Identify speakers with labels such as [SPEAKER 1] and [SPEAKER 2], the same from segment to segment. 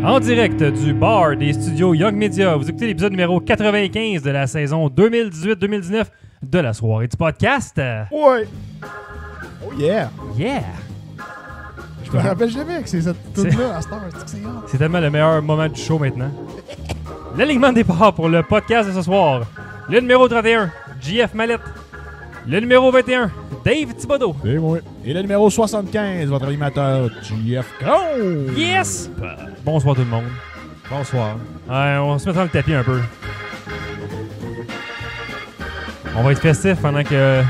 [SPEAKER 1] En direct du bar des studios Young Media, vous écoutez l'épisode numéro 95 de la saison 2018-2019 de la soirée du podcast.
[SPEAKER 2] Ouais! Oh yeah!
[SPEAKER 1] Yeah!
[SPEAKER 2] Je me rappelle jamais que c'est cette tune-là à cette heure.
[SPEAKER 1] C'est tellement le meilleur moment du show maintenant. L'alignement de départ pour le podcast de ce soir. Le numéro 31, JF Mallette. Le numéro 21, Dave Thibodeau.
[SPEAKER 2] C'est moi. Et le numéro 75, votre animateur, JF Crow.
[SPEAKER 1] Yes! Bonsoir tout le monde.
[SPEAKER 2] Bonsoir.
[SPEAKER 1] On va se mettre dans le tapis un peu. On va être festif pendant que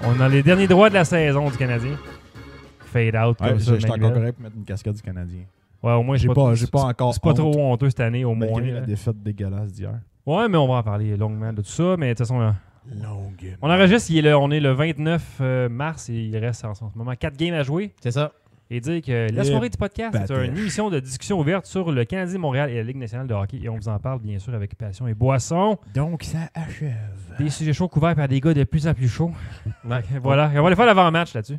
[SPEAKER 1] on a les derniers droits de la saison du Canadien. Fade out comme ça.
[SPEAKER 2] Je suis encore correct pour mettre une casquette du Canadien.
[SPEAKER 1] Ouais, au moins,
[SPEAKER 2] j'ai pas encore.
[SPEAKER 1] C'est pas trop honteux cette année, au moins.
[SPEAKER 2] Malgré la défaite dégueulasse d'hier.
[SPEAKER 1] Ouais, mais on va en parler longuement de tout ça. Mais de toute façon,
[SPEAKER 2] longue.
[SPEAKER 1] On enregistre, on est le 29 mars et il reste en ce moment 4 games à jouer.
[SPEAKER 3] C'est ça.
[SPEAKER 1] Et dire que la soirée du podcast, c'est une émission de discussion ouverte sur le Canadien Montréal et la Ligue nationale de hockey. Et on vous en parle, bien sûr, avec passion et boisson.
[SPEAKER 2] Donc, ça achève.
[SPEAKER 1] Des sujets chauds couverts par des gars de plus en plus chauds. Voilà. Et on va aller faire l'avant-match là-dessus.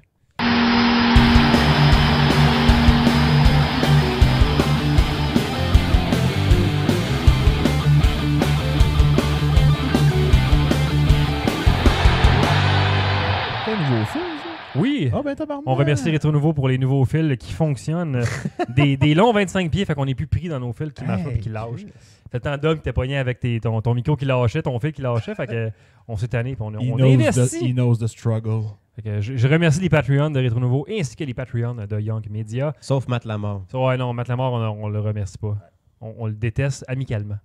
[SPEAKER 2] Nouveau fil, ça?
[SPEAKER 1] Oui.
[SPEAKER 2] Ah ben tabarnak.
[SPEAKER 1] On remercie Rétro Nouveau pour les nouveaux fils qui fonctionnent. des longs 25 pieds, fait qu'on n'est plus pris dans nos fils qui marchent et qui lâchent. Fait le temps d'homme qui t'es pogné avec ton micro qui lâchait, ton fil qui lâchait, fait que on s'est tanné et on investit.
[SPEAKER 2] He knows the struggle.
[SPEAKER 1] Fait que je remercie les Patreons de Rétro Nouveau ainsi que les Patreons de Young Media.
[SPEAKER 3] Sauf Matt Lamar.
[SPEAKER 1] Ouais, non, Matt Lamar, on le remercie pas. On le déteste amicalement.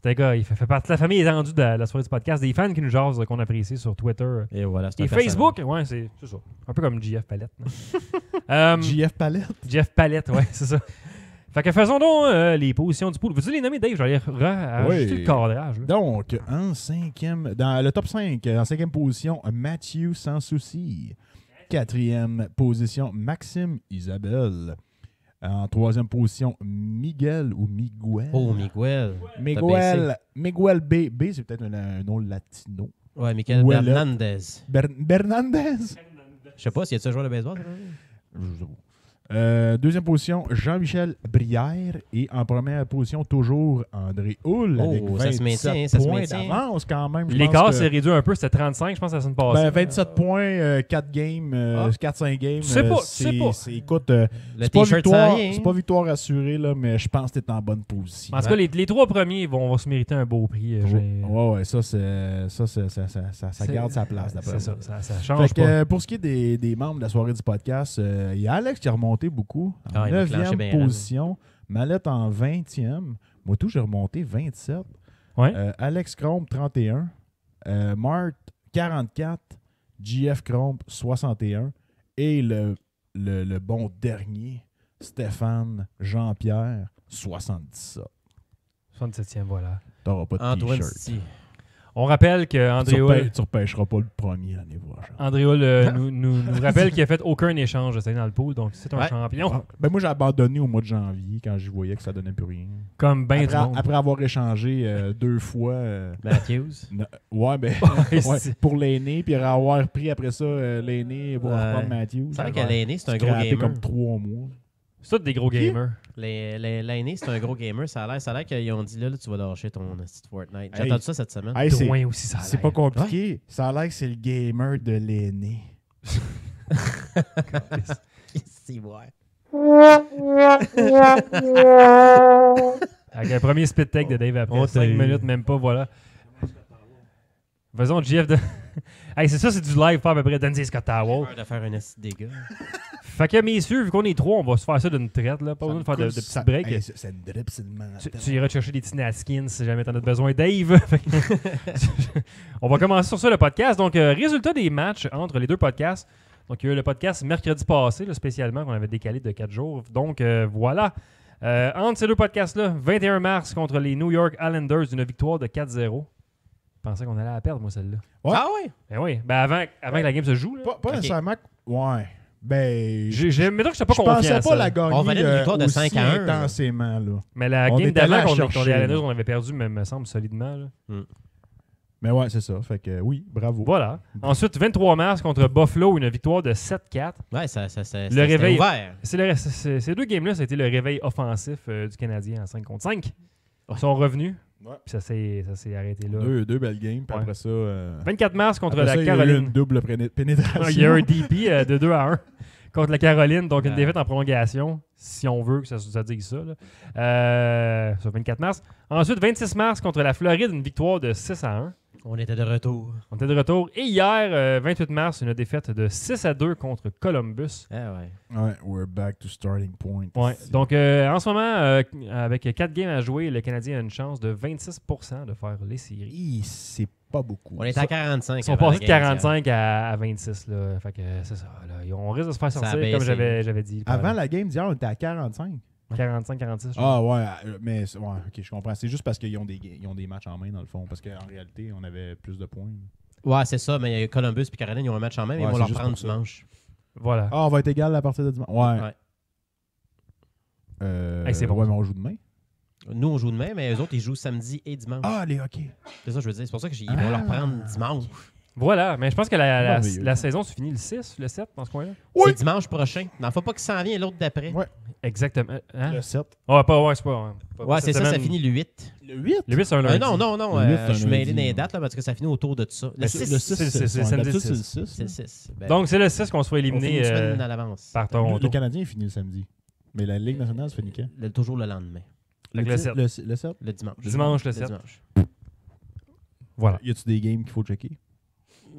[SPEAKER 1] C'est un gars, il fait partie de la famille étendue de la soirée du podcast. Des fans qui nous jasent, qu'on apprécie sur Twitter
[SPEAKER 3] et voilà,
[SPEAKER 1] et Facebook. Ouais, c'est ça. Un peu comme JF Palette.
[SPEAKER 2] JF Palette?
[SPEAKER 1] JF Palette, ouais, c'est ça. Fait que faisons donc les positions du pool. Veux-tu les nommer, Dave? Je vais aller rajouter le cadrage. Là.
[SPEAKER 2] Donc, dans le top 5, en 5e position, Mathieu Sans Souci. 4e position, Maxime Isabelle. En 3e position, Miguel ou Miguel.
[SPEAKER 3] Oh, Miguel.
[SPEAKER 2] Miguel B. B, c'est peut-être un nom latino.
[SPEAKER 3] Ouais, Miguel Bernandez.
[SPEAKER 2] Bernandez?
[SPEAKER 3] Je sais pas, s'il y a un joueur de baseball.
[SPEAKER 2] Deuxième position, Jean-Michel Brière. Et en première position, toujours André Houle. Avec 27 points d'avance quand même.
[SPEAKER 1] L'écart s'est réduit un peu, c'était 35, je pense, la semaine passée.
[SPEAKER 2] 27 points, 4 games, 4-5 games. Écoute, c'est pas victoire assurée, là, mais je pense que tu es en bonne position.
[SPEAKER 1] En tout cas, les 3 premiers vont se mériter un beau prix.
[SPEAKER 2] Ouais, ça garde sa place.
[SPEAKER 1] C'est ça change pas.
[SPEAKER 2] Pour ce qui est des membres de la soirée du podcast, il y a Alex qui a remonté beaucoup. En 9e position. Mallette en 20e. Moi, j'ai remonté 27.
[SPEAKER 1] Ouais.
[SPEAKER 2] Alex Cromp, 31. Mart, 44. JF Cromp, 61. Et le bon dernier, Stéphane Jean-Pierre, 77.
[SPEAKER 1] 67e, voilà.
[SPEAKER 2] T'auras pas de t-shirt.
[SPEAKER 1] On rappelle que André Hull...
[SPEAKER 2] Tu repêcheras pas le premier l'année prochaine.
[SPEAKER 1] André Hull nous rappelle qu'il a fait aucun échange de dans le pool, donc c'est un champion.
[SPEAKER 2] Moi, j'ai abandonné au mois de janvier quand je voyais que ça donnait plus rien.
[SPEAKER 1] Comme ben du monde.
[SPEAKER 2] Après avoir échangé 2 fois...
[SPEAKER 3] Matthews?
[SPEAKER 2] Pour l'aîné, puis avoir pris après ça l'aîné pour reprendre Matthews.
[SPEAKER 3] C'est vrai que l'aîné, c'est un gros gamer.
[SPEAKER 2] Comme 3 mois.
[SPEAKER 1] C'est tous des gros gamers.
[SPEAKER 3] L'aîné, c'est un gros gamer. Ça a l'air qu'ils ont dit là, tu vas lâcher ton petit Fortnite. J'ai entendu ça cette semaine.
[SPEAKER 2] C'est pas compliqué. Ouais? Ça a l'air que c'est le gamer de l'aîné.
[SPEAKER 3] C'est vrai.
[SPEAKER 1] Avec un premier spit take de Dave après 5 minutes, même pas, voilà. Faisons JF de... Hey, c'est ça, c'est du live, pas à peu près Danzy Scott Towel.
[SPEAKER 3] De faire un dégât.
[SPEAKER 1] Fait que, messieurs, vu qu'on est 3, on va se faire ça d'une traite. Là. Pas besoin de faire de petits breaks.
[SPEAKER 2] Hey, ça me drip, c'est le mental.
[SPEAKER 1] Tu iras te chercher des petits Naskins si jamais t'en as besoin, Dave. On va commencer sur ça, le podcast. Donc, résultat des matchs entre les deux podcasts. Donc, il y a eu le podcast mercredi passé, là, spécialement, qu'on avait décalé de 4 jours. Donc, voilà. Entre ces deux podcasts-là, 21 mars contre les New York Islanders, une victoire de 4-0. Je pensais qu'on allait la perdre, moi, celle-là.
[SPEAKER 2] Ouais.
[SPEAKER 3] Ah ouais?
[SPEAKER 1] Ben oui. Ben avant que la game se joue. Là.
[SPEAKER 2] Pas nécessairement. Ouais. Ben.
[SPEAKER 1] Mettons que je n'étais pas
[SPEAKER 2] Je
[SPEAKER 1] confiant.
[SPEAKER 2] pensais pas la
[SPEAKER 3] On valait
[SPEAKER 2] gagner
[SPEAKER 3] une victoire de
[SPEAKER 2] aussi
[SPEAKER 3] 5-1, là.
[SPEAKER 2] intensément. Là.
[SPEAKER 1] Mais la
[SPEAKER 2] On
[SPEAKER 1] game
[SPEAKER 2] était allé
[SPEAKER 1] d'avant
[SPEAKER 2] à
[SPEAKER 1] contre les
[SPEAKER 2] chercher,
[SPEAKER 1] Islanders,
[SPEAKER 2] là.
[SPEAKER 1] on avait perdu, me semble, solidement. Là.
[SPEAKER 2] Mais ouais, c'est ça. Fait que oui, bravo.
[SPEAKER 1] Voilà. Ensuite, 23 mars contre Buffalo, une victoire de 7-4.
[SPEAKER 3] Ouais,
[SPEAKER 1] Le réveil.
[SPEAKER 3] ouvert.
[SPEAKER 1] Ces deux games-là, ça a été le réveil offensif du Canadien en 5 contre 5. Ils sont revenus.
[SPEAKER 2] Ouais.
[SPEAKER 1] Puis ça s'est arrêté là.
[SPEAKER 2] Deux belles games. Puis
[SPEAKER 1] Ouais.
[SPEAKER 2] après ça.
[SPEAKER 1] 24 mars contre
[SPEAKER 2] après
[SPEAKER 1] la
[SPEAKER 2] ça, il y a eu
[SPEAKER 1] Caroline.
[SPEAKER 2] une double pénétration.
[SPEAKER 1] Il y a eu un DP de 2-1 contre la Caroline, donc une
[SPEAKER 3] Ouais.
[SPEAKER 1] défaite en prolongation, si on veut que ça dise ça. Là. Sur 24 mars. Ensuite, 26 mars contre la Floride, une victoire de 6-1.
[SPEAKER 3] On était de retour.
[SPEAKER 1] On était de retour. Et hier, 28 mars, une défaite de 6-2 contre Columbus.
[SPEAKER 3] Ah ouais.
[SPEAKER 2] Ouais, we're back to starting point.
[SPEAKER 1] Ouais. Donc, en ce moment, avec 4 games à jouer, le Canadien a une chance de 26% de faire les séries.
[SPEAKER 2] C'est pas beaucoup.
[SPEAKER 3] On était à 45.
[SPEAKER 1] Ils sont
[SPEAKER 3] avant
[SPEAKER 1] passés de
[SPEAKER 3] la game,
[SPEAKER 1] 45 à 26. Là. Fait que c'est ça. Là. On risque de se faire
[SPEAKER 3] Ça a
[SPEAKER 1] sortir,
[SPEAKER 3] baissé.
[SPEAKER 1] comme j'avais dit.
[SPEAKER 2] Avant la game d'hier, on était à 45.
[SPEAKER 1] 45-46.
[SPEAKER 2] Ah ouais, mais ouais, ok, je comprends. C'est juste parce qu'ils ont des matchs en main dans le fond. Parce qu'en réalité, on avait plus de points.
[SPEAKER 3] Ouais, c'est ça, mais Columbus et Caroline, ils ont un match en main, mais
[SPEAKER 2] Ouais,
[SPEAKER 3] ils vont
[SPEAKER 2] c'est
[SPEAKER 3] leur
[SPEAKER 2] juste
[SPEAKER 3] prendre
[SPEAKER 2] pour ça.
[SPEAKER 3] dimanche.
[SPEAKER 1] Voilà.
[SPEAKER 2] Ah, on va être égal à partir de dimanche. Ouais.
[SPEAKER 3] Ouais.
[SPEAKER 1] Hey, c'est bon.
[SPEAKER 2] Ouais, mais on joue demain.
[SPEAKER 3] Nous, on joue demain, mais eux autres, ils jouent samedi et dimanche.
[SPEAKER 2] Ah, les ok.
[SPEAKER 3] C'est ça que je veux dire. C'est pour ça qu'ils vont leur prendre dimanche.
[SPEAKER 1] Voilà. Mais je pense que la
[SPEAKER 2] Merveilleux.
[SPEAKER 1] saison se finit le 6, le 7, dans ce coin-là.
[SPEAKER 2] Oui.
[SPEAKER 3] C'est dimanche prochain. N'en faut pas qu'il s'en vient l'autre d'après.
[SPEAKER 2] Ouais.
[SPEAKER 1] Exactement. Hein?
[SPEAKER 2] Le 7.
[SPEAKER 1] Ouais, c'est pas.
[SPEAKER 3] Ouais, c'est
[SPEAKER 1] cette
[SPEAKER 3] ça, ça
[SPEAKER 1] semaine.
[SPEAKER 3] finit le 8.
[SPEAKER 2] Le 8?
[SPEAKER 1] Le 8, c'est un lundi.
[SPEAKER 3] Non,
[SPEAKER 2] Le 8,
[SPEAKER 3] je suis mêlé
[SPEAKER 2] lundi,
[SPEAKER 3] dans les
[SPEAKER 2] ouais.
[SPEAKER 3] dates là, parce que ça finit autour de ça. Le
[SPEAKER 2] Le
[SPEAKER 3] 6.
[SPEAKER 2] 6,
[SPEAKER 1] c'est samedi
[SPEAKER 2] d'habitude,
[SPEAKER 1] 6.
[SPEAKER 2] c'est le 6.
[SPEAKER 3] C'est le 6. Ben,
[SPEAKER 1] Donc, c'est le 6 qu'on se fait
[SPEAKER 3] on finit
[SPEAKER 1] éliminer
[SPEAKER 3] une semaine à l'avance.
[SPEAKER 1] par
[SPEAKER 2] Le
[SPEAKER 1] Toronto.
[SPEAKER 2] Canadien finit le samedi. Mais la Ligue nationale se finit quand?
[SPEAKER 3] Toujours le lendemain.
[SPEAKER 1] Fait que le 7.
[SPEAKER 2] Le 7?
[SPEAKER 3] Le dimanche.
[SPEAKER 1] Dimanche, le 7.
[SPEAKER 3] dimanche.
[SPEAKER 1] Voilà.
[SPEAKER 2] Y a-tu des games qu'il faut checker?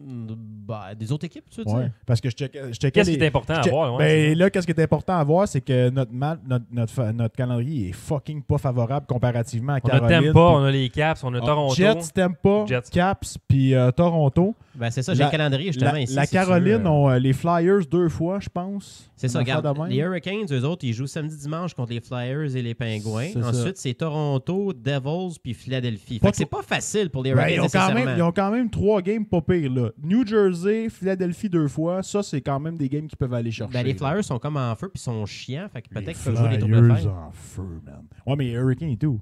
[SPEAKER 3] Bah, des autres équipes, tu veux
[SPEAKER 2] Ouais.
[SPEAKER 3] dire?
[SPEAKER 2] Parce que je checkais
[SPEAKER 1] Qu'est-ce qui
[SPEAKER 2] les-
[SPEAKER 1] est important à
[SPEAKER 2] je check-
[SPEAKER 1] voir? Ouais,
[SPEAKER 2] Ben là, qu'est-ce qui est important à voir, c'est que notre calendrier est fucking pas favorable comparativement à
[SPEAKER 1] on a
[SPEAKER 2] Caroline.
[SPEAKER 1] Tampa, on a les Caps, on a Toronto.
[SPEAKER 2] Jets, Tampa,
[SPEAKER 1] Jets.
[SPEAKER 2] Caps, puis Toronto.
[SPEAKER 3] Ben, c'est ça, j'ai le calendrier justement ici.
[SPEAKER 2] La
[SPEAKER 3] si tu veux,
[SPEAKER 2] Caroline ont les Flyers 2 fois, je pense.
[SPEAKER 3] C'est ça,
[SPEAKER 2] Une affaire
[SPEAKER 3] regarde.
[SPEAKER 2] de même.
[SPEAKER 3] Les Hurricanes, eux autres, ils jouent samedi-dimanche contre les Flyers et les Pingouins.
[SPEAKER 2] C'est ça.
[SPEAKER 3] Ensuite, c'est Toronto, Devils puis Philadelphie.
[SPEAKER 2] Pas
[SPEAKER 3] Fait que c'est pas facile pour les
[SPEAKER 2] Ben,
[SPEAKER 3] Hurricanes nécessairement.
[SPEAKER 2] ils ont quand même 3 games pas pires. Là. New Jersey, Philadelphie 2 fois. Ça, c'est quand même des games qu'ils peuvent aller chercher.
[SPEAKER 3] Ben, les
[SPEAKER 2] là.
[SPEAKER 3] Flyers sont comme en feu puis sont chiants. Fait que peut-être
[SPEAKER 2] Les
[SPEAKER 3] qu'ils peuvent jouer des tours de
[SPEAKER 2] Flyers
[SPEAKER 3] fer.
[SPEAKER 2] en feu, man. Ouais, mais les Hurricanes et tout.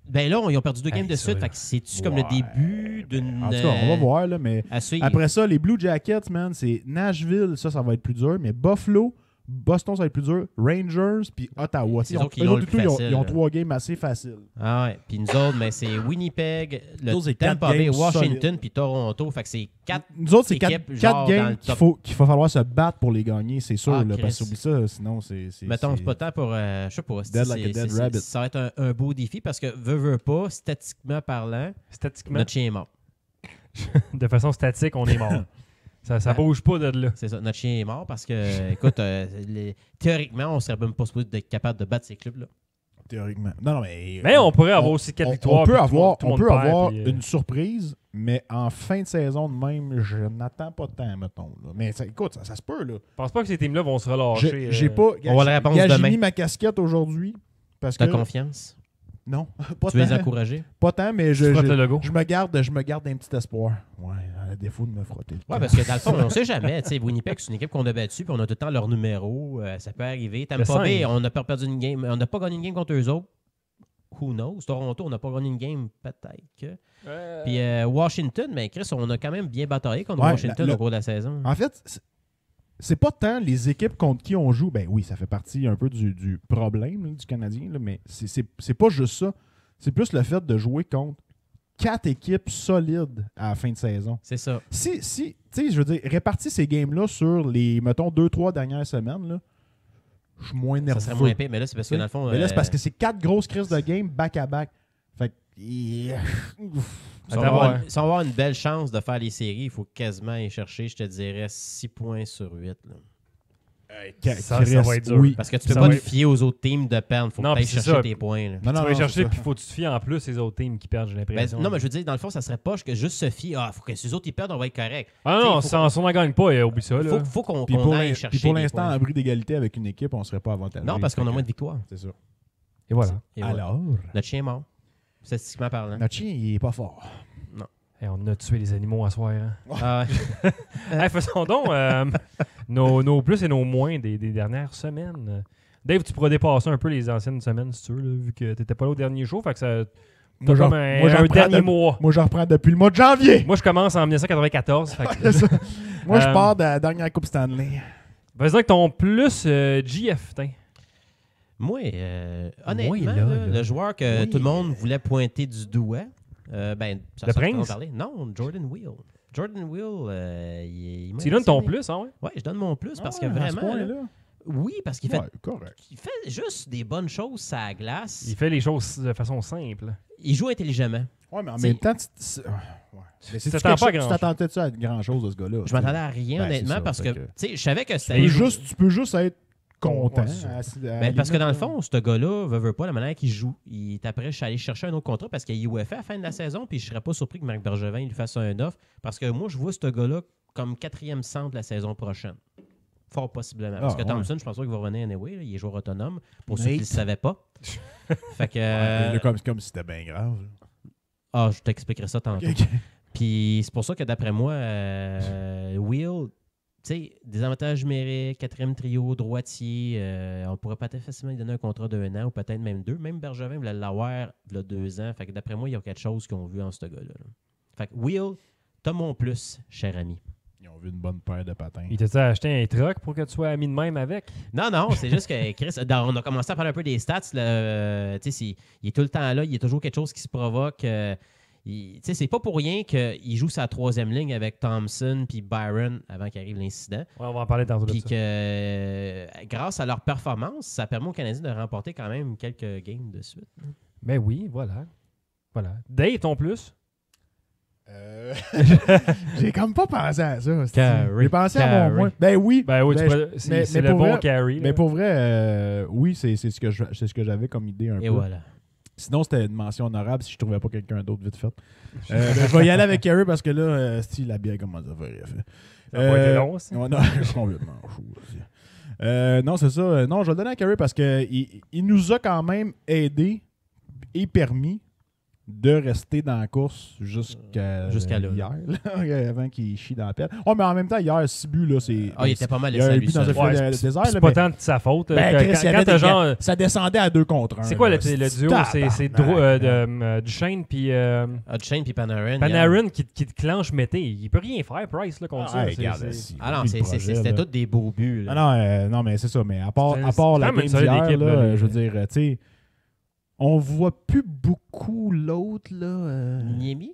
[SPEAKER 3] Ben là, ils ont perdu 2 games
[SPEAKER 1] Hey,
[SPEAKER 3] de
[SPEAKER 1] ça,
[SPEAKER 3] suite.
[SPEAKER 1] là.
[SPEAKER 3] Fait que c'est-tu comme le
[SPEAKER 2] Ouais,
[SPEAKER 3] début d'une.
[SPEAKER 2] En tout cas, on va voir, là, mais
[SPEAKER 3] À suivre.
[SPEAKER 2] après ça, les Blue Jackets, man, c'est Nashville, ça va être plus dur, mais Buffalo, Boston, ça va être plus dur, Rangers, puis Ottawa.
[SPEAKER 3] C'est
[SPEAKER 2] Ils
[SPEAKER 3] eux
[SPEAKER 2] ont,
[SPEAKER 3] autres qui l'ont le plus
[SPEAKER 2] ils ont
[SPEAKER 3] facile, là.
[SPEAKER 2] 3 games assez faciles.
[SPEAKER 3] Ah ouais. Puis nous autres, ben, c'est Winnipeg,
[SPEAKER 2] Nous autres,
[SPEAKER 3] le
[SPEAKER 2] c'est quatre
[SPEAKER 3] Tampa Bay,
[SPEAKER 2] games
[SPEAKER 3] Washington
[SPEAKER 2] solides.
[SPEAKER 3] puis Toronto. Fait que c'est 4.
[SPEAKER 2] Nous autres, c'est 4
[SPEAKER 3] équipes, genre, dans
[SPEAKER 2] games
[SPEAKER 3] le top.
[SPEAKER 2] qu'il va falloir se battre pour les gagner, c'est sûr.
[SPEAKER 3] Ah,
[SPEAKER 2] là,
[SPEAKER 3] Chris.
[SPEAKER 2] parce que oublie ça, sinon c'est...
[SPEAKER 3] Mettons, c'est pas tant pour. Je sais pas.
[SPEAKER 2] Dead like a dead rabbit.
[SPEAKER 3] Ça va être un beau défi parce que, veux pas, statistiquement parlant,
[SPEAKER 1] Statiquement,
[SPEAKER 3] notre chien est mort.
[SPEAKER 1] de façon statique, on est mort. Ça bouge pas de là.
[SPEAKER 3] C'est ça. Notre chien est mort parce que, écoute, théoriquement, on serait même pas supposé être capable de battre ces clubs-là.
[SPEAKER 2] Théoriquement. Non, mais...
[SPEAKER 1] Mais on pourrait avoir aussi 4 victoires.
[SPEAKER 2] On peut
[SPEAKER 1] puis
[SPEAKER 2] avoir,
[SPEAKER 1] tout le
[SPEAKER 2] on
[SPEAKER 1] monde
[SPEAKER 2] peut
[SPEAKER 1] perd,
[SPEAKER 2] avoir
[SPEAKER 1] puis,
[SPEAKER 2] une surprise, mais en fin de saison de même, je n'attends pas tant, mettons. Là. Mais ça, écoute, ça se peut, là.
[SPEAKER 1] Je pense pas que ces teams-là vont se relâcher.
[SPEAKER 2] J'ai pas...
[SPEAKER 3] On va la réponse
[SPEAKER 2] J'ai
[SPEAKER 3] demain.
[SPEAKER 2] mis ma casquette aujourd'hui, parce
[SPEAKER 3] T'as
[SPEAKER 2] que...
[SPEAKER 3] confiance?
[SPEAKER 2] Non, pas
[SPEAKER 3] Tu veux les
[SPEAKER 2] tant.
[SPEAKER 3] encourager?
[SPEAKER 2] Pas tant, mais
[SPEAKER 1] Tu frottes le logo.
[SPEAKER 2] je me garde un petit espoir. Ouais, à défaut de me frotter.
[SPEAKER 3] Ouais, parce que dans le fond, on sait jamais. Tu sais, Winnipeg, c'est une équipe qu'on a battue, puis on a tout le temps leur numéro. Ça peut arriver. Tampa
[SPEAKER 1] Le
[SPEAKER 3] Bay,
[SPEAKER 1] cinq.
[SPEAKER 3] on n'a pas perdu une game. On n'a pas gagné une game contre eux autres. Who knows? Toronto, on n'a pas gagné une game, peut-être que. Puis Washington, mais Chris, on a quand même bien bataillé contre
[SPEAKER 2] Ouais,
[SPEAKER 3] Washington au cours de la saison.
[SPEAKER 2] En fait, c'est pas tant les équipes contre qui on joue. Ben oui, ça fait partie un peu du problème là, du Canadien, là, mais c'est pas juste ça. C'est plus le fait de jouer contre 4 équipes solides à la fin de saison.
[SPEAKER 3] C'est ça.
[SPEAKER 2] Si tu sais, je veux dire, répartis ces games-là sur les, mettons, 2-3 dernières semaines, là, je suis moins nerveux.
[SPEAKER 3] Ça serait moins pire, mais là, c'est parce que dans le fond.
[SPEAKER 2] Mais là, c'est parce que c'est 4 grosses crises de game back-à-back. Fait que...
[SPEAKER 3] Si on
[SPEAKER 1] Attends,
[SPEAKER 3] va avoir
[SPEAKER 1] ouais.
[SPEAKER 3] si on va avoir une belle chance de faire les séries, il faut quasiment y chercher, je te dirais, 6 points sur 8. Là.
[SPEAKER 1] Ça va être dur.
[SPEAKER 2] Oui.
[SPEAKER 3] Parce que tu peux
[SPEAKER 1] Ça
[SPEAKER 3] pas
[SPEAKER 1] va
[SPEAKER 3] te fier aux autres teams de perdre. Faut
[SPEAKER 1] Non,
[SPEAKER 3] que tu
[SPEAKER 1] puis c'est
[SPEAKER 3] chercher
[SPEAKER 1] ça.
[SPEAKER 3] tes points. Là.
[SPEAKER 1] Tu vas les chercher, puis il faut que tu te fies en plus les autres teams qui perdent, j'ai
[SPEAKER 3] Ben,
[SPEAKER 1] l'impression.
[SPEAKER 3] non, mais je veux dire, dans le fond, ça serait poche que juste se fier. Faut que si les autres ils perdent, on va être correct.
[SPEAKER 1] Ah non, si on n'en gagne pas, oublie ça. Là.
[SPEAKER 3] Faut qu'on
[SPEAKER 2] Puis pour
[SPEAKER 3] aille chercher.
[SPEAKER 2] puis pour
[SPEAKER 3] des
[SPEAKER 2] l'instant,
[SPEAKER 3] points.
[SPEAKER 2] en bris d'égalité avec une équipe, on ne serait pas avantagé.
[SPEAKER 3] Non, parce qu'on a moins de victoires.
[SPEAKER 2] C'est ça.
[SPEAKER 1] Et voilà.
[SPEAKER 3] Et voilà.
[SPEAKER 2] Alors,
[SPEAKER 3] Notre chien est mort. Statistiquement parlant.
[SPEAKER 2] notre chien, il est pas fort.
[SPEAKER 1] Et on a tué les animaux à soir. Hein.
[SPEAKER 3] Ah ouais.
[SPEAKER 1] Hey, faisons donc nos plus et nos moins des dernières semaines. Dave, tu pourras dépasser un peu les anciennes semaines, si tu veux, là, vu que tu n'étais pas là au dernier show. Fait que ça. T'as comme un dernier mois.
[SPEAKER 2] Moi, j'en reprends depuis le mois de janvier.
[SPEAKER 1] Moi, je commence en 1994. Fait que,
[SPEAKER 2] C'est ça. Moi, je pars de la dernière Coupe Stanley.
[SPEAKER 1] vas-y avec ton plus GF.
[SPEAKER 3] Moi, honnêtement,
[SPEAKER 1] Moi,
[SPEAKER 3] là,
[SPEAKER 1] là.
[SPEAKER 3] le joueur que
[SPEAKER 2] Oui.
[SPEAKER 3] tout le monde voulait pointer du doigt, ben, ça
[SPEAKER 1] Le
[SPEAKER 3] sort
[SPEAKER 1] Prince?
[SPEAKER 3] qu'on parlait. Non, Jordan Wheel. Jordan Wheel, il m'a
[SPEAKER 1] Tu lui donnes ton
[SPEAKER 3] impressionné.
[SPEAKER 1] plus, hein, ouais?
[SPEAKER 3] Ouais, je donne mon plus parce que
[SPEAKER 2] À ce
[SPEAKER 3] vraiment.
[SPEAKER 2] point-là.
[SPEAKER 3] là, oui, parce qu'il fait,
[SPEAKER 2] Ouais, correct.
[SPEAKER 3] il fait juste des bonnes choses sur la glace.
[SPEAKER 1] Il fait les choses de façon simple.
[SPEAKER 3] Il joue intelligemment.
[SPEAKER 2] Ouais, mais en
[SPEAKER 3] T'sais,
[SPEAKER 2] même temps, Mais
[SPEAKER 1] Tu t'attends pas à
[SPEAKER 2] tu
[SPEAKER 1] grand-chose.
[SPEAKER 2] t'attendais-tu à grand-chose de ce gars-là?
[SPEAKER 3] Je m'attendais à rien,
[SPEAKER 2] Ben,
[SPEAKER 3] honnêtement,
[SPEAKER 2] c'est ça,
[SPEAKER 3] parce que
[SPEAKER 2] fait que-
[SPEAKER 3] tu sais, je savais que
[SPEAKER 2] Tu
[SPEAKER 3] c'était.
[SPEAKER 2] peux juste être content.
[SPEAKER 1] Ouais, c'est
[SPEAKER 3] Ben, parce que dans le fond, ce gars-là veut pas la manière qu'il joue. Il est après, je suis allé chercher un autre contrat parce qu'il est UFA à la fin de la saison, puis je serais pas surpris que Marc Bergevin lui fasse un offre parce que moi, je vois ce gars-là comme 4e centre de la saison prochaine. Fort possiblement. Parce que
[SPEAKER 2] ouais.
[SPEAKER 3] Thompson, je pense pas qu'il va revenir anyway. Là, il est joueur autonome. Pour ceux qui ne le
[SPEAKER 2] Nate.
[SPEAKER 3] savaient pas. Fait que.
[SPEAKER 2] Comme si c'était bien grave.
[SPEAKER 3] Ah, je t'expliquerai ça tantôt.
[SPEAKER 2] Ok.
[SPEAKER 3] Puis c'est pour ça que d'après moi, Will, tu sais, des avantages numériques, 4e trio, droitier, on pourrait peut-être facilement lui donner un contrat d'1 an ou peut-être même 2. Même Bergevin voulait l'avoir il y a 2 ans. Fait que d'après moi, il y a quelque chose qu'ils ont vu en ce gars-là. là. Fait que Will, t'as mon plus, cher ami.
[SPEAKER 2] Ils ont vu une bonne paire de patins.
[SPEAKER 1] Il t'a acheté un truck pour que tu sois ami de même avec?
[SPEAKER 3] Non, c'est juste que Chris, on a commencé à parler un peu des stats. Là, tu sais, il est tout le temps là, il y a toujours quelque chose qui se provoque. Tu sais, c'est pas pour rien qu'il joue sa 3e ligne avec Thompson puis Byron avant qu'arrive l'incident.
[SPEAKER 1] Ouais, on va en parler tantôt de
[SPEAKER 3] Puis
[SPEAKER 1] ça.
[SPEAKER 3] que grâce à leur performance, ça permet aux Canadiens de remporter quand même quelques games de suite.
[SPEAKER 1] Ben oui, voilà. Dave, ton plus?
[SPEAKER 2] J'ai comme pas pensé à ça.
[SPEAKER 3] Carry,
[SPEAKER 2] J'ai pensé à mon
[SPEAKER 3] carry.
[SPEAKER 2] moins. Ben oui.
[SPEAKER 1] Ben oui,
[SPEAKER 2] Ben,
[SPEAKER 1] c'est le
[SPEAKER 2] pour
[SPEAKER 1] bon
[SPEAKER 2] vrai-
[SPEAKER 1] carry.
[SPEAKER 2] Mais
[SPEAKER 1] là.
[SPEAKER 2] pour vrai, oui, c'est ce que j'avais comme idée un
[SPEAKER 3] Et
[SPEAKER 2] peu.
[SPEAKER 3] voilà.
[SPEAKER 2] Sinon, c'était une mention honorable si je trouvais pas quelqu'un d'autre vite fait. Ben, je vais y aller avec Carey parce que là, si la bière commence à faire effet.
[SPEAKER 1] Ça a pas été long, ça.
[SPEAKER 2] Ouais, non, je suis complètement fou aussi. Non, c'est ça. Non, je vais le donner à Carey parce qu'il il nous a quand même aidé et permis de rester dans la course jusqu'à
[SPEAKER 3] là.
[SPEAKER 2] hier, là, avant qu'il chie dans la pelle. Oh, mais en même temps, hier, 6 buts, là, c'est...
[SPEAKER 3] Ah, il était pas mal
[SPEAKER 2] il y a
[SPEAKER 3] laissé à
[SPEAKER 2] un
[SPEAKER 3] lui
[SPEAKER 2] but dans
[SPEAKER 3] seul.
[SPEAKER 2] un filet
[SPEAKER 1] Ouais,
[SPEAKER 2] désert,
[SPEAKER 1] c'est
[SPEAKER 2] là,
[SPEAKER 1] pas
[SPEAKER 2] mais-
[SPEAKER 1] tant de sa faute.
[SPEAKER 2] Ben,
[SPEAKER 1] Quand-
[SPEAKER 2] Chris, il y
[SPEAKER 1] quand
[SPEAKER 2] avait
[SPEAKER 1] t'as genre...
[SPEAKER 2] ça descendait à 2 contre 1.
[SPEAKER 1] C'est quoi le duo? C'est Duchesne puis
[SPEAKER 3] Duchesne puis Panarin.
[SPEAKER 1] Panarin qui te clenche Mété. Il peut rien faire, Price, là, contre ça.
[SPEAKER 3] Ah non, c'était tous des beaux buts. là.
[SPEAKER 2] Non, mais c'est ça. Mais à part
[SPEAKER 1] C'est
[SPEAKER 2] la
[SPEAKER 1] quand
[SPEAKER 2] game
[SPEAKER 1] même une solide
[SPEAKER 2] d'hier,
[SPEAKER 1] équipe,
[SPEAKER 2] là,
[SPEAKER 1] là, les-
[SPEAKER 2] je veux dire, tu sais, on voit plus beaucoup l'autre, là.
[SPEAKER 3] Niemi?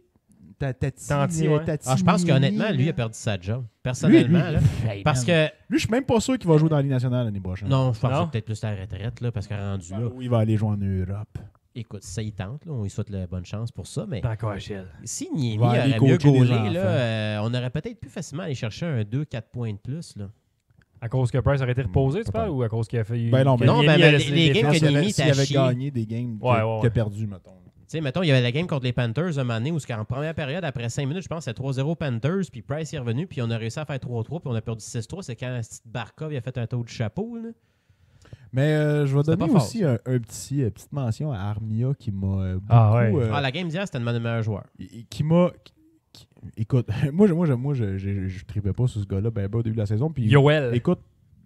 [SPEAKER 1] Tanti, ouais.
[SPEAKER 3] Ah, je pense qu'honnêtement, lui, il a perdu sa job. Personnellement.
[SPEAKER 2] Lui,
[SPEAKER 3] là.
[SPEAKER 2] hey,
[SPEAKER 3] Parce
[SPEAKER 2] man.
[SPEAKER 3] que.
[SPEAKER 2] Lui, je suis même pas sûr qu'il va jouer dans la Ligue nationale l'année prochaine.
[SPEAKER 3] Non, je pense que
[SPEAKER 1] Non?
[SPEAKER 3] c'est peut-être plus la retraite, là, parce qu'il est rendu là.
[SPEAKER 2] Ou il va aller jouer en Europe.
[SPEAKER 3] Écoute, ça, il tente. Là, on lui souhaite la bonne chance pour ça. Mais
[SPEAKER 1] T'es encore HL.
[SPEAKER 3] si Niemi
[SPEAKER 2] Va aller
[SPEAKER 3] aurait mieux
[SPEAKER 2] coacher des
[SPEAKER 3] gaulé,
[SPEAKER 2] enfants.
[SPEAKER 3] là, on aurait peut-être pu facilement aller chercher un 2-4 points de plus. Là.
[SPEAKER 1] À cause que Price aurait été reposé, tu
[SPEAKER 2] Peut-être.
[SPEAKER 1] parles, ou à cause qu'il a fait...
[SPEAKER 2] Ben non, mais-
[SPEAKER 1] que
[SPEAKER 3] Non,
[SPEAKER 1] Niemi
[SPEAKER 3] ben,
[SPEAKER 1] a
[SPEAKER 3] ben,
[SPEAKER 1] laissé
[SPEAKER 3] les
[SPEAKER 1] des
[SPEAKER 3] games
[SPEAKER 1] défenses?
[SPEAKER 3] que Niemi
[SPEAKER 2] S'il
[SPEAKER 3] t'a
[SPEAKER 2] avait
[SPEAKER 3] chié.
[SPEAKER 2] gagné des games
[SPEAKER 1] Ouais,
[SPEAKER 2] qu'il
[SPEAKER 1] ouais.
[SPEAKER 2] a perdu, mettons.
[SPEAKER 3] Tu sais, mettons, il y avait la game contre les Panthers un moment donné où en première période, après 5 minutes, je pense, c'était 3-0 Panthers, puis Price est revenu, puis on a réussi à faire 3-3, puis on a perdu 6-3. C'est quand Barkov il a fait un tour du chapeau. Là.
[SPEAKER 2] Mais je vais
[SPEAKER 3] C'était
[SPEAKER 2] donner
[SPEAKER 3] pas fort,
[SPEAKER 2] aussi petite mention à Armia qui m'a beaucoup...
[SPEAKER 1] Ah ouais.
[SPEAKER 3] La game d'hier, c'était le meilleur joueur.
[SPEAKER 2] qui m'a... Écoute, moi, je tripais pas sur ce gars-là ben, au début de la saison. Puis,
[SPEAKER 1] Yoel.
[SPEAKER 2] écoute,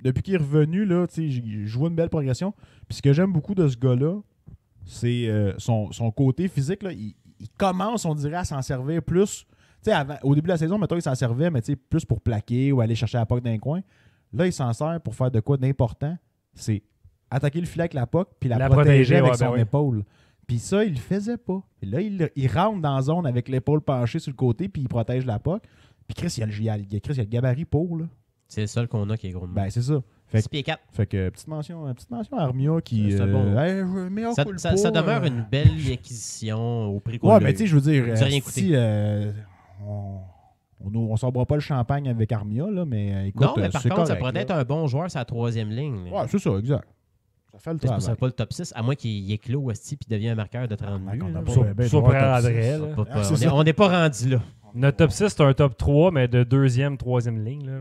[SPEAKER 2] depuis qu'il est revenu, là, je vois une belle progression. Puis ce que j'aime beaucoup de ce gars-là, c'est son côté physique. Là, il commence, on dirait, à s'en servir plus. Au début de la saison, mettons, il s'en servait, mais plus pour plaquer ou aller chercher la puck d'un coin. Là, il s'en sert pour faire de quoi d'important. C'est attaquer le filet avec la puck, puis la protéger avec son épaule. Puis ça, il le faisait pas. Et là, il rentre dans la zone avec l'épaule penchée sur le côté, puis il protège la puck. Puis Chris, il a le gabarit pour, là.
[SPEAKER 3] C'est le seul qu'on a qui est gros de
[SPEAKER 2] Ben, c'est ça. Fait
[SPEAKER 3] 6 pieds 4.
[SPEAKER 2] que petite mention à Armia qui...
[SPEAKER 3] C'est bon.
[SPEAKER 2] meilleur
[SPEAKER 3] Ça,
[SPEAKER 2] coup le
[SPEAKER 3] ça,
[SPEAKER 2] pas,
[SPEAKER 3] ça demeure une belle acquisition au prix qu'on
[SPEAKER 2] Ouais,
[SPEAKER 3] l'a
[SPEAKER 2] mais
[SPEAKER 3] eu.
[SPEAKER 2] tu sais, je veux dire,
[SPEAKER 3] Ça a rien coûté.
[SPEAKER 2] on on s'ouvre pas le champagne avec Armia, là, mais écoute,
[SPEAKER 3] Non, mais par
[SPEAKER 2] c'est
[SPEAKER 3] contre, ça
[SPEAKER 2] correct,
[SPEAKER 3] pourrait être
[SPEAKER 2] là.
[SPEAKER 3] un bon joueur sur la 3e ligne.
[SPEAKER 2] Ouais, c'est ça, exact. Ça fait le
[SPEAKER 3] C'est pour
[SPEAKER 2] travail.
[SPEAKER 3] ça pas le top 6, à moins qu'il éclot Esti puis devient un marqueur de 30 buts.
[SPEAKER 2] on
[SPEAKER 3] là.
[SPEAKER 2] a pas
[SPEAKER 1] Sauf
[SPEAKER 2] ben
[SPEAKER 1] sauf
[SPEAKER 2] droit
[SPEAKER 1] pour
[SPEAKER 2] au top
[SPEAKER 1] André,
[SPEAKER 2] 6.
[SPEAKER 1] là.
[SPEAKER 2] c'est ça.
[SPEAKER 3] On n'est pas rendu là.
[SPEAKER 1] Notre top 6, c'est un top 3, mais de 2e, 3e ligne. Là.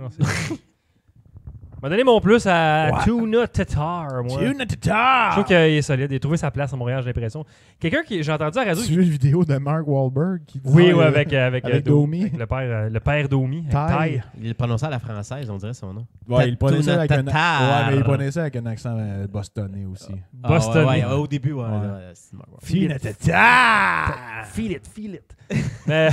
[SPEAKER 1] Je vais donner mon plus à
[SPEAKER 2] Ouais.
[SPEAKER 1] Tuna Tatar, moi.
[SPEAKER 2] Tuna Tatar!
[SPEAKER 1] Je trouve qu'il est solide. Il a trouvé sa place à Montréal, j'ai l'impression. Quelqu'un qui, j'ai entendu à la radio...
[SPEAKER 2] Tu as vu une vidéo de Mark Wahlberg qui dit
[SPEAKER 1] Oui, ouais, avec
[SPEAKER 2] Domi.
[SPEAKER 1] avec le père Domi.
[SPEAKER 2] Ty.
[SPEAKER 3] Il le prononçait à la française, on dirait son nom.
[SPEAKER 2] Ouais, il prenait ça avec un
[SPEAKER 3] Tatar.
[SPEAKER 2] ouais, mais il prenait ça avec un accent bostonnais aussi.
[SPEAKER 1] Boston.
[SPEAKER 3] Ah, ouais, au début, ouais.
[SPEAKER 2] Ouais.
[SPEAKER 3] ouais, c'est Mark Wahlberg.
[SPEAKER 2] Tuna Tatar!
[SPEAKER 1] Feel it. Mais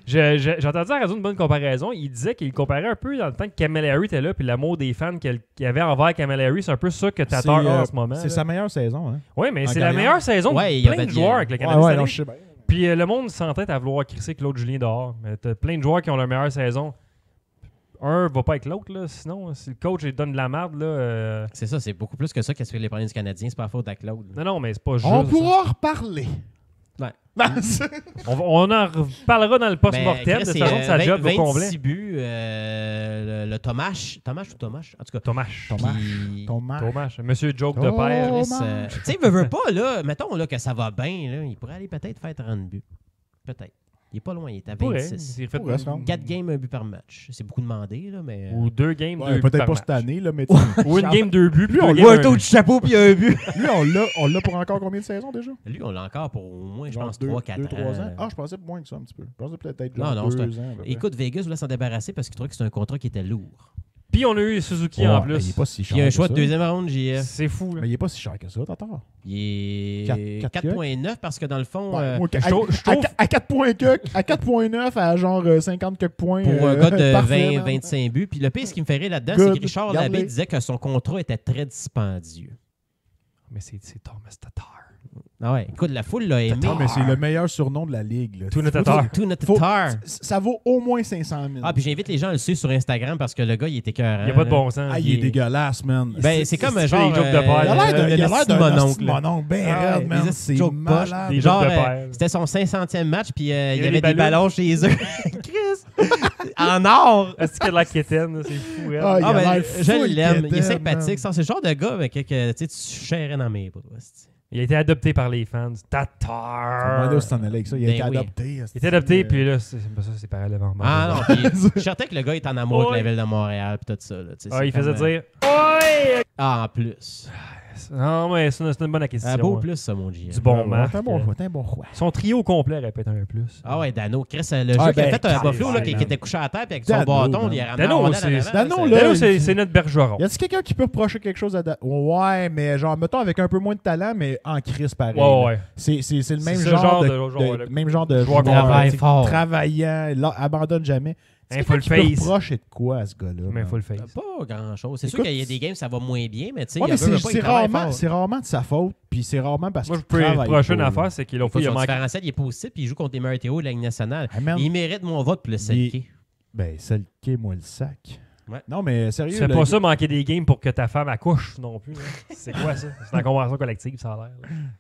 [SPEAKER 1] j'ai entendu à la radio une bonne comparaison. Il disait qu'il comparait un peu dans le temps que Kamel Harry était là, puis l'amour des fans qu'il y avait envers Kamel Harry, c'est un peu ça que Tatar a en ce moment.
[SPEAKER 2] C'est sa meilleure saison, hein?
[SPEAKER 1] Oui, mais
[SPEAKER 2] en
[SPEAKER 1] c'est la
[SPEAKER 2] carrière.
[SPEAKER 1] meilleure saison
[SPEAKER 3] Ouais,
[SPEAKER 1] de
[SPEAKER 3] il y
[SPEAKER 1] plein
[SPEAKER 3] avait
[SPEAKER 1] de
[SPEAKER 3] bien.
[SPEAKER 1] joueurs avec le
[SPEAKER 2] Ouais,
[SPEAKER 1] Canadien. cette
[SPEAKER 2] non,
[SPEAKER 1] année.
[SPEAKER 2] je sais bien.
[SPEAKER 1] Puis le monde s'entête à vouloir crisser Claude Julien dehors. Mais t'as plein de joueurs qui ont leur meilleure saison. Un va pas avec l'autre, là. Sinon, si le coach il donne de la merde, là.
[SPEAKER 3] C'est ça, c'est beaucoup plus que ça qu'est-ce que les premiers du Canadien. C'est pas la faute à Claude.
[SPEAKER 1] Non, mais c'est pas juste.
[SPEAKER 2] On
[SPEAKER 1] ça.
[SPEAKER 2] pourra en reparler.
[SPEAKER 3] Ouais.
[SPEAKER 1] On en reparlera dans le post-mortem. De toute façon, sa job va combler.
[SPEAKER 3] 26 buts, le Tomash. Tomash ou Tomash? En tout cas.
[SPEAKER 1] Tomash.
[SPEAKER 3] Puis-
[SPEAKER 1] Tomash. Monsieur Joke de
[SPEAKER 2] Oh,
[SPEAKER 1] père.
[SPEAKER 2] man.
[SPEAKER 3] Tu sais, veut pas, là. Mettons là, que ça va bien, là. Il pourrait aller peut-être faire 30 buts. Peut-être. Il est pas loin, il est à
[SPEAKER 1] Pourrait.
[SPEAKER 3] 26.
[SPEAKER 1] Il fait
[SPEAKER 2] Pourrait se rendre.
[SPEAKER 3] 4 games, 1 but par match. C'est beaucoup demandé, là, mais.
[SPEAKER 1] Ou 2 games, 2
[SPEAKER 2] Ouais,
[SPEAKER 1] buts
[SPEAKER 2] peut-être
[SPEAKER 1] par
[SPEAKER 2] pas
[SPEAKER 1] match.
[SPEAKER 2] cette année, là, mais
[SPEAKER 1] Ou une game, 2 buts. Puis
[SPEAKER 2] on
[SPEAKER 1] deux
[SPEAKER 2] voit
[SPEAKER 1] games,
[SPEAKER 3] de chapeau puis un but.
[SPEAKER 2] lui, on l'a pour encore combien de saisons déjà?
[SPEAKER 3] Lui, on l'a encore pour au moins, je pense,
[SPEAKER 2] 3-4
[SPEAKER 3] 3-4 ans.
[SPEAKER 2] Ah, je pensais moins que ça un petit peu. Je pensais peut-être
[SPEAKER 3] Non, non,
[SPEAKER 2] 2
[SPEAKER 3] c'est
[SPEAKER 2] ans. à peu près.
[SPEAKER 3] Écoute, Vegas voulait s'en débarrasser parce qu'il trouvait que c'était un contrat qui était lourd.
[SPEAKER 1] Puis on a eu Suzuki
[SPEAKER 2] Ouais,
[SPEAKER 1] en
[SPEAKER 2] mais il
[SPEAKER 1] plus.
[SPEAKER 2] est pas si cher
[SPEAKER 3] Puis il y a un
[SPEAKER 2] que
[SPEAKER 3] choix
[SPEAKER 2] ça.
[SPEAKER 3] de deuxième round, JF.
[SPEAKER 1] C'est fou. là.
[SPEAKER 2] Mais il est pas si cher que ça, Tatar.
[SPEAKER 3] Il est
[SPEAKER 2] Quatre
[SPEAKER 3] 4,9 parce que dans le fond,
[SPEAKER 2] Ouais, moi,
[SPEAKER 1] je trouve-
[SPEAKER 2] à 4,9 à genre 50 quelques points.
[SPEAKER 3] pour un gars de
[SPEAKER 2] parfait,
[SPEAKER 3] 20,
[SPEAKER 2] man.
[SPEAKER 3] 25 buts. Puis le pire, ce qui me fait rire là-dedans,
[SPEAKER 2] Good.
[SPEAKER 3] c'est que Richard
[SPEAKER 2] Garde-les.
[SPEAKER 3] Labbé disait que son contrat était très dispendieux.
[SPEAKER 1] Mais c'est Thomas Tatar.
[SPEAKER 3] Ah ouais, écoute, la foule l'a aimé.
[SPEAKER 2] Ah, mais c'est le meilleur surnom de la ligue. Là.
[SPEAKER 1] Tuna Tatar.
[SPEAKER 3] Tout notre
[SPEAKER 2] Faut-
[SPEAKER 3] Tatar.
[SPEAKER 2] Ça vaut au moins 500 000.
[SPEAKER 3] Ah, puis j'invite les gens à le suivre sur Instagram parce que le gars, il était écœurant.
[SPEAKER 1] Il n'y a pas de bon sens.
[SPEAKER 2] Ah, il est dégueulasse, man.
[SPEAKER 3] Ben, c'est comme un
[SPEAKER 1] c'est
[SPEAKER 3] genre.
[SPEAKER 1] des jokes de père.
[SPEAKER 2] Il a l'air
[SPEAKER 3] le
[SPEAKER 2] d'un
[SPEAKER 3] esti de
[SPEAKER 2] mononcle. Ben
[SPEAKER 3] Ah ouais,
[SPEAKER 2] raide, man.
[SPEAKER 3] des
[SPEAKER 2] C'est
[SPEAKER 3] jokes poches,
[SPEAKER 2] malade.
[SPEAKER 1] Des
[SPEAKER 3] Genre,
[SPEAKER 1] jokes de père.
[SPEAKER 3] c'était son 500e match, puis il y
[SPEAKER 1] avait
[SPEAKER 3] avait
[SPEAKER 1] des
[SPEAKER 3] des ballons chez eux. Chris! En or!
[SPEAKER 1] Est-ce qu'il y a de la quétaine? C'est fou. hein?
[SPEAKER 2] Ah, il a
[SPEAKER 3] ben,
[SPEAKER 2] l'air
[SPEAKER 3] je
[SPEAKER 2] full
[SPEAKER 3] l'aime. Il est
[SPEAKER 2] quétaine,
[SPEAKER 3] sympathique.
[SPEAKER 2] man.
[SPEAKER 3] Ça, c'est le genre de gars mais, que tu chierais dans mes bras. esti.
[SPEAKER 1] Il a été adopté par les fans.
[SPEAKER 2] Je me
[SPEAKER 1] Tatar.
[SPEAKER 2] demandais où tu t'en allais avec ça. Il a
[SPEAKER 3] Ben
[SPEAKER 2] été
[SPEAKER 3] oui.
[SPEAKER 2] adopté.
[SPEAKER 1] Il était adopté, puis là, c'est pareil devant moi.
[SPEAKER 3] Ah non, puis je suis certain que le gars est en amour
[SPEAKER 1] Ouais.
[SPEAKER 3] avec la ville de Montréal et tout ça. Là, tu sais,
[SPEAKER 1] Ah,
[SPEAKER 3] c'est
[SPEAKER 1] il faisait
[SPEAKER 3] comme,
[SPEAKER 1] dire Ouais!
[SPEAKER 3] Ah, en plus.
[SPEAKER 1] Non, mais c'est une bonne acquisition.
[SPEAKER 3] Un beau
[SPEAKER 1] hein.
[SPEAKER 3] plus, ça, mon G.
[SPEAKER 1] Du bon match.
[SPEAKER 2] T'es un bon choix. T'es un bon choix.
[SPEAKER 1] Son trio complet répète un plus.
[SPEAKER 3] Ah ouais, Dano. Chris, le
[SPEAKER 2] Ah,
[SPEAKER 3] jeu qu'il a
[SPEAKER 2] ben,
[SPEAKER 3] fait un Buffalo là,
[SPEAKER 2] ouais,
[SPEAKER 3] qui
[SPEAKER 2] man.
[SPEAKER 3] était couché à terre puis avec son
[SPEAKER 2] Dano,
[SPEAKER 3] bâton,
[SPEAKER 2] man.
[SPEAKER 3] il a ramené
[SPEAKER 1] Dano,
[SPEAKER 3] la rondelle
[SPEAKER 1] c'est-
[SPEAKER 3] en avant,
[SPEAKER 2] Dano,
[SPEAKER 3] là,
[SPEAKER 2] là,
[SPEAKER 1] Là,
[SPEAKER 2] il-
[SPEAKER 1] c'est notre bergeron.
[SPEAKER 2] Y a-t-il quelqu'un qui peut reprocher quelque chose à Ouais, mais genre, mettons avec un peu moins de talent, mais en crise pareil.
[SPEAKER 1] Ouais,
[SPEAKER 2] là.
[SPEAKER 1] ouais.
[SPEAKER 2] C'est le même
[SPEAKER 1] ce
[SPEAKER 2] genre,
[SPEAKER 1] genre
[SPEAKER 2] de,
[SPEAKER 1] de joueur, là.
[SPEAKER 2] même genre de
[SPEAKER 1] Joueur
[SPEAKER 2] joueur,
[SPEAKER 3] travaille
[SPEAKER 2] tu sais,
[SPEAKER 3] fort.
[SPEAKER 2] travaillant, là, abandonne jamais.
[SPEAKER 1] Un
[SPEAKER 2] Quelqu'un
[SPEAKER 1] full
[SPEAKER 2] qui peut
[SPEAKER 1] face.
[SPEAKER 2] reprocher de quoi à ce gars-là?
[SPEAKER 1] Mais
[SPEAKER 2] man?
[SPEAKER 1] full face.
[SPEAKER 3] Pas grand-chose. C'est sûr
[SPEAKER 2] Écoute,
[SPEAKER 3] qu'il y a des games, ça va moins bien, mais tu sais,
[SPEAKER 2] Ouais,
[SPEAKER 3] il
[SPEAKER 2] mais
[SPEAKER 3] veut pas, il travaille fort.
[SPEAKER 2] c'est rarement de sa faute, puis c'est rarement parce
[SPEAKER 1] Moi,
[SPEAKER 2] qu'il
[SPEAKER 1] je peux
[SPEAKER 2] travaille
[SPEAKER 1] reprocher une
[SPEAKER 2] pas,
[SPEAKER 1] affaire,
[SPEAKER 2] là.
[SPEAKER 1] c'est qu'il a fait, il a
[SPEAKER 3] Son
[SPEAKER 1] manqué.
[SPEAKER 3] différentiel, il est positif, puis il joue contre les meilleurs héros de la Ligue nationale.
[SPEAKER 2] Ah, man.
[SPEAKER 3] Il mérite mon vote pour le
[SPEAKER 2] Il-
[SPEAKER 3] Selke.
[SPEAKER 2] Ben, c'est le quai, moi, le sac.
[SPEAKER 3] Ouais.
[SPEAKER 2] Non, mais sérieux.
[SPEAKER 1] Tu fais
[SPEAKER 2] là,
[SPEAKER 1] pas ça manquer des games pour que ta femme accouche non plus. hein. C'est quoi ça? C'est la convention collective, ça a l'air.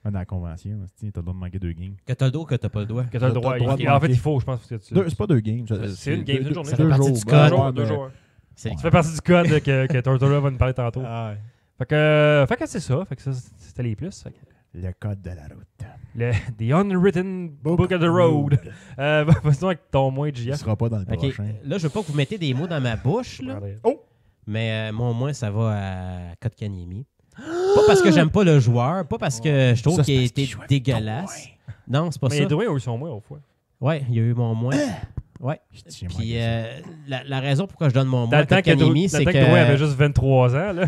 [SPEAKER 1] là.
[SPEAKER 2] Dans la convention, t'as le droit de manquer 2 games.
[SPEAKER 3] Que t'as le dos ou que t'as pas le doigt.
[SPEAKER 1] Que t'as le droit.
[SPEAKER 2] T'as le droit de
[SPEAKER 1] En fait,
[SPEAKER 2] manquer.
[SPEAKER 1] il faut, je pense. Que tu...
[SPEAKER 2] C'est pas 2 games.
[SPEAKER 1] C'est une game, c'est une journée.
[SPEAKER 3] Ça
[SPEAKER 2] C'est
[SPEAKER 3] fait
[SPEAKER 2] 2
[SPEAKER 3] partie
[SPEAKER 2] jours.
[SPEAKER 3] du
[SPEAKER 2] Ben,
[SPEAKER 3] code.
[SPEAKER 1] Deux
[SPEAKER 2] ouais,
[SPEAKER 1] jours, deux
[SPEAKER 2] mais-
[SPEAKER 1] jours.
[SPEAKER 3] C'est
[SPEAKER 1] Ça fait partie du code que Tortola va nous parler tantôt.
[SPEAKER 2] Ah ouais.
[SPEAKER 1] Fait que c'est ça. Fait que ça, c'était les plus. Fait que
[SPEAKER 2] Le code de la route.
[SPEAKER 1] The Unwritten Book of the Road. Vas-y avec ton moins de
[SPEAKER 2] Il
[SPEAKER 1] JF.
[SPEAKER 2] sera pas dans le
[SPEAKER 3] OK.
[SPEAKER 2] prochain.
[SPEAKER 3] Là, je veux pas que vous mettez des mots dans ma bouche, là, mais mon moins, ça va à Kotkaniemi. Pas parce que j'aime pas le joueur, pas parce que je trouve
[SPEAKER 2] Ça, c'est
[SPEAKER 3] qu'il a
[SPEAKER 2] parce qu'il
[SPEAKER 3] été
[SPEAKER 2] joue avec
[SPEAKER 3] dégueulasse. Non, c'est pas
[SPEAKER 1] Mais
[SPEAKER 3] ça.
[SPEAKER 1] Edouin a eu son moins au fois.
[SPEAKER 3] Ouais, il y a eu mon moins. Ouais.
[SPEAKER 2] J'ai
[SPEAKER 3] Puis
[SPEAKER 2] manqué
[SPEAKER 3] la raison pourquoi je donne mon
[SPEAKER 1] Dans
[SPEAKER 3] moins
[SPEAKER 1] le
[SPEAKER 3] à
[SPEAKER 1] temps que
[SPEAKER 3] Kotkaniemi, c'est que...
[SPEAKER 1] Drouin avait juste 23 ans. Là.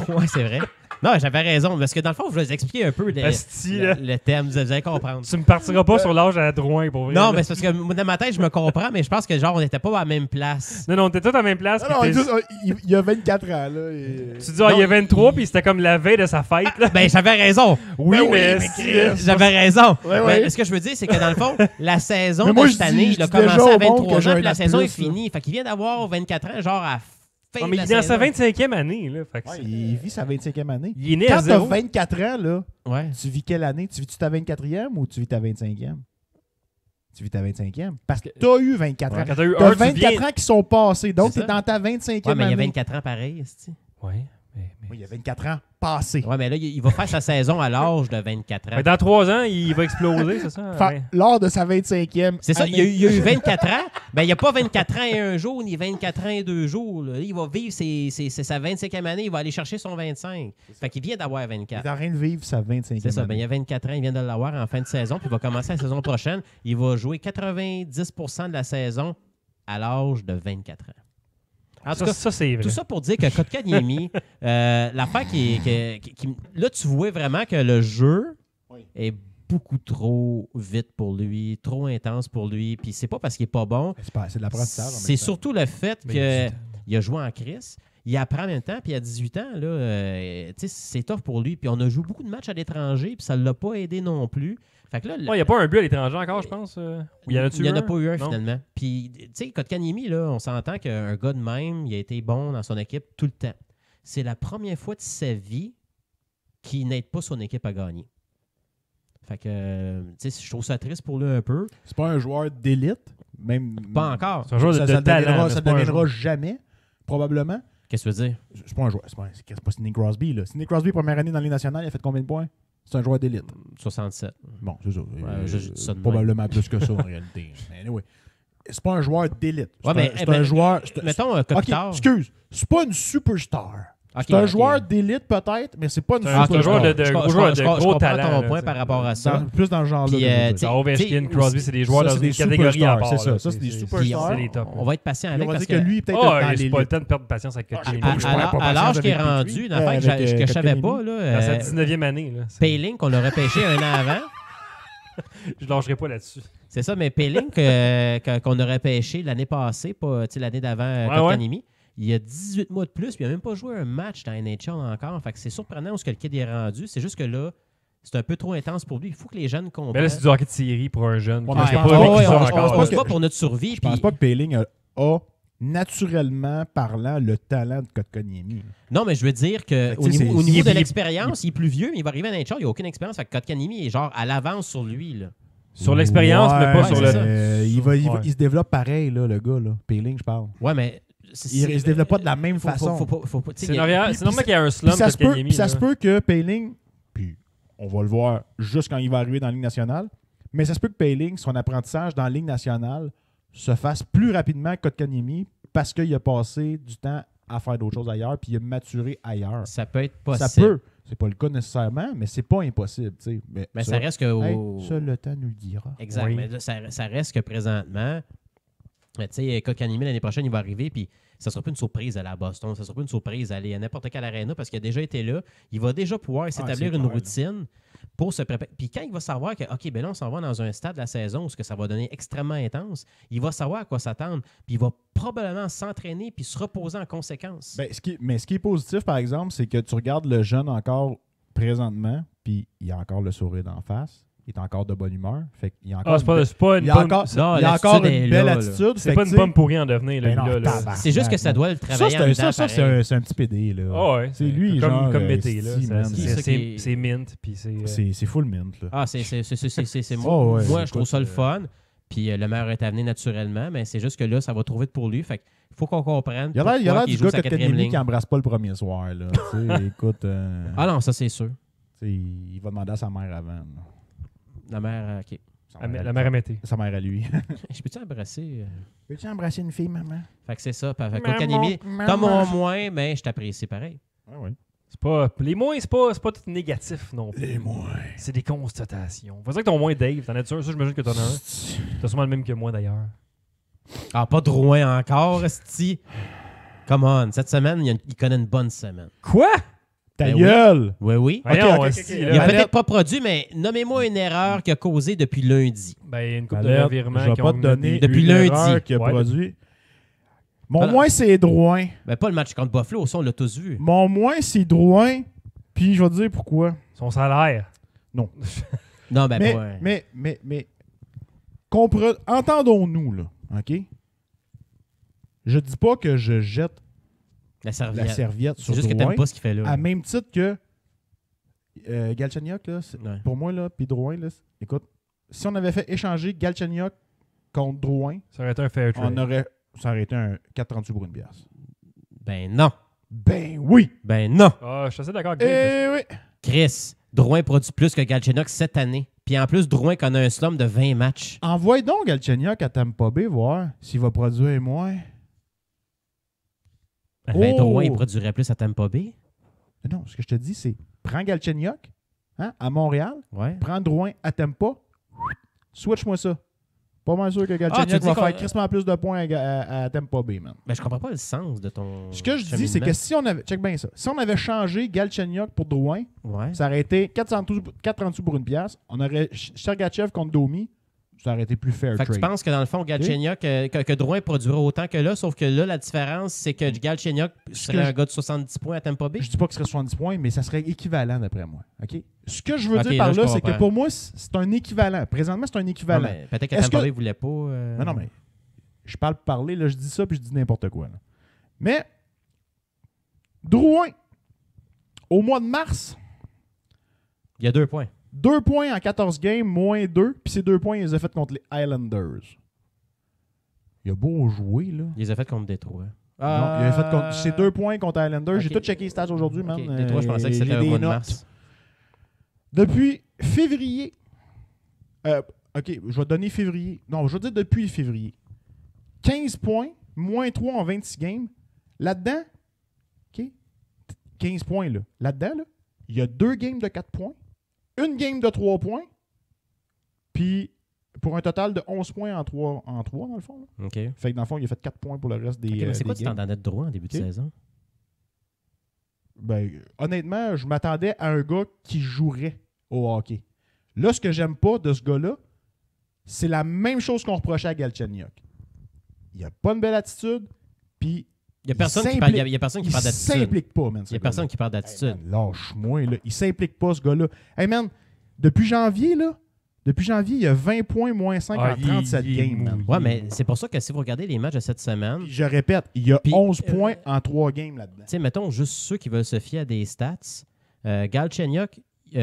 [SPEAKER 3] ouais, c'est vrai. Non, j'avais raison. Parce que dans le fond, je vais vous expliquer un peu
[SPEAKER 1] Asti, là.
[SPEAKER 3] le thème. Vous allez comprendre.
[SPEAKER 1] Tu me partiras pas sur l'âge à Drouin pour vrai.
[SPEAKER 3] Non,
[SPEAKER 1] là.
[SPEAKER 3] mais c'est parce que moi, dans ma tête, je me comprends, mais je pense que genre, on n'était pas à la même place.
[SPEAKER 1] Non, t'es tous à la même place.
[SPEAKER 2] Non,
[SPEAKER 1] puis t'es-
[SPEAKER 2] il y a 24 ans, là.
[SPEAKER 1] Tu dis, il y a 23, puis c'était comme la veille de sa fête. Là.
[SPEAKER 3] Ben, j'avais raison.
[SPEAKER 1] Oui,
[SPEAKER 2] Ben oui,
[SPEAKER 1] mais.
[SPEAKER 2] mais
[SPEAKER 1] si,
[SPEAKER 2] Chris.
[SPEAKER 3] J'avais raison.
[SPEAKER 2] Ouais, ouais.
[SPEAKER 3] Mais ce que je veux dire, c'est que dans le fond, la saison
[SPEAKER 2] Mais moi,
[SPEAKER 3] de
[SPEAKER 2] je
[SPEAKER 3] cette
[SPEAKER 2] dis-
[SPEAKER 3] année,
[SPEAKER 2] je
[SPEAKER 3] il a
[SPEAKER 2] dis déjà
[SPEAKER 3] commencé à
[SPEAKER 2] au monde
[SPEAKER 3] 23
[SPEAKER 2] que j'ai
[SPEAKER 3] ans,
[SPEAKER 2] un
[SPEAKER 3] puis la
[SPEAKER 2] an
[SPEAKER 3] saison
[SPEAKER 2] plus,
[SPEAKER 3] est finie. Fait qu'il vient d'avoir 24 ans, genre à fin
[SPEAKER 1] Non,
[SPEAKER 3] de
[SPEAKER 1] mais
[SPEAKER 3] la
[SPEAKER 1] il est dans sa
[SPEAKER 3] saison.
[SPEAKER 1] 25e année. Là. Fait que
[SPEAKER 2] Ouais,
[SPEAKER 1] c'est-
[SPEAKER 2] il vit sa 25e année.
[SPEAKER 1] il est né à
[SPEAKER 2] Quand t'as 24
[SPEAKER 1] 0.
[SPEAKER 2] ans, là,
[SPEAKER 3] Ouais.
[SPEAKER 2] tu vis quelle année? Tu vis-tu ta 24e ou tu vis ta 25e? Tu vis ta 25e. Parce que tu as eu 24 ans.
[SPEAKER 1] Quand t'as eu
[SPEAKER 2] Tu as
[SPEAKER 1] un,
[SPEAKER 2] 24 ans qui sont passés. Donc, tu
[SPEAKER 3] C'est
[SPEAKER 2] es
[SPEAKER 3] ça.
[SPEAKER 2] dans ta 25e
[SPEAKER 3] Ouais, mais il y a
[SPEAKER 2] année.
[SPEAKER 3] 24 ans pareil. c'est-tu?
[SPEAKER 1] Ouais.
[SPEAKER 2] Oui, il y a 24 ans passés.
[SPEAKER 3] Ouais, mais là, il va faire sa saison à l'âge de 24 ans.
[SPEAKER 1] Dans 3 ans, il va exploser, c'est ça?
[SPEAKER 2] Fait, lors de sa 25e
[SPEAKER 3] C'est ça,
[SPEAKER 2] année.
[SPEAKER 3] il y a eu 24 ans. Ben, il n'y a pas 24 ans et un jour, ni 24 ans et 2 jours. Là. Il va vivre sa 25e année, il va aller chercher son 25. Fait qu'il vient d'avoir
[SPEAKER 2] Il
[SPEAKER 3] 24.
[SPEAKER 2] est en train de vivre sa 25e
[SPEAKER 3] C'est ça, ben, il
[SPEAKER 2] année.
[SPEAKER 3] y a 24 ans, il vient de l'avoir en fin de saison, puis il va commencer la saison prochaine. Il va jouer 90% de la saison à l'âge de 24 ans. En tout cas,
[SPEAKER 1] Ça, c'est vrai.
[SPEAKER 3] tout ça pour dire que Kotkaniemi, l'affaire là, tu vois vraiment que le jeu est beaucoup trop vite pour lui, trop intense pour lui. Puis c'est pas parce qu'il est pas bon.
[SPEAKER 2] C'est de l'apprentissage. en même
[SPEAKER 3] C'est
[SPEAKER 2] temps.
[SPEAKER 3] surtout le fait
[SPEAKER 1] Mais il y a 18 ans.
[SPEAKER 3] qu'il a joué en crise. Il apprend en même temps, puis à 18 ans, là, tu sais, c'est tough pour lui. Puis on a joué beaucoup de matchs à l'étranger, puis ça ne l'a pas aidé non plus. Fait que là,
[SPEAKER 1] Il n'y a pas un but à l'étranger encore, je pense. Ou il y en a-tu
[SPEAKER 3] il n'y en a
[SPEAKER 1] un?
[SPEAKER 3] pas eu un,
[SPEAKER 1] Non?
[SPEAKER 3] finalement. Puis, tu sais, Kotkaniemi, là, on s'entend qu'un gars de même, il a été bon dans son équipe tout le temps. C'est la première fois de sa vie qu'il n'aide pas son équipe à gagner. Fait que, tu sais, je trouve ça triste pour lui un peu.
[SPEAKER 2] C'est pas un joueur d'élite. Même,
[SPEAKER 3] Pas encore.
[SPEAKER 1] C'est un joueur de
[SPEAKER 2] ça
[SPEAKER 1] talent.
[SPEAKER 2] deviendra,
[SPEAKER 1] mais
[SPEAKER 2] ça
[SPEAKER 1] c'est pas un
[SPEAKER 2] deviendra
[SPEAKER 1] joueur.
[SPEAKER 2] jamais, probablement.
[SPEAKER 3] Qu'est-ce que tu veux dire?
[SPEAKER 2] C'est pas un joueur. C'est pas Sidney Crosby. Là. Sidney Crosby, première année dans les nationales, il a fait combien de points? C'est un joueur d'élite.
[SPEAKER 3] 67.
[SPEAKER 2] Bon, c'est ça.
[SPEAKER 3] je dis ça de même.
[SPEAKER 2] Probablement plus que ça en réalité. Mais anyway, c'est pas un joueur d'élite. C'est
[SPEAKER 3] Ouais, mais-
[SPEAKER 2] c'est
[SPEAKER 3] mais-
[SPEAKER 2] un joueur. c'est-
[SPEAKER 3] Mettons un
[SPEAKER 2] Ok,
[SPEAKER 3] Kopitar.
[SPEAKER 2] excuse. C'est pas une superstar.
[SPEAKER 3] Ok,
[SPEAKER 2] C'est un
[SPEAKER 3] ok.
[SPEAKER 2] joueur d'élite peut-être, mais c'est pas une
[SPEAKER 1] C'est un
[SPEAKER 2] superstar.
[SPEAKER 1] joueur de
[SPEAKER 3] Je
[SPEAKER 1] gros joueur de
[SPEAKER 3] je
[SPEAKER 1] gros
[SPEAKER 3] comprends
[SPEAKER 1] talent.
[SPEAKER 3] ton
[SPEAKER 1] là,
[SPEAKER 3] point
[SPEAKER 1] tu sais.
[SPEAKER 3] par rapport à ça.
[SPEAKER 2] Plus dans le genre-là.
[SPEAKER 3] Puis,
[SPEAKER 2] que je veux
[SPEAKER 3] tu
[SPEAKER 2] dire.
[SPEAKER 3] sais,
[SPEAKER 1] Ovechkin, Crosby, c'est des joueurs
[SPEAKER 2] ça,
[SPEAKER 1] dans
[SPEAKER 2] c'est
[SPEAKER 1] une
[SPEAKER 2] des
[SPEAKER 1] catégorie à
[SPEAKER 2] superstars,
[SPEAKER 1] part.
[SPEAKER 2] c'est ça.
[SPEAKER 1] là.
[SPEAKER 2] Ça, c'est des
[SPEAKER 1] C'est
[SPEAKER 2] superstars.
[SPEAKER 1] les top.
[SPEAKER 3] On va être patient
[SPEAKER 2] on
[SPEAKER 3] avec
[SPEAKER 2] va
[SPEAKER 3] parce
[SPEAKER 2] dire que lui, peut-être
[SPEAKER 1] Oh,
[SPEAKER 2] dans
[SPEAKER 1] c'est
[SPEAKER 2] l'élite.
[SPEAKER 1] pas le temps de perdre patience avec
[SPEAKER 2] Ah,
[SPEAKER 1] Kotkaniemi.
[SPEAKER 2] j'ai pas- je prends pas
[SPEAKER 3] à
[SPEAKER 2] patience
[SPEAKER 3] l'âge qu'il est
[SPEAKER 2] avec
[SPEAKER 3] rendu,
[SPEAKER 2] lui,
[SPEAKER 3] une affaire
[SPEAKER 2] avec,
[SPEAKER 3] que je savais
[SPEAKER 2] Kotkaniemi.
[SPEAKER 3] pas,
[SPEAKER 1] Dans sa
[SPEAKER 3] là,
[SPEAKER 1] 19e année. Là, c'est-
[SPEAKER 3] Payling, qu'on a repêché un an avant.
[SPEAKER 1] Je lâcherai pas là-dessus.
[SPEAKER 3] C'est ça, mais Payling, qu'on a repêché l'année passée, pas l'année d'avant,
[SPEAKER 1] Ouais,
[SPEAKER 3] Kotkaniemi, il a 18 mois de plus, puis il n'a même pas joué un match dans NHL encore. Fait que c'est surprenant où ce que le kid est rendu. C'est juste que là, c'est un peu trop intense pour lui. Il faut que les jeunes
[SPEAKER 1] Mais
[SPEAKER 3] comprennent.
[SPEAKER 1] là, c'est du hockey de série pour un jeune.
[SPEAKER 2] Ouais,
[SPEAKER 1] qui
[SPEAKER 2] mais
[SPEAKER 1] n'a
[SPEAKER 2] je
[SPEAKER 1] pas
[SPEAKER 2] pense-
[SPEAKER 1] vécu
[SPEAKER 2] ouais,
[SPEAKER 1] ça
[SPEAKER 2] on-
[SPEAKER 1] encore.
[SPEAKER 2] je pense
[SPEAKER 3] On
[SPEAKER 2] pas
[SPEAKER 3] se
[SPEAKER 2] que-
[SPEAKER 3] bat pour notre survie.
[SPEAKER 2] Je pense
[SPEAKER 3] puis-
[SPEAKER 2] pas que Payling a naturellement parlant le talent de Kotkaniemi.
[SPEAKER 3] Non, mais je veux dire
[SPEAKER 2] Fait
[SPEAKER 3] qu'au
[SPEAKER 2] que, tu sais,
[SPEAKER 3] niveau, au
[SPEAKER 2] c'est-
[SPEAKER 3] niveau de
[SPEAKER 1] il-
[SPEAKER 3] l'expérience, il est plus vieux, mais il va arriver à NHL, il n'a aucune expérience. Fait que Kotkaniemi est genre à l'avance sur lui. Là.
[SPEAKER 1] Sur l'expérience, mais pas
[SPEAKER 2] Ouais,
[SPEAKER 1] sur
[SPEAKER 3] c'est
[SPEAKER 1] le.
[SPEAKER 3] ça.
[SPEAKER 1] Ouais.
[SPEAKER 2] Il se développe pareil, là, le gars. Là. Payling, je parle.
[SPEAKER 3] Ouais, mais.
[SPEAKER 2] Il se développe pas de la même façon.
[SPEAKER 1] C'est normal qu'il y a un
[SPEAKER 2] Puis
[SPEAKER 1] slump
[SPEAKER 2] ça
[SPEAKER 1] de
[SPEAKER 2] se peut,
[SPEAKER 1] Kotkaniemi.
[SPEAKER 2] puis ça
[SPEAKER 1] là.
[SPEAKER 2] se peut que Payling, puis on va le voir juste quand il va arriver dans la Ligue nationale, mais ça se peut que Payling, son apprentissage dans la Ligue nationale, se fasse plus rapidement que Kotkaniemi parce qu'il a passé du temps à faire d'autres choses ailleurs, puis il a maturé ailleurs.
[SPEAKER 3] Ça peut être possible.
[SPEAKER 2] Ça peut. C'est pas le cas nécessairement, mais c'est pas impossible. tu sais.
[SPEAKER 3] Mais ça reste que.
[SPEAKER 2] ça, le temps nous le dira.
[SPEAKER 3] Exact.
[SPEAKER 1] Oui.
[SPEAKER 3] Mais là, ça reste que présentement, tu sais, Kotkaniemi l'année prochaine, il va arriver, puis ça sera pas une surprise à la Boston, ça sera pas une surprise à aller à n'importe quelle aréna parce qu'il a déjà été là. Il va déjà pouvoir s'établir
[SPEAKER 2] c'est
[SPEAKER 3] une
[SPEAKER 2] clair,
[SPEAKER 3] routine pour se préparer. Puis quand il va savoir que, OK, ben là, on s'en va dans un stade de la saison où ce que ça va donner extrêmement intense, il va savoir à quoi s'attendre, puis il va probablement s'entraîner puis se reposer en conséquence.
[SPEAKER 2] Ben, ce qui est positif, par exemple, c'est que tu regardes le jeune encore présentement, puis il a encore le sourire d'en face. Il est encore de bonne humeur. Fait qu'il y a encore
[SPEAKER 1] Ah, c'est pas une
[SPEAKER 2] il y a
[SPEAKER 1] bonne.
[SPEAKER 2] encore,
[SPEAKER 3] Non,
[SPEAKER 2] il y a
[SPEAKER 3] l'attitude
[SPEAKER 2] encore
[SPEAKER 3] est
[SPEAKER 2] une belle
[SPEAKER 3] là, là.
[SPEAKER 2] attitude.
[SPEAKER 1] C'est
[SPEAKER 2] fait
[SPEAKER 1] pas
[SPEAKER 2] que,
[SPEAKER 1] une
[SPEAKER 2] tu
[SPEAKER 1] bonne
[SPEAKER 2] sais,
[SPEAKER 1] pourrie en devenir,
[SPEAKER 2] ben
[SPEAKER 1] là,
[SPEAKER 2] non,
[SPEAKER 1] là.
[SPEAKER 2] tabarnak.
[SPEAKER 3] C'est juste que ça doit le travailler en dedans,
[SPEAKER 2] c'est
[SPEAKER 3] pareil.
[SPEAKER 2] un petit PD. Là.
[SPEAKER 1] Ah ouais.
[SPEAKER 2] C'est lui,
[SPEAKER 1] comme,
[SPEAKER 2] genre,
[SPEAKER 1] comme Mété, là.
[SPEAKER 2] esti, man.
[SPEAKER 1] C'est mint, puis c'est.
[SPEAKER 2] C'est full mint. Là.
[SPEAKER 3] Ah, c'est
[SPEAKER 2] Oh, ouais,
[SPEAKER 3] moi, je
[SPEAKER 2] écoute,
[SPEAKER 3] trouve ça le fun. Puis le meilleur est à venir naturellement, mais c'est juste que là, ça va trop vite pour lui. Fait qu'il faut qu'on comprenne.
[SPEAKER 2] Il a l'air
[SPEAKER 3] pourquoi
[SPEAKER 2] du
[SPEAKER 3] joue
[SPEAKER 2] gars
[SPEAKER 3] sa
[SPEAKER 2] que
[SPEAKER 3] quatrième
[SPEAKER 2] Kotkaniemi
[SPEAKER 3] ligne.
[SPEAKER 2] qui embrasse pas le premier soir. Là. Tu sais, écoute,
[SPEAKER 3] Ah non, ça c'est sûr.
[SPEAKER 2] tu sais, il va demander à sa mère avant. là.
[SPEAKER 3] La mère, OK.
[SPEAKER 1] La mère à Mété.
[SPEAKER 2] Sa mère à lui.
[SPEAKER 3] Je peux-tu embrasser?
[SPEAKER 2] Peux-tu embrasser une fille, maman?
[SPEAKER 3] Fait que c'est ça. Fait que Kotkaniemi, t'as mon moins, mais je t'apprécie pareil.
[SPEAKER 2] Ah oui.
[SPEAKER 1] C'est pas. Les moins, c'est pas tout négatif non plus.
[SPEAKER 2] Les moins.
[SPEAKER 1] C'est des constatations. Faut dire que ton moins, Dave, t'en as-tu un? Ça, j'imagine que t'en as un. T'as sûrement le même que moi, d'ailleurs.
[SPEAKER 3] Ah, pas de Rouen encore, esti. Come on, cette semaine, il connaît une bonne semaine.
[SPEAKER 1] Quoi?
[SPEAKER 2] Ta
[SPEAKER 3] Ben oui.
[SPEAKER 2] gueule!
[SPEAKER 3] Oui, oui.
[SPEAKER 1] Voyons,
[SPEAKER 2] ok,
[SPEAKER 1] hostie,
[SPEAKER 2] ok.
[SPEAKER 1] là.
[SPEAKER 3] Il a
[SPEAKER 2] Alerte.
[SPEAKER 3] peut-être pas produit, mais nommez-moi une erreur qu'il a causée depuis lundi.
[SPEAKER 1] Ben, une coupe de
[SPEAKER 2] Alerte,
[SPEAKER 1] revirement.
[SPEAKER 2] je vais pas te donner
[SPEAKER 3] Depuis
[SPEAKER 2] une
[SPEAKER 3] lundi.
[SPEAKER 2] erreur qu'il a
[SPEAKER 1] Ouais.
[SPEAKER 2] produit. Mon
[SPEAKER 3] Voilà.
[SPEAKER 2] moins, c'est Drouin.
[SPEAKER 3] Ben, pas le match contre Buffalo, ça, on l'a tous vu.
[SPEAKER 2] Mon moins, c'est Drouin. Puis je vais te dire pourquoi.
[SPEAKER 1] Son salaire.
[SPEAKER 3] Non, ben,
[SPEAKER 2] mais,
[SPEAKER 3] pas.
[SPEAKER 2] mais, entendons-nous, là. OK? Je dis pas que je jette
[SPEAKER 3] La
[SPEAKER 2] la
[SPEAKER 3] serviette.
[SPEAKER 2] serviette
[SPEAKER 3] C'est
[SPEAKER 2] sur
[SPEAKER 3] juste que
[SPEAKER 2] Drouin.
[SPEAKER 3] t'aimes pas ce qu'il fait là.
[SPEAKER 2] À même titre que Galchenyuk, là,
[SPEAKER 3] Ouais.
[SPEAKER 2] pour moi, là, puis Drouin, là, écoute, si on avait fait échanger Galchenyuk contre Drouin,
[SPEAKER 1] Ça aurait été un fair trade.
[SPEAKER 2] ça aurait été un 4,38 pour une pièce.
[SPEAKER 3] Ben non.
[SPEAKER 2] Ben oui!
[SPEAKER 3] Ben non.
[SPEAKER 1] Ah, je suis assez d'accord avec Gabe.
[SPEAKER 2] Eh oui!
[SPEAKER 3] Chris, Drouin produit plus que Galchenyuk cette année. Puis en plus, Drouin connaît un slump de 20 matchs.
[SPEAKER 2] Envoie donc Galchenyuk à Tampa Bay voir s'il va produire moins.
[SPEAKER 3] Ben,
[SPEAKER 2] Oh!
[SPEAKER 3] Drouin, il produirait plus à Tampa Bay.
[SPEAKER 2] Non, ce que je te dis, c'est prends Galchenyuk à Montréal,
[SPEAKER 3] Ouais.
[SPEAKER 2] prends Drouin à Tampa, switch-moi ça. Pas mal sûr que
[SPEAKER 3] tu
[SPEAKER 2] Galchenyuk
[SPEAKER 3] dis
[SPEAKER 2] va
[SPEAKER 3] qu'on-
[SPEAKER 2] faire crissement plus de points à Tampa Bay, man.
[SPEAKER 3] Ben, je comprends pas le sens de ton.
[SPEAKER 2] Ce que je dis, c'est que
[SPEAKER 3] cheminement.
[SPEAKER 2] si on avait. Check bien ça. Si on avait changé Galchenyuk pour Drouin,
[SPEAKER 3] Ouais.
[SPEAKER 2] ça aurait été 4,38 pour une pièce. On aurait Sergachev contre Domi. Ça aurait été plus fair
[SPEAKER 3] Fait que tu
[SPEAKER 2] trade.
[SPEAKER 3] penses que dans le fond, Galchenyuk, que Drouin produirait autant que là, sauf que là, la différence, c'est que Galchenyuk serait un gars de 70 points à Tampa Bay?
[SPEAKER 2] Je dis pas que ce serait 70 points, mais ça serait équivalent d'après moi. OK? Ce que je veux
[SPEAKER 3] Ok,
[SPEAKER 2] dire par
[SPEAKER 3] là, je
[SPEAKER 2] là, c'est que
[SPEAKER 3] comprends.
[SPEAKER 2] pour moi, c'est un équivalent. Présentement, c'est un
[SPEAKER 3] Non,
[SPEAKER 2] équivalent.
[SPEAKER 3] mais peut-être que
[SPEAKER 2] Est-ce
[SPEAKER 3] Tampa
[SPEAKER 2] que-
[SPEAKER 3] Bay voulait pas.
[SPEAKER 2] Non, mais je parle pour parler, là, je dis ça puis je dis n'importe quoi. Là. Mais Drouin, au mois de mars,
[SPEAKER 3] Il y a 2 points.
[SPEAKER 2] 2 points en 14 games, moins 2, puis ces 2 points, il les a fait contre les Islanders. Il a beau jouer, là.
[SPEAKER 3] Il les a fait contre Détroit.
[SPEAKER 2] Non, il a fait contre, ces 2 points contre Islanders. J'ai
[SPEAKER 3] Ok.
[SPEAKER 2] tout checké les stats aujourd'hui, man.
[SPEAKER 3] Ok, Détroit, je pensais que
[SPEAKER 2] J'ai
[SPEAKER 3] c'était au
[SPEAKER 2] des
[SPEAKER 3] mois de
[SPEAKER 2] notes.
[SPEAKER 3] mars.
[SPEAKER 2] Depuis février. OK, je vais donner février. Non, je vais dire depuis février. 15 points, moins 3 en 26 games. Là-dedans, OK, 15 points, là. Là-dedans, là, il y a 2 games de 4 points, une game de 3 points, puis pour un total de 11 points en 3 dans le fond. Là.
[SPEAKER 3] OK.
[SPEAKER 2] Fait que dans le fond, il a fait 4 points pour le reste des,
[SPEAKER 3] Ok, mais c'est
[SPEAKER 2] des
[SPEAKER 3] quoi tu
[SPEAKER 2] games.
[SPEAKER 3] t'entendais de Drouin en début de
[SPEAKER 2] Ok.
[SPEAKER 3] saison?
[SPEAKER 2] Ben, honnêtement, je m'attendais à un gars qui jouerait au hockey. Là, ce que j'aime pas de ce gars-là, c'est la même chose qu'on reprochait à Galchenyuk. Il a pas une belle attitude, puis
[SPEAKER 3] Il n'y a personne qui
[SPEAKER 2] s'implique-
[SPEAKER 3] parle, il y a personne qui
[SPEAKER 2] il
[SPEAKER 3] parle d'attitude.
[SPEAKER 2] s'implique pas, man.
[SPEAKER 3] Il n'y a personne qui parle
[SPEAKER 2] Hey,
[SPEAKER 3] d'attitude.
[SPEAKER 2] man, lâche-moi, là. Il s'implique pas, ce gars-là. Hey, man, depuis janvier, il y a 20 points moins 5
[SPEAKER 1] Ah,
[SPEAKER 2] en 37
[SPEAKER 1] il est
[SPEAKER 2] games, man.
[SPEAKER 3] Ouais, mais c'est pour ça que si vous regardez les matchs de cette semaine,
[SPEAKER 2] Puis je répète, il y a
[SPEAKER 3] Puis,
[SPEAKER 2] 11 points en 3 games là-dedans.
[SPEAKER 3] tu sais, mettons juste ceux qui veulent se fier à des stats. Galchenyuk,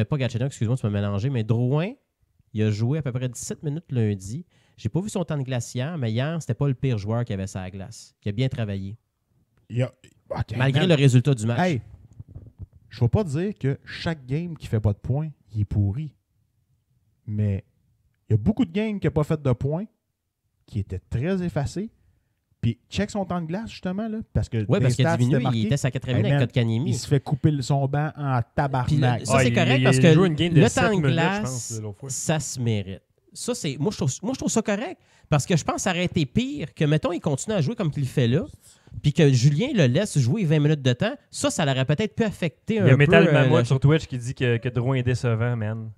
[SPEAKER 3] pas Galchenyuk, excuse-moi, tu m'as mélangé, mais Drouin, il a joué à peu près 17 minutes lundi. J'ai pas vu son temps de glace hier, mais hier, c'était pas le pire joueur qui avait sa glace. Qui a bien travaillé.
[SPEAKER 2] Il y a... OK,
[SPEAKER 3] Malgré
[SPEAKER 2] man.
[SPEAKER 3] le résultat du match.
[SPEAKER 2] Hey, je ne vais pas dire que chaque game qui fait pas de points, il est pourri. Mais il y a beaucoup de games qui n'ont pas fait de points, qui étaient très effacés. Puis check son temps de glace, justement, là, parce que
[SPEAKER 3] Oui,
[SPEAKER 2] les
[SPEAKER 3] parce qu'il a
[SPEAKER 2] stats,
[SPEAKER 3] diminué,
[SPEAKER 2] c'était marqué.
[SPEAKER 3] il était sa 4e
[SPEAKER 2] Hey,
[SPEAKER 3] minute avec
[SPEAKER 2] man,
[SPEAKER 3] Kotkaniemi.
[SPEAKER 2] Il se fait couper son banc en tabarnak.
[SPEAKER 3] Puis ça, c'est
[SPEAKER 1] il-
[SPEAKER 3] correct
[SPEAKER 1] il-
[SPEAKER 3] parce
[SPEAKER 1] il
[SPEAKER 3] que
[SPEAKER 1] joue une game de
[SPEAKER 3] le
[SPEAKER 1] 7
[SPEAKER 3] temps de
[SPEAKER 1] minutes, je
[SPEAKER 3] glace,
[SPEAKER 1] pense, là, l'autre fois.
[SPEAKER 3] ça se mérite. Ça, c'est moi, je trouve ça correct parce que je pense que ça aurait été pire que, mettons, il continue à jouer comme il fait là, puis que Julien le laisse jouer 20 minutes de temps. Ça l'aurait peut-être pu affecter
[SPEAKER 1] Il
[SPEAKER 3] un
[SPEAKER 1] y a
[SPEAKER 3] peu.
[SPEAKER 1] Metal Mammouth sur Twitch qui dit que Drouin est décevant, man.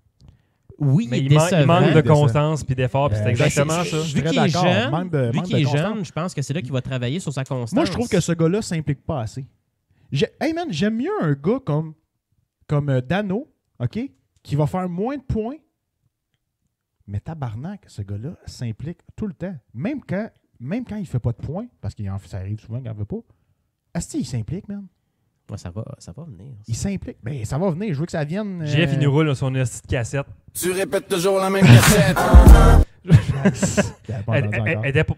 [SPEAKER 3] Oui,
[SPEAKER 1] Mais
[SPEAKER 3] il est
[SPEAKER 1] il
[SPEAKER 3] décevant.
[SPEAKER 1] manque de
[SPEAKER 2] Décevant.
[SPEAKER 1] constance puis d'effort, puis c'est
[SPEAKER 2] Ben,
[SPEAKER 1] exactement
[SPEAKER 3] c'est-
[SPEAKER 1] ça.
[SPEAKER 3] Vu
[SPEAKER 2] Très
[SPEAKER 3] qu'il est
[SPEAKER 2] d'accord.
[SPEAKER 3] jeune,
[SPEAKER 2] Manque
[SPEAKER 3] vu
[SPEAKER 2] de
[SPEAKER 3] qu'il est
[SPEAKER 2] constance.
[SPEAKER 3] jeune, je pense que c'est là qu'il va travailler sur sa constance.
[SPEAKER 2] Moi, je trouve que ce gars-là s'implique pas assez. Hey man, j'aime mieux un gars comme Dano, OK, qui va faire moins de points. Mais tabarnak, ce gars-là s'implique tout le temps. Même quand il fait pas de points, parce que ça arrive souvent qu'il en veut pas. Asti, il s'implique, man.
[SPEAKER 3] Ouais, ça va venir.
[SPEAKER 2] Il s'implique. Ben, ça va venir. Je veux que ça vienne.
[SPEAKER 1] Jeff, il nous roule son petite cassette.
[SPEAKER 4] Tu répètes toujours la même cassette.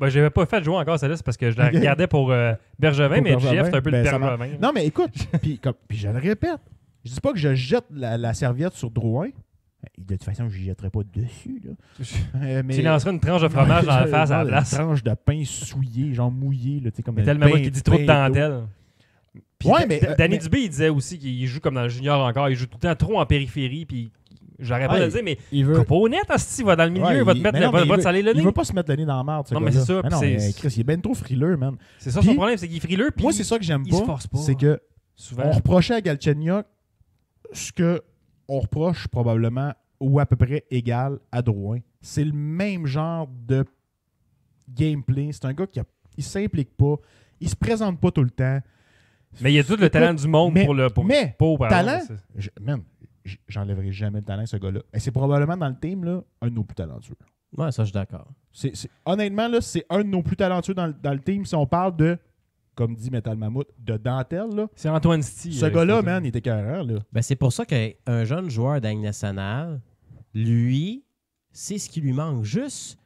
[SPEAKER 1] J'avais pas fait jouer encore celle-là, c'est parce que je la
[SPEAKER 2] Ok.
[SPEAKER 1] regardais pour Bergevin,
[SPEAKER 2] Pour
[SPEAKER 1] mais
[SPEAKER 2] Bergevin,
[SPEAKER 1] Jeff, c'est un peu
[SPEAKER 2] ben,
[SPEAKER 1] le
[SPEAKER 2] ça va.
[SPEAKER 1] Bergevin.
[SPEAKER 2] Non, mais écoute, puis je le répète. Je dis pas que je jette la serviette sur Drouin. De toute façon, je ne jetterai pas dessus. Là.
[SPEAKER 1] Tu lancerais une tranche de fromage dans la face à la place.
[SPEAKER 2] Une tranche de pain souillé, genre mouillé. Là, comme
[SPEAKER 1] Mais
[SPEAKER 2] un
[SPEAKER 1] tellement
[SPEAKER 2] pain-
[SPEAKER 1] qui dit trop de
[SPEAKER 2] pain d'eau.
[SPEAKER 1] dentelle. Puis
[SPEAKER 2] Ouais, mais,
[SPEAKER 1] Danny
[SPEAKER 2] mais-
[SPEAKER 1] Dubé, il disait aussi qu'il joue comme dans le junior encore. Il joue tout le temps trop en périphérie. Puis j'arrête pas
[SPEAKER 2] Ouais,
[SPEAKER 1] de le dire, mais
[SPEAKER 2] il veut.
[SPEAKER 1] pas honnête, Asti, va dans le milieu,
[SPEAKER 2] Ouais,
[SPEAKER 1] va te mettre
[SPEAKER 2] mais non, mais
[SPEAKER 1] va te
[SPEAKER 2] il
[SPEAKER 1] saler le
[SPEAKER 2] Il
[SPEAKER 1] nez.
[SPEAKER 2] veut pas se mettre le nez dans la merde. ce
[SPEAKER 1] Non, mais
[SPEAKER 2] gars-là.
[SPEAKER 1] c'est ça,
[SPEAKER 2] Mais non,
[SPEAKER 1] puis
[SPEAKER 2] mais Chris, il est bien trop frileux, man.
[SPEAKER 1] C'est ça
[SPEAKER 2] Puis-
[SPEAKER 1] son problème, c'est qu'il est frileux. Puis
[SPEAKER 2] Moi, c'est ça que j'aime
[SPEAKER 1] il se
[SPEAKER 2] pas.
[SPEAKER 1] force pas.
[SPEAKER 2] C'est que
[SPEAKER 1] souvent.
[SPEAKER 2] on reprochait à Galchenyuk ce que on reproche probablement ou à peu près égal à Drouin. C'est le même genre de gameplay. C'est un gars il s'implique pas, il se présente pas tout le temps.
[SPEAKER 1] Mais il y a tout le talent du monde
[SPEAKER 2] mais-
[SPEAKER 1] pour le
[SPEAKER 2] mais,
[SPEAKER 1] par
[SPEAKER 2] talent,
[SPEAKER 1] exemple,
[SPEAKER 2] Man, j'enlèverai jamais le talent de ce gars-là. Et c'est probablement dans le team là, un de nos plus talentueux.
[SPEAKER 3] Ouais, ça, je suis d'accord.
[SPEAKER 2] Honnêtement, là, c'est un de nos plus talentueux dans le team. Si on parle de, comme dit Metal Mammouth, de dentelle, là,
[SPEAKER 1] c'est Antoine Sty.
[SPEAKER 2] ce gars-là, man, il était écœurant. Là.
[SPEAKER 3] Ben, c'est pour ça qu'un jeune joueur d'Agne nationale, lui, c'est ce qui lui manque. Juste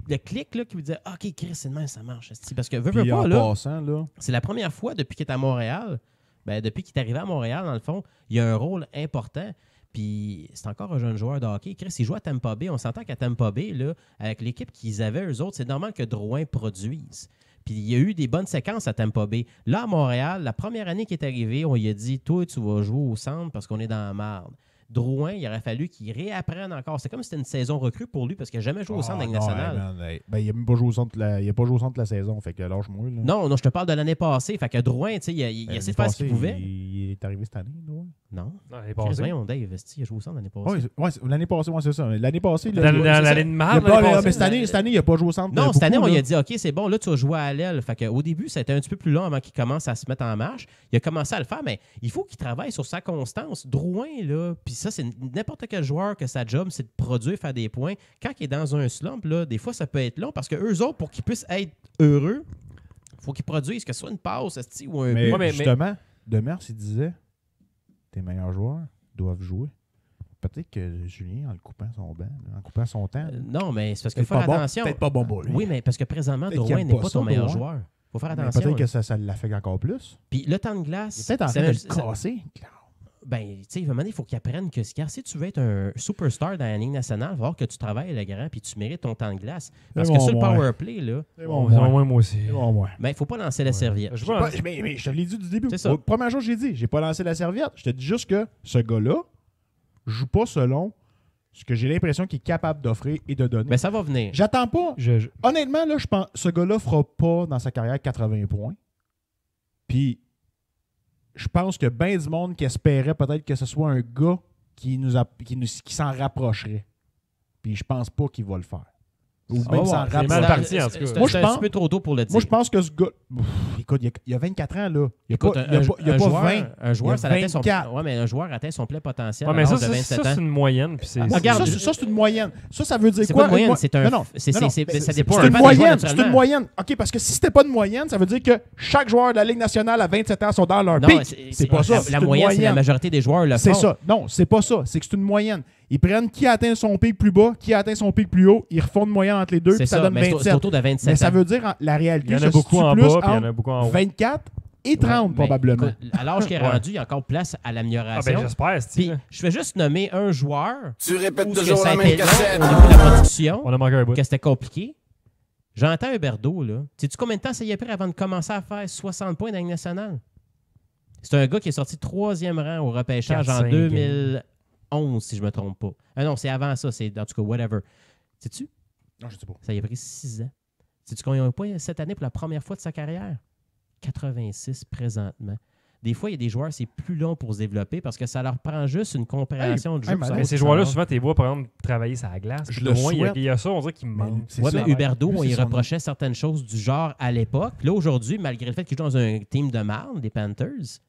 [SPEAKER 3] le clic là, qui vous dit « OK, Chris, c'est demain, ça marche. » Parce que, veux
[SPEAKER 2] Puis
[SPEAKER 3] pas,
[SPEAKER 2] en
[SPEAKER 3] là,
[SPEAKER 2] passant, là,
[SPEAKER 3] c'est la première fois depuis qu'il est à Montréal, depuis qu'il est arrivé à Montréal, dans le fond, il a un rôle important. Puis c'est encore un jeune joueur de hockey. Chris, il joue à Tampa Bay. On s'entend qu'à Tampa Bay, là, avec l'équipe qu'ils avaient, eux autres, c'est normal que Drouin produise. Puis il y a eu des bonnes séquences à Tampa Bay. Là, à Montréal, la première année qu'il est arrivé, on lui a dit « Toi, tu vas jouer au centre parce qu'on est dans la marde. » Drouin, il aurait fallu qu'il réapprenne encore. C'est comme si c'était une saison recrue pour lui parce qu'il n'a jamais joué au centre de la Ligue nationale.
[SPEAKER 2] Il n'a même pas joué au centre il a pas joué au centre de la saison, fait que lâche-moi. Là.
[SPEAKER 3] Non, je te parle de l'année passée. Fait que Drouin, tu sais, il a essayé de faire ce qu'il pouvait.
[SPEAKER 2] Il est arrivé cette année, Drouin.
[SPEAKER 3] Non.
[SPEAKER 1] l'année
[SPEAKER 3] Chris,
[SPEAKER 1] passée.
[SPEAKER 3] voyons, Dave, il a joué au centre l'année passée.
[SPEAKER 2] Oui, l'année passée, c'est ça. L'année passée,
[SPEAKER 1] Dans l'année de marde,
[SPEAKER 2] mais cette année, il n'a pas joué au centre.
[SPEAKER 3] Non, cette année, on
[SPEAKER 2] beaucoup,
[SPEAKER 3] lui
[SPEAKER 2] là.
[SPEAKER 3] a dit, OK, c'est bon, là, tu vas jouer à l'aile. Fait qu'au début, ça a été un petit peu plus long avant qu'il commence à se mettre en marche. Il a commencé à le faire, mais il faut qu'il travaille sur sa constance. Drouin, là, puis ça, c'est n'importe quel joueur que sa job, c'est de produire, faire des points. Quand il est dans un slump, là, des fois, ça peut être long parce que eux autres, pour qu'ils puissent être heureux, il faut qu'ils produisent, que ce soit une passe ou un
[SPEAKER 2] Mais
[SPEAKER 3] but.
[SPEAKER 2] justement, Demers, il disait tes meilleurs joueurs doivent jouer. Peut-être que Julien, en le coupant son banc, en coupant son temps.
[SPEAKER 3] Non, mais c'est parce qu'il faut faire
[SPEAKER 2] Peut-être pas bon,
[SPEAKER 3] attention.
[SPEAKER 2] peut-être pas bon pour lui.
[SPEAKER 3] Oui, mais parce que présentement,
[SPEAKER 2] Peut-être qu'il
[SPEAKER 3] Drouin
[SPEAKER 2] aime
[SPEAKER 3] n'est
[SPEAKER 2] pas
[SPEAKER 3] pas
[SPEAKER 2] ça,
[SPEAKER 3] ton meilleur
[SPEAKER 2] Drouin.
[SPEAKER 3] joueur. Il faut faire
[SPEAKER 2] Mais
[SPEAKER 3] attention.
[SPEAKER 2] peut-être que ça l'affecte encore plus.
[SPEAKER 3] Puis le temps de glace.
[SPEAKER 2] Il est peut-être en train de le casser.
[SPEAKER 3] Ben, tu sais, il faut qu'il apprenne que si tu veux être un superstar dans la Ligue nationale, il va falloir que tu travailles le grand puis tu mérites ton temps de glace. Parce que sur le power play, là,
[SPEAKER 2] C'est
[SPEAKER 1] Bon,
[SPEAKER 2] bon,
[SPEAKER 1] moi aussi.
[SPEAKER 2] moi.
[SPEAKER 3] ben, il ne faut pas lancer la serviette.
[SPEAKER 1] Je vois,
[SPEAKER 2] Mais je te l'ai dit du début.
[SPEAKER 3] C'est ça.
[SPEAKER 2] Première chose que j'ai dit, j'ai pas lancé la serviette. Je te dis juste que ce gars-là joue pas selon ce que j'ai l'impression qu'il est capable d'offrir et de donner.
[SPEAKER 3] Mais ça va venir.
[SPEAKER 2] J'attends pas.
[SPEAKER 1] je-
[SPEAKER 2] Honnêtement, là, je pense ce gars-là fera pas dans sa carrière 80 points. Puis, je pense que ben du monde qui espérait peut-être que ce soit un gars qui s'en rapprocherait. Puis, je pense pas qu'il va le faire. Ou
[SPEAKER 3] Ah
[SPEAKER 2] même
[SPEAKER 3] ouais,
[SPEAKER 2] s'en
[SPEAKER 1] c'est mal
[SPEAKER 2] rapprocher.
[SPEAKER 1] parti, en tout cas.
[SPEAKER 2] Moi, je
[SPEAKER 3] C'est un
[SPEAKER 2] pense-
[SPEAKER 3] petit peu trop tôt pour le dire.
[SPEAKER 2] Moi, je pense que ce gars. Écoute, il a 24 ans, là. Il a
[SPEAKER 3] Écoute,
[SPEAKER 2] pas 20.
[SPEAKER 3] un joueur, ça atteint son,
[SPEAKER 2] 24.
[SPEAKER 3] ouais, mais un joueur atteint son plein potentiel
[SPEAKER 1] Ouais, mais
[SPEAKER 3] à
[SPEAKER 1] ça,
[SPEAKER 3] l'âge de 27
[SPEAKER 1] c'est
[SPEAKER 3] ans.
[SPEAKER 1] une moyenne. Puis c'est,
[SPEAKER 3] Regarde,
[SPEAKER 2] ça, c'est une moyenne. Ça veut dire
[SPEAKER 3] C'est
[SPEAKER 2] quoi?
[SPEAKER 3] pas une moyenne, c'est un.
[SPEAKER 2] Non, non,
[SPEAKER 3] c'est-
[SPEAKER 2] non, non.
[SPEAKER 3] c'est-
[SPEAKER 2] Mais
[SPEAKER 3] ça
[SPEAKER 2] c'est
[SPEAKER 3] dépend
[SPEAKER 2] une
[SPEAKER 3] un peu des joueurs,
[SPEAKER 2] moyenne. C'est
[SPEAKER 3] naturellement.
[SPEAKER 2] une moyenne. OK, parce que si c'était pas une moyenne, ça veut dire que chaque joueur de la Ligue nationale à 27 ans sont dans leur
[SPEAKER 3] Non,
[SPEAKER 2] pic. C'est pas ça.
[SPEAKER 3] La
[SPEAKER 2] C'est une
[SPEAKER 3] moyenne, c'est la
[SPEAKER 2] moyenne.
[SPEAKER 3] majorité des joueurs le font.
[SPEAKER 2] C'est ça. Non, c'est pas ça. C'est que c'est une moyenne. Ils prennent qui atteint son pic plus bas, qui atteint son pic plus haut. Ils refont une moyenne entre les deux,
[SPEAKER 3] C'est
[SPEAKER 2] puis ça
[SPEAKER 3] ça,
[SPEAKER 2] donne
[SPEAKER 3] mais c'est
[SPEAKER 2] 27.
[SPEAKER 3] autour de 27
[SPEAKER 2] Mais ça
[SPEAKER 3] ans.
[SPEAKER 2] veut dire, la réalité,
[SPEAKER 1] il y en a
[SPEAKER 2] se
[SPEAKER 1] beaucoup
[SPEAKER 2] situe
[SPEAKER 1] en
[SPEAKER 2] plus
[SPEAKER 1] bas, puis il y en
[SPEAKER 2] entre
[SPEAKER 1] a beaucoup en haut.
[SPEAKER 2] 24 et 30,
[SPEAKER 3] Ouais,
[SPEAKER 2] probablement.
[SPEAKER 3] écoute, à l'âge qu'il est
[SPEAKER 1] Ouais.
[SPEAKER 3] rendu, il y a encore place à
[SPEAKER 1] Ah,
[SPEAKER 3] l'amélioration.
[SPEAKER 1] ben, j'espère,
[SPEAKER 3] Puis,
[SPEAKER 1] Steve.
[SPEAKER 3] je vais juste nommer un joueur
[SPEAKER 4] Tu répètes
[SPEAKER 3] où ce que
[SPEAKER 4] toujours
[SPEAKER 3] ça a
[SPEAKER 4] la
[SPEAKER 3] été
[SPEAKER 4] même
[SPEAKER 3] long
[SPEAKER 4] cassette.
[SPEAKER 3] au niveau de la production,
[SPEAKER 1] On a manqué un bout.
[SPEAKER 3] que c'était compliqué. J'entends Huberdeau, là. Sais-tu combien de temps ça y a pris avant de commencer à faire 60 points dans la Ligue nationale? C'est un gars qui est sorti 3e rang au repêchage en
[SPEAKER 1] 4-5
[SPEAKER 3] 2011, si je ne me trompe pas. Ah non, c'est avant ça, c'est en tout cas, whatever. Sais-tu?
[SPEAKER 2] Non, je sais pas.
[SPEAKER 3] Ça y a pris 6 ans. Sais-tu combien il a un point cette année pour la première fois de sa carrière? 86 présentement. Des fois, il y a des joueurs, c'est plus long pour se développer parce que ça leur prend juste une compréhension du jeu.
[SPEAKER 2] hey,
[SPEAKER 3] pour
[SPEAKER 2] mais
[SPEAKER 3] savoir
[SPEAKER 1] Mais
[SPEAKER 3] ce
[SPEAKER 1] ces
[SPEAKER 3] qu'ils
[SPEAKER 1] joueurs-là,
[SPEAKER 3] s'en vont.
[SPEAKER 1] souvent, tu les vois, par exemple, travailler sur la glace.
[SPEAKER 2] Je
[SPEAKER 1] Puis
[SPEAKER 2] le
[SPEAKER 1] au moins, il y a-
[SPEAKER 2] souhaite.
[SPEAKER 1] il y a ça, on dirait qu'il me manque.
[SPEAKER 2] C'est
[SPEAKER 3] Ouais,
[SPEAKER 2] ça.
[SPEAKER 3] mais Huberdeau,
[SPEAKER 2] Lui, c'est
[SPEAKER 3] il
[SPEAKER 2] son-
[SPEAKER 3] reprochait certaines choses du genre à l'époque. Puis là, aujourd'hui, malgré le fait qu'il joue dans un team de marde, des Panthers,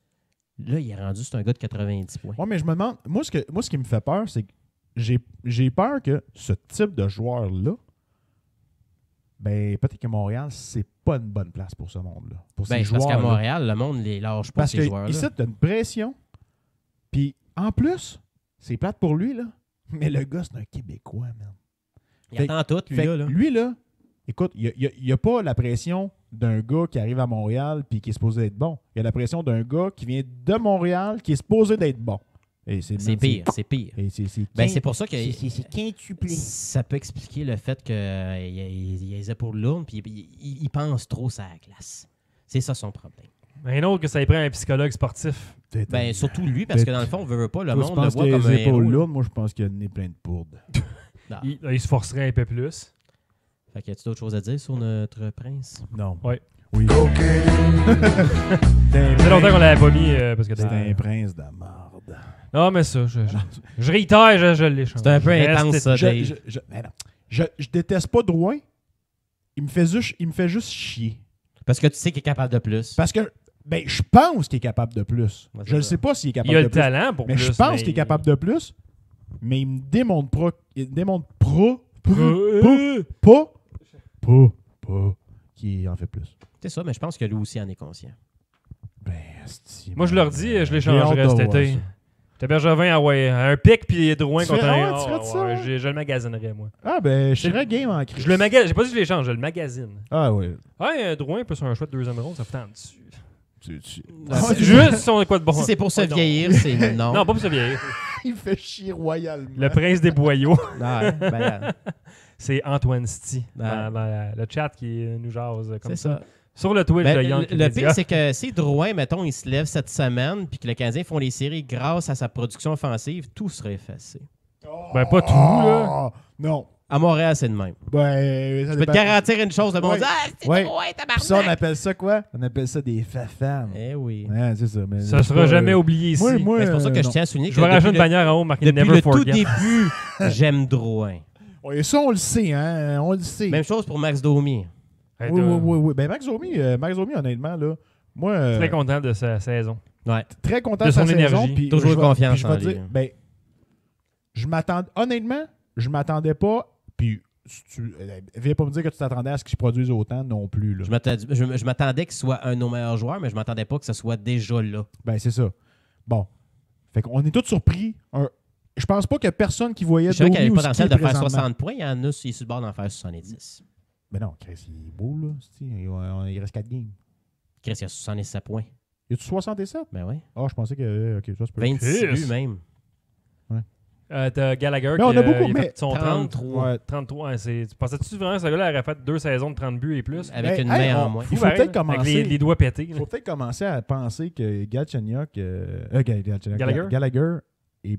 [SPEAKER 3] là, il est rendu, c'est un gars de 90 points.
[SPEAKER 2] Ouais, mais je me demande, moi, ce qui me fait peur, c'est que j'ai peur que ce type de joueur-là, ben, peut-être que Montréal, c'est pas une bonne place pour ce monde-là. Pour
[SPEAKER 3] Ben,
[SPEAKER 2] ces
[SPEAKER 3] c'est parce qu'à
[SPEAKER 2] joueurs-là.
[SPEAKER 3] Montréal, le monde ne les lâche pas,
[SPEAKER 2] Parce
[SPEAKER 3] ces
[SPEAKER 2] que
[SPEAKER 3] joueurs-là.
[SPEAKER 2] ici, t'as une pression. Puis, en plus, c'est plate pour lui, là. Mais le gars, c'est un Québécois, man.
[SPEAKER 3] Il attend tout, lui,
[SPEAKER 2] Fait
[SPEAKER 3] là.
[SPEAKER 2] que lui, là, écoute, il n'y a pas la pression d'un gars qui arrive à Montréal puis qui est supposé être bon. Il y a la pression d'un gars qui vient de Montréal qui est supposé d'être bon. Et
[SPEAKER 3] C'est pire, c'est pire.
[SPEAKER 2] Et c'est
[SPEAKER 3] Ben, c'est pour ça que
[SPEAKER 2] c'est quintuplé.
[SPEAKER 3] ça peut expliquer le fait qu'il a les épaules lourdes puis il pense trop sur la glace. C'est ça son problème.
[SPEAKER 1] Un autre que ça y prend un psychologue sportif.
[SPEAKER 3] Ben, surtout lui, parce que dans le fond, on veut pas, le
[SPEAKER 2] Toi, tu
[SPEAKER 3] monde le
[SPEAKER 2] penses
[SPEAKER 3] voit
[SPEAKER 2] qu'il a
[SPEAKER 3] comme un
[SPEAKER 2] les épaules
[SPEAKER 3] héros.
[SPEAKER 2] lourdes, moi je pense qu'il a le nez plein de poudre.
[SPEAKER 3] Non.
[SPEAKER 1] Il se forcerait un peu plus.
[SPEAKER 3] Fait que y a-tu d'autres choses à dire sur notre prince?
[SPEAKER 2] Non.
[SPEAKER 1] Ouais.
[SPEAKER 2] Oui.
[SPEAKER 1] Ça fait longtemps qu'on l'avait pas mis parce que
[SPEAKER 2] C'est un prince de marde.
[SPEAKER 1] Non, mais ça, je réitère, je l'échange.
[SPEAKER 3] C'est un peu intense, ça, Dave.
[SPEAKER 2] Mais non. Je déteste pas Drouin. Il me fait juste chier.
[SPEAKER 3] Parce que tu sais qu'il est capable de plus.
[SPEAKER 2] Parce que ben, je pense qu'il est capable de plus.
[SPEAKER 3] Ouais, c'est
[SPEAKER 2] Je ne
[SPEAKER 3] ça.
[SPEAKER 2] sais pas s'il est capable
[SPEAKER 1] Il a
[SPEAKER 2] de
[SPEAKER 1] le
[SPEAKER 2] plus.
[SPEAKER 1] talent pour
[SPEAKER 2] Mais
[SPEAKER 1] plus.
[SPEAKER 2] je pense qu'il est capable de plus. Mais il me démontre pas qu'il en fait plus.
[SPEAKER 3] C'est ça, mais je pense que lui aussi en est conscient.
[SPEAKER 2] Ben, asti,
[SPEAKER 1] Moi, je leur dis, je
[SPEAKER 2] j'ai hâte
[SPEAKER 1] l'échangerais
[SPEAKER 2] de
[SPEAKER 1] cet
[SPEAKER 2] voir
[SPEAKER 1] été.
[SPEAKER 2] ça.
[SPEAKER 1] T'as Bergevin, ouais, un pic puis Drouin
[SPEAKER 2] Tu
[SPEAKER 1] contre
[SPEAKER 2] ferais-
[SPEAKER 1] un.
[SPEAKER 2] ah ouais, tu ferais de ça, ouais?
[SPEAKER 1] Je le magasinerais, moi.
[SPEAKER 2] Ah, ben, je serais game en crise.
[SPEAKER 1] Je le magasine. J'ai pas dit que je l'échange, je le magasine.
[SPEAKER 2] Ah, ouais.
[SPEAKER 1] Ouais, Drouin, peut sur un choix de deuxième ronde, ça fait tant dessus.
[SPEAKER 3] Juste
[SPEAKER 1] Juste si on a quoi de bon.
[SPEAKER 3] si c'est pour se
[SPEAKER 1] Ouais, non.
[SPEAKER 3] vieillir, c'est non.
[SPEAKER 1] Non, pas pour se vieillir.
[SPEAKER 2] Il fait chier royalement.
[SPEAKER 1] Le prince des boyaux,
[SPEAKER 3] Ah, ben,
[SPEAKER 1] c'est Antoine Sti.
[SPEAKER 3] Ah.
[SPEAKER 1] Dans le chat qui nous jase comme
[SPEAKER 3] c'est
[SPEAKER 1] ça.
[SPEAKER 3] ça.
[SPEAKER 1] Sur le Twitch
[SPEAKER 3] Ben,
[SPEAKER 1] de Young
[SPEAKER 3] le pire, c'est que si Drouin, mettons, il se lève cette semaine puis que le Canadien font les séries grâce à sa production offensive, tout serait effacé.
[SPEAKER 1] Ben, pas tout, là.
[SPEAKER 2] Ah, non.
[SPEAKER 3] À Montréal, c'est le même.
[SPEAKER 2] Ben, ça
[SPEAKER 3] Je peux te
[SPEAKER 2] dépend.
[SPEAKER 3] garantir une chose, le monde
[SPEAKER 2] Ouais.
[SPEAKER 3] dit « Ah, c'est
[SPEAKER 2] Ouais.
[SPEAKER 3] Drouin,
[SPEAKER 2] Puis ça, on
[SPEAKER 3] tabarnak!
[SPEAKER 2] appelle ça quoi? On appelle ça des fafams. »
[SPEAKER 3] Eh oui.
[SPEAKER 2] Ouais, c'est ça. Mais
[SPEAKER 1] Ça sera jamais oublié ici.
[SPEAKER 2] Moi,
[SPEAKER 3] Mais c'est pour ça que je
[SPEAKER 2] non.
[SPEAKER 3] tiens à souligner
[SPEAKER 1] Je
[SPEAKER 3] que
[SPEAKER 1] vais rajouter une
[SPEAKER 3] depuis
[SPEAKER 1] bannière en haut marquée
[SPEAKER 3] depuis
[SPEAKER 1] Never
[SPEAKER 3] le tout
[SPEAKER 1] Forget.
[SPEAKER 3] début, j'aime Drouin.
[SPEAKER 2] Ouais, ça, on le sait, hein. On le sait.
[SPEAKER 3] Même chose pour Max Domi.
[SPEAKER 1] Hey,
[SPEAKER 2] Oui. Ben, Max Domi, honnêtement, là, moi,
[SPEAKER 1] Très content de sa saison.
[SPEAKER 3] Ouais.
[SPEAKER 2] très content
[SPEAKER 1] de
[SPEAKER 2] de sa
[SPEAKER 1] son
[SPEAKER 2] saison.
[SPEAKER 1] énergie.
[SPEAKER 2] Puis
[SPEAKER 3] Toujours
[SPEAKER 2] je vais-
[SPEAKER 3] confiance
[SPEAKER 2] puis je vais
[SPEAKER 3] en
[SPEAKER 2] te
[SPEAKER 3] lui.
[SPEAKER 2] dire, ben, honnêtement, je m'attendais pas, puis viens pas me dire que tu t'attendais à ce qu'il produise autant non plus, là.
[SPEAKER 3] Je m'attendais qu'il soit un de nos meilleurs joueurs, mais je m'attendais pas que ce soit déjà là.
[SPEAKER 2] Ben, c'est ça. Bon. Fait qu'on est tous surpris. Je pense pas qu'il y a personne qui voyait
[SPEAKER 3] Je savais qu'il
[SPEAKER 2] Domi
[SPEAKER 3] avait le
[SPEAKER 2] où ce
[SPEAKER 3] potentiel
[SPEAKER 2] qu'il
[SPEAKER 3] de
[SPEAKER 2] est
[SPEAKER 3] faire
[SPEAKER 2] présentement.
[SPEAKER 3] 60 points. Il y en a, il est sur le bord d'en faire 70.
[SPEAKER 2] Ben non, Chris, il est beau, là. Il reste 4 games.
[SPEAKER 3] Chris, il a 77 points.
[SPEAKER 2] Y a-tu 67?
[SPEAKER 3] Ben oui.
[SPEAKER 2] Ah, je pensais que... OK, ça se peut.
[SPEAKER 3] 26
[SPEAKER 1] Chris.
[SPEAKER 3] buts même.
[SPEAKER 1] T'as Gallagher
[SPEAKER 2] Mais on a
[SPEAKER 1] qui
[SPEAKER 2] beaucoup,
[SPEAKER 1] il a
[SPEAKER 2] mais-
[SPEAKER 1] fait son 30.
[SPEAKER 3] 33.
[SPEAKER 2] Ouais.
[SPEAKER 1] 33. Ouais, tu pensais-tu vraiment que ce gars-là aurait fait 2 saisons de 30 buts et plus?
[SPEAKER 3] Avec
[SPEAKER 2] Ben,
[SPEAKER 3] une
[SPEAKER 2] hey,
[SPEAKER 3] main
[SPEAKER 2] on-
[SPEAKER 3] en moins.
[SPEAKER 2] Il faut
[SPEAKER 1] Pareil,
[SPEAKER 2] peut-être
[SPEAKER 1] là,
[SPEAKER 2] commencer...
[SPEAKER 1] Avec les doigts pétés.
[SPEAKER 2] Il
[SPEAKER 1] là.
[SPEAKER 2] faut peut-être commencer à penser que Galchenyuk, Gallagher est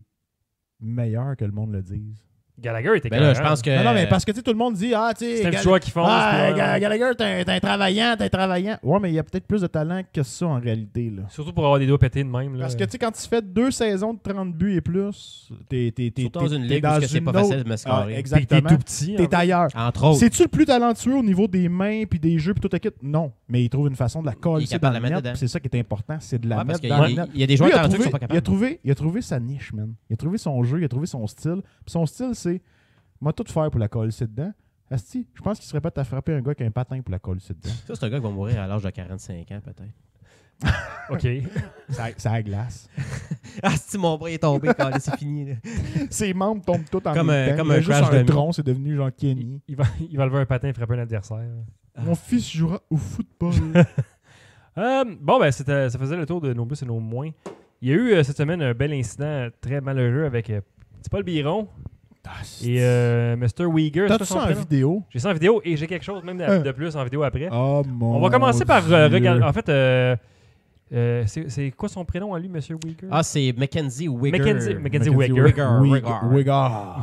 [SPEAKER 2] meilleur que le monde le dise.
[SPEAKER 1] Gallagher était
[SPEAKER 3] Ben là, je
[SPEAKER 1] carré,
[SPEAKER 3] pense que.
[SPEAKER 2] Non, mais parce que tu sais, tout le monde dit tu sais,
[SPEAKER 1] C'est un choix qui fonce.
[SPEAKER 2] Ah,
[SPEAKER 1] puis, ouais.
[SPEAKER 2] Gallagher, t'es un travaillant. Ouais, mais il y a peut-être plus de talent que ça en réalité, là.
[SPEAKER 1] Surtout pour avoir des doigts pétés de même. Là.
[SPEAKER 2] Parce que, tu sais, quand tu fais 2 saisons de 30 buts et plus, t'es
[SPEAKER 3] Surtout dans une ligue
[SPEAKER 2] dans
[SPEAKER 3] où c'est pas
[SPEAKER 2] une
[SPEAKER 3] facile
[SPEAKER 2] autre-
[SPEAKER 3] de me scorer.
[SPEAKER 1] Puis t'es
[SPEAKER 2] exactement.
[SPEAKER 1] tout petit.
[SPEAKER 2] T'es ailleurs.
[SPEAKER 3] Entre autres.
[SPEAKER 2] C'est-tu le plus talentueux au niveau des mains puis des jeux puis toute la kit? Non. Mais il trouve une façon de la coller
[SPEAKER 3] capable de
[SPEAKER 2] dans
[SPEAKER 3] la
[SPEAKER 2] le
[SPEAKER 3] mettre
[SPEAKER 2] net.
[SPEAKER 3] dedans.
[SPEAKER 2] puis C'est ça qui est important, c'est de la
[SPEAKER 3] Ouais, parce
[SPEAKER 2] mettre
[SPEAKER 3] qu'il
[SPEAKER 2] dans le
[SPEAKER 3] y a-
[SPEAKER 2] net.
[SPEAKER 3] il y a des joueurs
[SPEAKER 2] Lui,
[SPEAKER 3] talentueux qui sont pas capables.
[SPEAKER 2] il a trouvé sa niche, man. Il a trouvé son jeu, il a trouvé son style. Puis son style, c'est moi tout faire pour la coller dedans. Asti, je pense qu'il serait pas à frapper un gars qui a un patin pour la coller dedans.
[SPEAKER 3] Ça, c'est un gars qui va mourir à l'âge de 45 ans, peut-être.
[SPEAKER 1] OK.
[SPEAKER 2] Ça a glace.
[SPEAKER 3] Ah, si mon bras est tombé, quand c'est fini. Là.
[SPEAKER 2] Ses membres tombent tous en
[SPEAKER 3] Comme
[SPEAKER 2] même
[SPEAKER 3] un-
[SPEAKER 2] temps.
[SPEAKER 3] comme
[SPEAKER 2] Il a
[SPEAKER 3] un
[SPEAKER 2] juste
[SPEAKER 3] crash
[SPEAKER 2] un
[SPEAKER 3] dummy.
[SPEAKER 2] tronc, c'est devenu genre Kenny.
[SPEAKER 1] Il va lever un patin et frapper un adversaire.
[SPEAKER 2] Mon fils jouera au football.
[SPEAKER 1] Bon, ben, ça faisait le tour de nos plus et nos moins. Il y a eu cette semaine un bel incident très malheureux avec c'est Paul Biron et Mr. Uyghur.
[SPEAKER 2] T'as-tu ça en vidéo?
[SPEAKER 1] J'ai ça en vidéo et j'ai quelque chose même de plus en vidéo après.
[SPEAKER 2] Oh mon
[SPEAKER 1] On va commencer par
[SPEAKER 2] Dieu.
[SPEAKER 1] regarder. En fait, c'est quoi son prénom à lui, M. Uyghur?
[SPEAKER 3] Ah, c'est Mackenzie Wigger.
[SPEAKER 1] Mackenzie Wigger.
[SPEAKER 2] Wigger.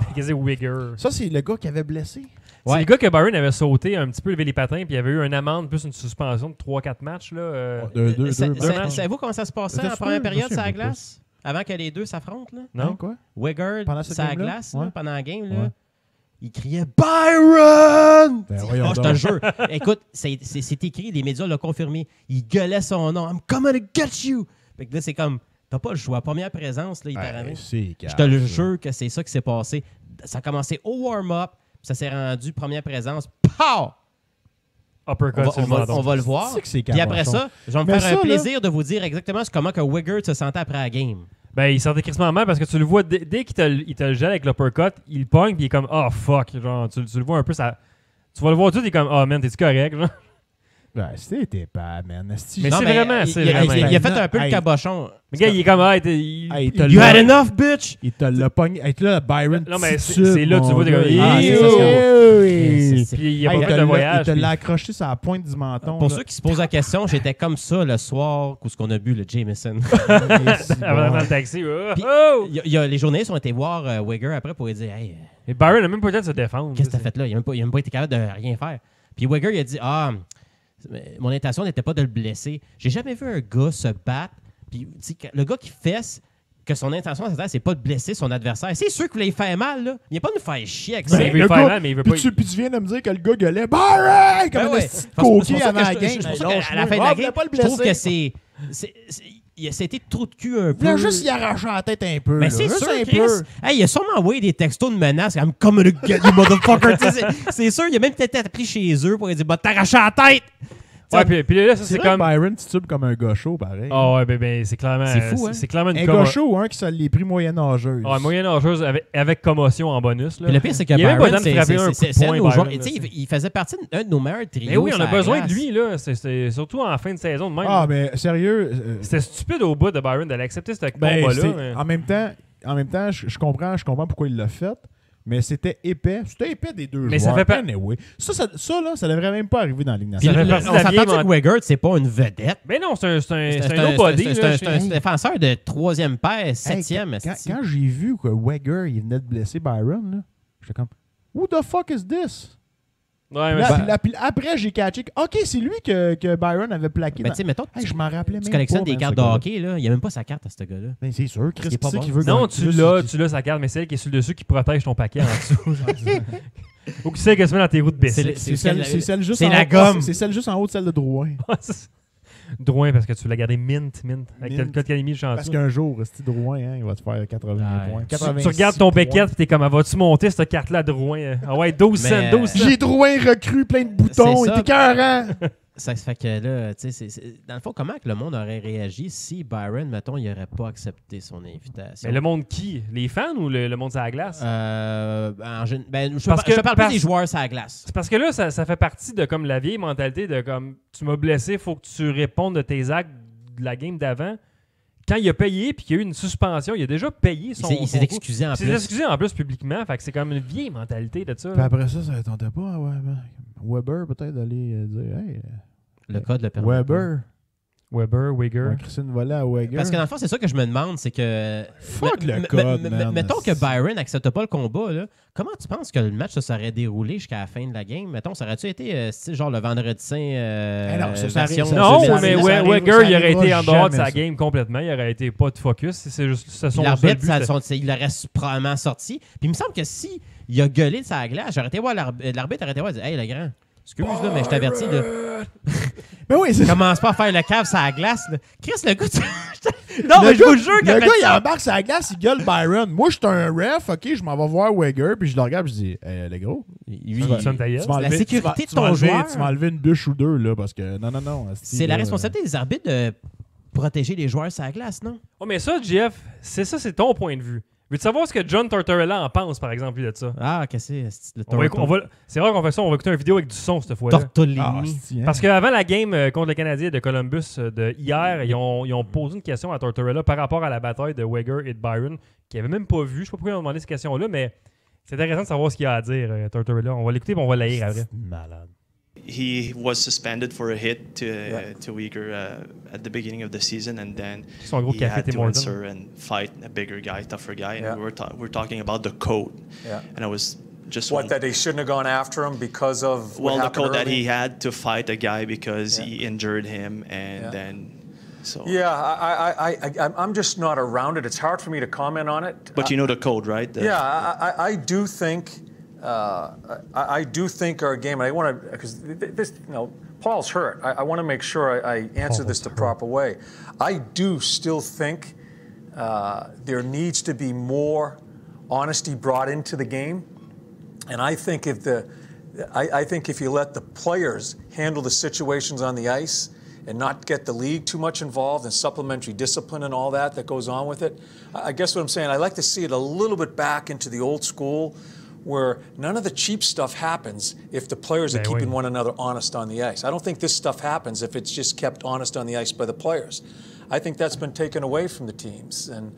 [SPEAKER 1] Mackenzie Wigger.
[SPEAKER 2] Ça, c'est le gars qui avait blessé.
[SPEAKER 1] C'est le gars que Byron avait sauté un petit peu, levé les patins, puis il y avait eu une amende plus une suspension de 3-4 matchs. Là,
[SPEAKER 2] Deux matchs.
[SPEAKER 3] Savez-vous comment ça se passait
[SPEAKER 2] C'était
[SPEAKER 3] en première
[SPEAKER 2] sûr,
[SPEAKER 3] période
[SPEAKER 2] je me
[SPEAKER 3] sur la
[SPEAKER 2] souviens
[SPEAKER 3] glace? Avant que les deux s'affrontent, là?
[SPEAKER 1] Non?
[SPEAKER 2] Hein, quoi?
[SPEAKER 3] Wigger,
[SPEAKER 2] Pendant cette
[SPEAKER 3] sur la
[SPEAKER 2] game-là?
[SPEAKER 3] glace, là,
[SPEAKER 2] Ouais.
[SPEAKER 3] pendant la game, là,
[SPEAKER 2] Ouais.
[SPEAKER 3] il criait « Byron! »
[SPEAKER 2] Ben, voyons
[SPEAKER 3] Je te
[SPEAKER 2] donc.
[SPEAKER 3] jure. Écoute, c'est écrit, les médias l'ont confirmé. Il gueulait son nom. « I'm coming to get you! » Fait que là, c'est comme, t'as pas le choix. Première présence, là, il t'a
[SPEAKER 2] Ben,
[SPEAKER 3] ramené.
[SPEAKER 2] c'est
[SPEAKER 3] Je te le
[SPEAKER 2] calme, ça.
[SPEAKER 3] jure que c'est ça qui s'est passé. Ça a commencé au warm-up, puis ça s'est rendu première présence. Pow!
[SPEAKER 1] Uppercut sur le menton.
[SPEAKER 3] On va le voir.
[SPEAKER 2] C'est que c'est
[SPEAKER 3] Puis après
[SPEAKER 2] cabochon.
[SPEAKER 3] ça, je vais me
[SPEAKER 2] Mais
[SPEAKER 3] faire
[SPEAKER 2] ça,
[SPEAKER 3] un plaisir de vous dire exactement comment que Wigger se sentait après la game.
[SPEAKER 1] Ben, il sentait crissement mal parce que tu le vois, dès qu'il te le gèle avec l'uppercut, il pogne, puis il est comme, oh fuck. Genre, tu le vois un peu, ça. Tu vas le voir tout, il est comme, oh man, t'es-tu correct? Genre.
[SPEAKER 2] Ben, c'était pas, man. Esti,
[SPEAKER 1] Mais
[SPEAKER 3] Non,
[SPEAKER 1] c'est vraiment, c'est
[SPEAKER 3] il,
[SPEAKER 1] vraiment.
[SPEAKER 3] il a fait un peu le
[SPEAKER 2] Hey.
[SPEAKER 3] cabochon.
[SPEAKER 1] Le gars, il est comme, ah,
[SPEAKER 2] Hey, t'as
[SPEAKER 3] You
[SPEAKER 2] le-
[SPEAKER 3] had enough, bitch!
[SPEAKER 2] Il te l'a pogné. Hey, là, Byron.
[SPEAKER 1] Non, mais
[SPEAKER 2] titube,
[SPEAKER 1] c'est là que tu
[SPEAKER 2] mon
[SPEAKER 1] vois, t'es
[SPEAKER 2] gars.
[SPEAKER 1] comme,
[SPEAKER 3] Ah, c'est ça, c'est-
[SPEAKER 1] Puis il a
[SPEAKER 2] Hey,
[SPEAKER 1] pas fait le voyage.
[SPEAKER 2] Il te
[SPEAKER 1] puis-
[SPEAKER 2] l'a accroché sur la pointe du menton.
[SPEAKER 3] Pour
[SPEAKER 2] là.
[SPEAKER 3] ceux qui se posent la question, j'étais comme ça le soir où ce qu'on a bu le Jameson.
[SPEAKER 1] Avant dans le taxi. Oh!
[SPEAKER 3] Puis-
[SPEAKER 1] Oh!
[SPEAKER 3] Les journalistes ont été voir Wigger après pour lui dire « Hey,
[SPEAKER 1] Et Byron a même pas le temps de se défendre.
[SPEAKER 3] qu'est-ce que t'as fait là? » Il a même pas été capable de rien faire. Puis Wigger, il a dit « Ah, mon intention n'était pas de le blesser. J'ai jamais vu un gars se battre. Puis tu sais, le gars qui fesse, que son intention, c'est pas de blesser son adversaire. C'est sûr qu'il voulait faire mal, là. Il n'est pas de nous faire chier avec ça.
[SPEAKER 1] Ben, il veut
[SPEAKER 2] le
[SPEAKER 1] faire
[SPEAKER 2] gars-
[SPEAKER 1] mal, mais il veut
[SPEAKER 2] puis
[SPEAKER 1] pas.
[SPEAKER 2] puis tu viens de me dire que le gars gueulait Byron! Comme
[SPEAKER 3] Ben
[SPEAKER 2] un
[SPEAKER 3] ouais.
[SPEAKER 2] petit
[SPEAKER 3] C'est pour
[SPEAKER 2] coquille
[SPEAKER 3] ça
[SPEAKER 2] avant
[SPEAKER 3] que
[SPEAKER 2] la
[SPEAKER 3] je-
[SPEAKER 2] game.
[SPEAKER 3] c'est pour
[SPEAKER 2] Ben,
[SPEAKER 3] ça qu'à
[SPEAKER 2] lâche-moi.
[SPEAKER 3] la fin de
[SPEAKER 2] Ah,
[SPEAKER 3] la
[SPEAKER 2] voulait
[SPEAKER 3] game,
[SPEAKER 2] pas le
[SPEAKER 3] je trouve que
[SPEAKER 2] blesser.
[SPEAKER 3] c'était trop de cul un
[SPEAKER 2] Il voulait
[SPEAKER 3] peu.
[SPEAKER 2] juste y arracher la tête un peu.
[SPEAKER 3] Mais
[SPEAKER 2] là.
[SPEAKER 3] c'est
[SPEAKER 2] Juste
[SPEAKER 3] sûr,
[SPEAKER 2] un
[SPEAKER 3] Chris.
[SPEAKER 2] peu.
[SPEAKER 3] Hey, il a sûrement envoyé des textos de menaces comme « Come to get you, motherfucker! » Tu sais, c'est sûr, il a même peut-être appelé chez eux pour lui dire « Bah, t'arracher la tête! »
[SPEAKER 1] Ouais, puis là, ça, c'est
[SPEAKER 2] vrai
[SPEAKER 1] comme.
[SPEAKER 2] que Byron titube comme un gars chaud, pareil.
[SPEAKER 1] Ah ouais, ben, c'est clairement.
[SPEAKER 3] C'est fou, hein?
[SPEAKER 1] C'est clairement une
[SPEAKER 2] Un gars chaud, hein, qui ça les prix moyenâgeuses.
[SPEAKER 1] Ouais, moyenâgeuse avec commotion en bonus. Là.
[SPEAKER 3] Puis le pire, c'est que
[SPEAKER 1] Il y avait
[SPEAKER 3] Byron,
[SPEAKER 1] pas le temps de frapper un coup de
[SPEAKER 3] c'est un
[SPEAKER 1] poing,
[SPEAKER 3] de nos joueurs.
[SPEAKER 1] Byron,
[SPEAKER 3] Tu sais,
[SPEAKER 1] là,
[SPEAKER 3] il faisait partie d'un de nos meilleurs trios.
[SPEAKER 1] Mais oui, on a
[SPEAKER 3] sur la
[SPEAKER 1] besoin de
[SPEAKER 3] glace.
[SPEAKER 1] lui, là. C'est surtout en fin de saison de même.
[SPEAKER 2] Ah, mais sérieux.
[SPEAKER 1] C'était stupide au bout de Byron d'aller accepter ce
[SPEAKER 2] Ben,
[SPEAKER 1] combat-là.
[SPEAKER 2] c'est-
[SPEAKER 1] mais-
[SPEAKER 2] en même temps, je comprends pourquoi il l'a fait, mais c'était épais. C'était épais des deux
[SPEAKER 1] Mais
[SPEAKER 2] joueurs.
[SPEAKER 1] ça fait pas-
[SPEAKER 2] Anyway. Ça, là, ça devrait même pas arriver dans la Ligue
[SPEAKER 3] Puis
[SPEAKER 1] Ça
[SPEAKER 2] nationale.
[SPEAKER 1] fait partie de
[SPEAKER 3] on
[SPEAKER 1] la
[SPEAKER 3] s'entend
[SPEAKER 1] vieille
[SPEAKER 3] que Weggert, c'est pas une vedette.
[SPEAKER 1] Mais non, c'est
[SPEAKER 3] C'est
[SPEAKER 1] un nobody. là,
[SPEAKER 3] c'est un défenseur de 3e paire,
[SPEAKER 2] Hey,
[SPEAKER 3] 7e.
[SPEAKER 2] quand j'ai vu que Weger il venait de blesser Byron, là, j'étais comme Who the fuck is this?
[SPEAKER 1] Ouais,
[SPEAKER 2] Puis
[SPEAKER 1] mais
[SPEAKER 2] là,
[SPEAKER 1] c'est-
[SPEAKER 2] puis là, puis après, j'ai catché que OK, c'est lui que Byron avait plaqué.
[SPEAKER 3] Ben,
[SPEAKER 2] dans-
[SPEAKER 3] tu sais, mettons,
[SPEAKER 2] Hey, je m'en rappelais même
[SPEAKER 3] tu collectionnes
[SPEAKER 2] pas,
[SPEAKER 3] des
[SPEAKER 2] man,
[SPEAKER 3] cartes
[SPEAKER 2] ce
[SPEAKER 3] de
[SPEAKER 2] gars-là.
[SPEAKER 3] hockey, là. Il n'y a même pas sa carte à ce gars-là.
[SPEAKER 2] Ben, c'est sûr, Chris,
[SPEAKER 3] C'est pas
[SPEAKER 2] qui
[SPEAKER 3] bon.
[SPEAKER 2] c'est qui veut
[SPEAKER 1] non,
[SPEAKER 2] gagner?
[SPEAKER 1] tu l'as sa carte, mais c'est elle qui est sur le dessus qui protège ton paquet en dessous. Ou qui sait que tu mets dans tes roues de baisser.
[SPEAKER 2] C'est celle juste
[SPEAKER 3] c'est
[SPEAKER 2] en
[SPEAKER 3] la
[SPEAKER 2] haut-
[SPEAKER 3] gomme.
[SPEAKER 2] C'est celle juste en haut de celle de Drouin.
[SPEAKER 1] Drouin, parce que tu l'as gardé mint. Avec le
[SPEAKER 2] Mint.
[SPEAKER 1] code Calimi, le
[SPEAKER 2] Parce
[SPEAKER 1] chanceux.
[SPEAKER 2] qu'un jour, c'est Drouin, hein, il va te faire 80
[SPEAKER 3] Ouais.
[SPEAKER 2] points.
[SPEAKER 1] Tu
[SPEAKER 2] 86
[SPEAKER 1] regardes ton
[SPEAKER 2] points.
[SPEAKER 1] Beckett et t'es comme, vas-tu monter cette carte-là, Drouin? Ah ouais, 12
[SPEAKER 3] Mais,
[SPEAKER 1] cents, 12 cents.
[SPEAKER 2] J'ai Drouin recru, plein de boutons,
[SPEAKER 3] C'est
[SPEAKER 2] il
[SPEAKER 3] ça.
[SPEAKER 2] était écœurant.
[SPEAKER 3] Ça fait que là, tu sais, dans le fond, comment que le monde aurait réagi si Byron, mettons, il n'aurait pas accepté son invitation?
[SPEAKER 1] Mais le monde qui? Les fans ou le monde sur la glace?
[SPEAKER 3] Je
[SPEAKER 1] Parce que-
[SPEAKER 3] parle
[SPEAKER 1] parce-
[SPEAKER 3] plus des joueurs sur la glace.
[SPEAKER 1] C'est parce que là, ça fait partie de comme la vieille mentalité de comme tu m'as blessé, faut que tu répondes de tes actes de la game d'avant. Quand il a payé puis qu'il y a eu une suspension, il a déjà payé son.
[SPEAKER 3] Il s'est
[SPEAKER 1] son coup.
[SPEAKER 3] excusé en
[SPEAKER 1] Il s'est
[SPEAKER 3] plus.
[SPEAKER 1] excusé en plus publiquement, fait que c'est comme une vieille mentalité de ça.
[SPEAKER 2] Puis après ça ne tentait pas, ouais, ben, Weber peut-être d'aller dire Hey,
[SPEAKER 3] Le code le permet.
[SPEAKER 2] Weber.
[SPEAKER 1] Weber, Wigger.
[SPEAKER 2] Ouais, Christine Vollet à Weger.
[SPEAKER 3] Parce que dans le fond, c'est ça que je me demande, c'est que...
[SPEAKER 2] Fuck le code, man.
[SPEAKER 3] Mettons que Byron n'accepte pas le combat, là, comment tu penses que le match se serait déroulé jusqu'à la fin de la game? Mettons, ça aurait-tu été style genre le vendredi saint
[SPEAKER 2] non, ça
[SPEAKER 3] version...
[SPEAKER 2] arrive-
[SPEAKER 1] Non,
[SPEAKER 2] ça
[SPEAKER 1] mais
[SPEAKER 2] arrive- ça
[SPEAKER 1] Wigger,
[SPEAKER 2] arrivera
[SPEAKER 1] il aurait été en dehors de
[SPEAKER 2] jamais,
[SPEAKER 1] sa
[SPEAKER 2] ça.
[SPEAKER 1] game complètement. Il aurait été pas de focus. C'est juste c'est
[SPEAKER 3] Puis
[SPEAKER 1] son seul
[SPEAKER 3] l'arbitre,
[SPEAKER 1] but.
[SPEAKER 3] il l'aurait probablement sorti. Puis il me semble que si il a gueulé de sa glace, j'aurais été voir l'arbitre, aurait été voir et dit « Hey, le grand, excuse, là, mais je t'avertis, là.
[SPEAKER 2] Ben oui, c'est
[SPEAKER 3] Commence pas à faire le cave sur la glace, là. Chris, le gars, non, mais je vous jure
[SPEAKER 2] le
[SPEAKER 3] qu'après
[SPEAKER 2] gars, il
[SPEAKER 3] ça-
[SPEAKER 2] embarque sur la glace, il gueule Byron. Moi, je suis un ref, OK, je m'en vais voir Weger, puis je le regarde, puis je dis Hey, les gros,
[SPEAKER 3] Lui,
[SPEAKER 1] Tu sonnes ta gueule.
[SPEAKER 2] tu vas
[SPEAKER 3] la
[SPEAKER 2] enlever-
[SPEAKER 3] sécurité
[SPEAKER 2] tu
[SPEAKER 3] de
[SPEAKER 2] vas
[SPEAKER 3] ton
[SPEAKER 2] enlever-
[SPEAKER 3] joueur.
[SPEAKER 2] Tu vas enlever une bûche ou deux, là, parce que non.
[SPEAKER 3] c'est la responsabilité des arbitres de protéger les joueurs sur la glace, non?
[SPEAKER 1] Oh, mais ça, Jeff, c'est ton point de vue. Veux-tu savoir ce que John Tortorella en pense, par exemple, lui, de ça?
[SPEAKER 3] Ah, qu'est-ce que c'est? Le
[SPEAKER 1] C'est vrai qu'on fait ça, on va écouter une vidéo avec du son cette fois-là.
[SPEAKER 3] Tortolini.
[SPEAKER 2] Ah, c'est, hein.
[SPEAKER 1] Parce qu'avant la game contre le Canadien de Columbus de hier, ils ont posé une question à Tortorella par rapport à la bataille de Weger et de Byron, qu'il n'avait même pas vu. Je ne sais pas pourquoi ils ont demandé cette question-là, mais c'est intéressant de savoir ce qu'il a à dire, Tortorella. On va l'écouter et on va la lire après.
[SPEAKER 2] Malade.
[SPEAKER 5] He was suspended for a hit to Uyghur at the beginning of the season, and then
[SPEAKER 1] Son gros
[SPEAKER 5] he
[SPEAKER 1] café
[SPEAKER 5] had
[SPEAKER 1] Tim
[SPEAKER 5] to
[SPEAKER 1] Hortons.
[SPEAKER 5] answer and fight a bigger guy, tougher guy.
[SPEAKER 6] Yeah.
[SPEAKER 5] And we're talking about the code,
[SPEAKER 6] Yeah.
[SPEAKER 5] and I was just
[SPEAKER 6] What, that they shouldn't have gone after him because of what
[SPEAKER 5] well, the
[SPEAKER 6] happened
[SPEAKER 5] code that
[SPEAKER 6] early?
[SPEAKER 5] he had to fight a guy because
[SPEAKER 6] Yeah.
[SPEAKER 5] he injured him, and
[SPEAKER 6] Yeah.
[SPEAKER 5] then so.
[SPEAKER 6] Yeah, I'm just not around it. It's hard for me to comment on it.
[SPEAKER 5] But you know the code, right?
[SPEAKER 6] I do think I do think our game, and I want to, because this, Paul's hurt. I want to make sure I answer this the proper way. I do still think there needs to be more honesty brought into the game, and I think if you let the players handle the situations on the ice and not get the league too much involved in supplementary discipline and all that goes on with it, I guess what I'm saying, I like to see it a little bit back into the old school where none of the cheap stuff happens if the players are keeping one another honest on the ice. I don't think this stuff happens if it's just kept honest on the ice by the players. I think that's been taken away from the teams. And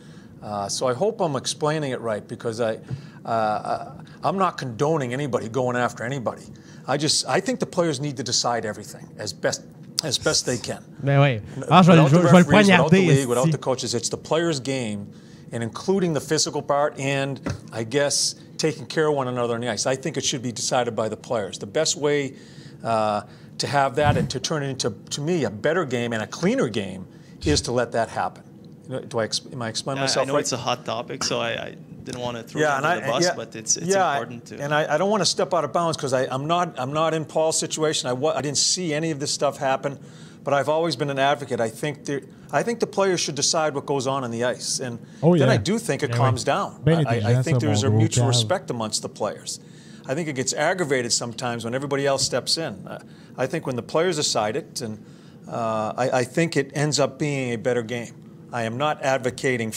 [SPEAKER 6] so I hope I'm explaining it right, because I'm not condoning anybody going after anybody. I think the players need to decide everything as best they can.
[SPEAKER 3] Ben oui. Ah, je vais
[SPEAKER 6] Without the
[SPEAKER 3] le
[SPEAKER 6] referees, without the
[SPEAKER 3] poignarder.
[SPEAKER 6] league, without
[SPEAKER 3] esti.
[SPEAKER 6] the coaches, it's the players' game, and including the physical part and, I guess, taking care of one another on the ice. I think it should be decided by the players. The best way to have that and to turn it into, to me, a better game and a cleaner game is to let that happen. Am I explaining myself
[SPEAKER 5] I know
[SPEAKER 6] right?
[SPEAKER 5] it's a hot topic, so I didn't want to throw
[SPEAKER 6] Yeah,
[SPEAKER 5] it
[SPEAKER 6] and
[SPEAKER 5] under the bus,
[SPEAKER 6] yeah,
[SPEAKER 5] but it's
[SPEAKER 6] yeah,
[SPEAKER 5] important to.
[SPEAKER 6] And I don't want to step out of bounds, because I'm not in Paul's situation. I didn't see any of this stuff happen, but I've always been an advocate. I think the players should decide what goes on the ice, and then I do think it calms down.
[SPEAKER 2] Ben
[SPEAKER 6] I
[SPEAKER 2] intelligent,
[SPEAKER 6] think
[SPEAKER 2] ça,
[SPEAKER 6] there's a
[SPEAKER 2] mon gros
[SPEAKER 6] mutual
[SPEAKER 2] cave.
[SPEAKER 6] respect amongst the players. I think it gets aggravated sometimes when everybody else steps in. I think when the players decide it, and I think it ends up being a better game. I am not advocating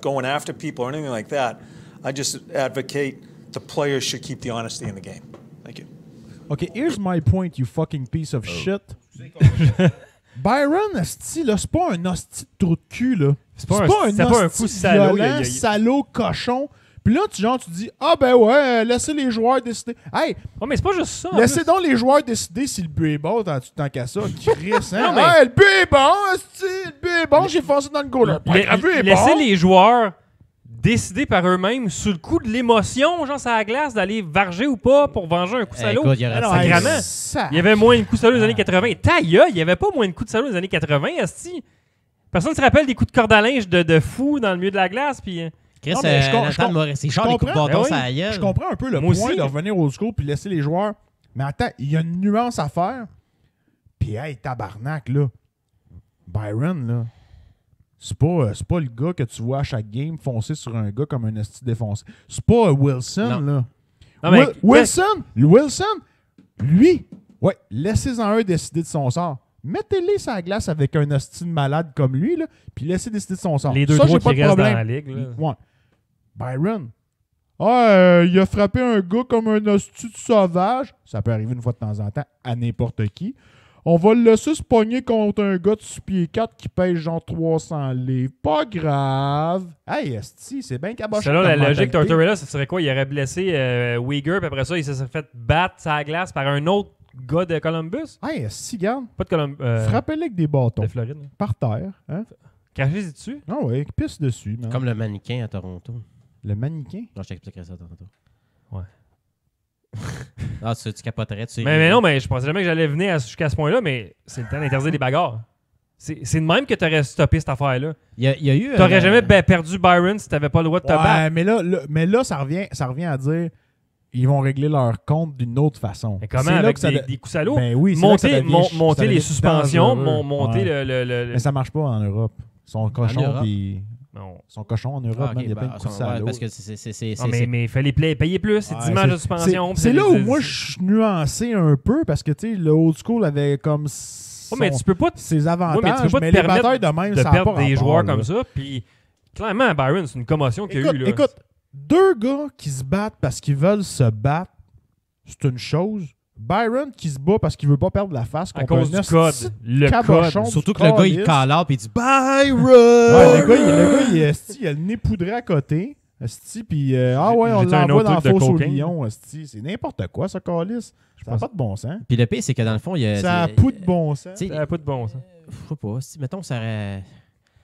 [SPEAKER 6] going after people or anything like that. I just advocate the players should keep the honesty in the game. Thank you.
[SPEAKER 2] OK, here's my point, you fucking piece of shit. Byron, asti, là, c'est pas un hostie de trou de cul, là.
[SPEAKER 1] C'est pas un fou salaud.
[SPEAKER 2] Violent, salaud, cochon. Puis là, tu dis, ah ben ouais, laissez les joueurs décider. Hey,
[SPEAKER 1] oh, mais c'est pas juste ça.
[SPEAKER 2] laissez donc les joueurs décider si le but est bon tant qu'à ça. Chris, hein?
[SPEAKER 1] Non, mais...
[SPEAKER 2] Hey, le but est bon, asti, le but est bon, j'ai foncé dans le goal. Le but est
[SPEAKER 1] Laissez
[SPEAKER 2] bon.
[SPEAKER 1] les joueurs décider par eux-mêmes sous le coup de l'émotion, genre sur la glace, d'aller varger ou pas pour venger un coup salaud.
[SPEAKER 3] Écoute, il y aurait
[SPEAKER 1] Alors, sacrément. Il y avait moins de coups de salaud dans les années 80. Ta gueule, il y avait pas moins de coups de salaud dans les années 80, asti. Personne ne se rappelle des coups de corde à linge de fou dans le milieu de la glace, puis...
[SPEAKER 3] Chris,
[SPEAKER 2] Non, mais
[SPEAKER 3] Nathan Morin, c'est genre les coups de bâton sur la gueule.
[SPEAKER 2] Je comprends un peu le
[SPEAKER 1] Moi
[SPEAKER 2] point
[SPEAKER 1] aussi.
[SPEAKER 2] de revenir au school puis laisser les joueurs. Mais attends, il y a une nuance à faire. Puis hey, tabarnak, là. Byron, là. C'est pas le gars que tu vois à chaque game foncer sur un gars comme un esti défoncé. C'est pas Wilson,
[SPEAKER 3] Non.
[SPEAKER 2] là.
[SPEAKER 1] Non, mais-
[SPEAKER 2] Wilson, lui, ouais, laissez-en un décider de son sort. Mettez-les sur la glace avec un hostie de malade comme lui, là, puis laissez décider de son sort.
[SPEAKER 1] Les deux
[SPEAKER 2] Ça,
[SPEAKER 1] droits
[SPEAKER 2] j'ai pas
[SPEAKER 1] qui
[SPEAKER 2] de
[SPEAKER 1] restent dans
[SPEAKER 2] problème.
[SPEAKER 1] la ligue. Là.
[SPEAKER 2] Ouais. Byron. Il a frappé un gars comme un hostie de sauvage. Ça peut arriver une fois de temps en temps à n'importe qui. On va le laisser se pogner contre un gars de 6 pieds 4 qui pèse genre 300 livres. Pas grave. Hey, esti, c'est bien cabochon.
[SPEAKER 1] Selon la
[SPEAKER 2] comme
[SPEAKER 1] logique,
[SPEAKER 2] mentalité.
[SPEAKER 1] Tortorella, ça serait quoi? Il aurait blessé Uyghur, puis après ça, il se serait fait battre sa glace par un autre gars de Columbus?
[SPEAKER 2] Hey, esti, garde.
[SPEAKER 1] Pas de Columbus.
[SPEAKER 2] Frappez-le avec des bâtons.
[SPEAKER 1] De Floride. là.
[SPEAKER 2] Par terre. Hein?
[SPEAKER 1] Crachez dessus?
[SPEAKER 2] Ah ouais, pisse dessus. Man.
[SPEAKER 3] Comme le mannequin à Toronto.
[SPEAKER 2] Le mannequin.
[SPEAKER 3] Non, je t'expliquerai ça tantôt.
[SPEAKER 1] Ouais.
[SPEAKER 3] Ah, tu capoterais.
[SPEAKER 1] Mais non, mais je pensais jamais que j'allais venir jusqu'à ce point-là, mais c'est le temps d'interdire les bagarres. C'est de même que tu aurais stoppé cette affaire-là.
[SPEAKER 3] Il y a eu...
[SPEAKER 1] T'aurais jamais perdu Byron si t'avais pas le droit de te battre.
[SPEAKER 2] Mais là ça revient à dire ils vont régler leur compte d'une autre façon.
[SPEAKER 1] Mais comment?
[SPEAKER 2] C'est là
[SPEAKER 1] Avec
[SPEAKER 2] que ça
[SPEAKER 1] des coups salauds?
[SPEAKER 2] Ben oui, c'est là que ça devient-
[SPEAKER 1] monter
[SPEAKER 2] ça
[SPEAKER 1] les
[SPEAKER 2] devient
[SPEAKER 1] suspensions,
[SPEAKER 2] dangereux.
[SPEAKER 1] monter
[SPEAKER 2] Ouais.
[SPEAKER 1] le...
[SPEAKER 2] Mais ça marche pas en Europe. Ils sont cochons
[SPEAKER 3] Europe?
[SPEAKER 2] puis
[SPEAKER 1] Non.
[SPEAKER 2] ils sont cochons en Europe,
[SPEAKER 3] Ah,
[SPEAKER 2] man. Il y a
[SPEAKER 3] ok,
[SPEAKER 2] plein de coups de
[SPEAKER 3] ouais,
[SPEAKER 2] salauds.
[SPEAKER 3] parce que c'est...
[SPEAKER 1] Non, mais il fallait payer plus, c'est
[SPEAKER 2] Ouais,
[SPEAKER 1] 10 matchs de suspension.
[SPEAKER 2] c'est là où moi je suis nuancé un peu parce que tu sais le old school avait comme
[SPEAKER 1] mais tu peux pas
[SPEAKER 2] ses avantages,
[SPEAKER 1] Ouais, mais tu peux pas te
[SPEAKER 2] les
[SPEAKER 1] permettre
[SPEAKER 2] batailles de même
[SPEAKER 1] de
[SPEAKER 2] ça a
[SPEAKER 1] perdre
[SPEAKER 2] pas
[SPEAKER 1] des
[SPEAKER 2] rapport,
[SPEAKER 1] joueurs
[SPEAKER 2] là.
[SPEAKER 1] comme ça. Puis clairement, Byron, c'est une commotion qu'il y a eu. Là.
[SPEAKER 2] Écoute, deux gars qui se battent parce qu'ils veulent se battre, c'est une chose. Byron qui se bat parce qu'il veut pas perdre la face
[SPEAKER 1] à
[SPEAKER 2] contre
[SPEAKER 1] cause
[SPEAKER 2] un
[SPEAKER 1] du code.
[SPEAKER 2] esti
[SPEAKER 1] Le
[SPEAKER 2] cabochon
[SPEAKER 1] code.
[SPEAKER 2] du
[SPEAKER 3] Surtout que le gars, il
[SPEAKER 2] calice.
[SPEAKER 3] call out et il dit Byron!
[SPEAKER 2] Ouais, le gars, il a le nez poudré à côté. Esti, puis on
[SPEAKER 1] J'ai-tu un
[SPEAKER 2] l'envoie
[SPEAKER 1] autre
[SPEAKER 2] dans la
[SPEAKER 1] truc de
[SPEAKER 2] fosse au
[SPEAKER 1] cocaine?
[SPEAKER 2] lion. Esti. C'est n'importe quoi, ce calice. Ça n'a pas de bon sens.
[SPEAKER 3] Puis le pire, c'est que dans le fond, il y a...
[SPEAKER 2] Ça a pas de bon sens.
[SPEAKER 3] Tu sais,
[SPEAKER 1] Ça n'a pas de bon sens.
[SPEAKER 3] je sais pas, si, mettons, ça aurait...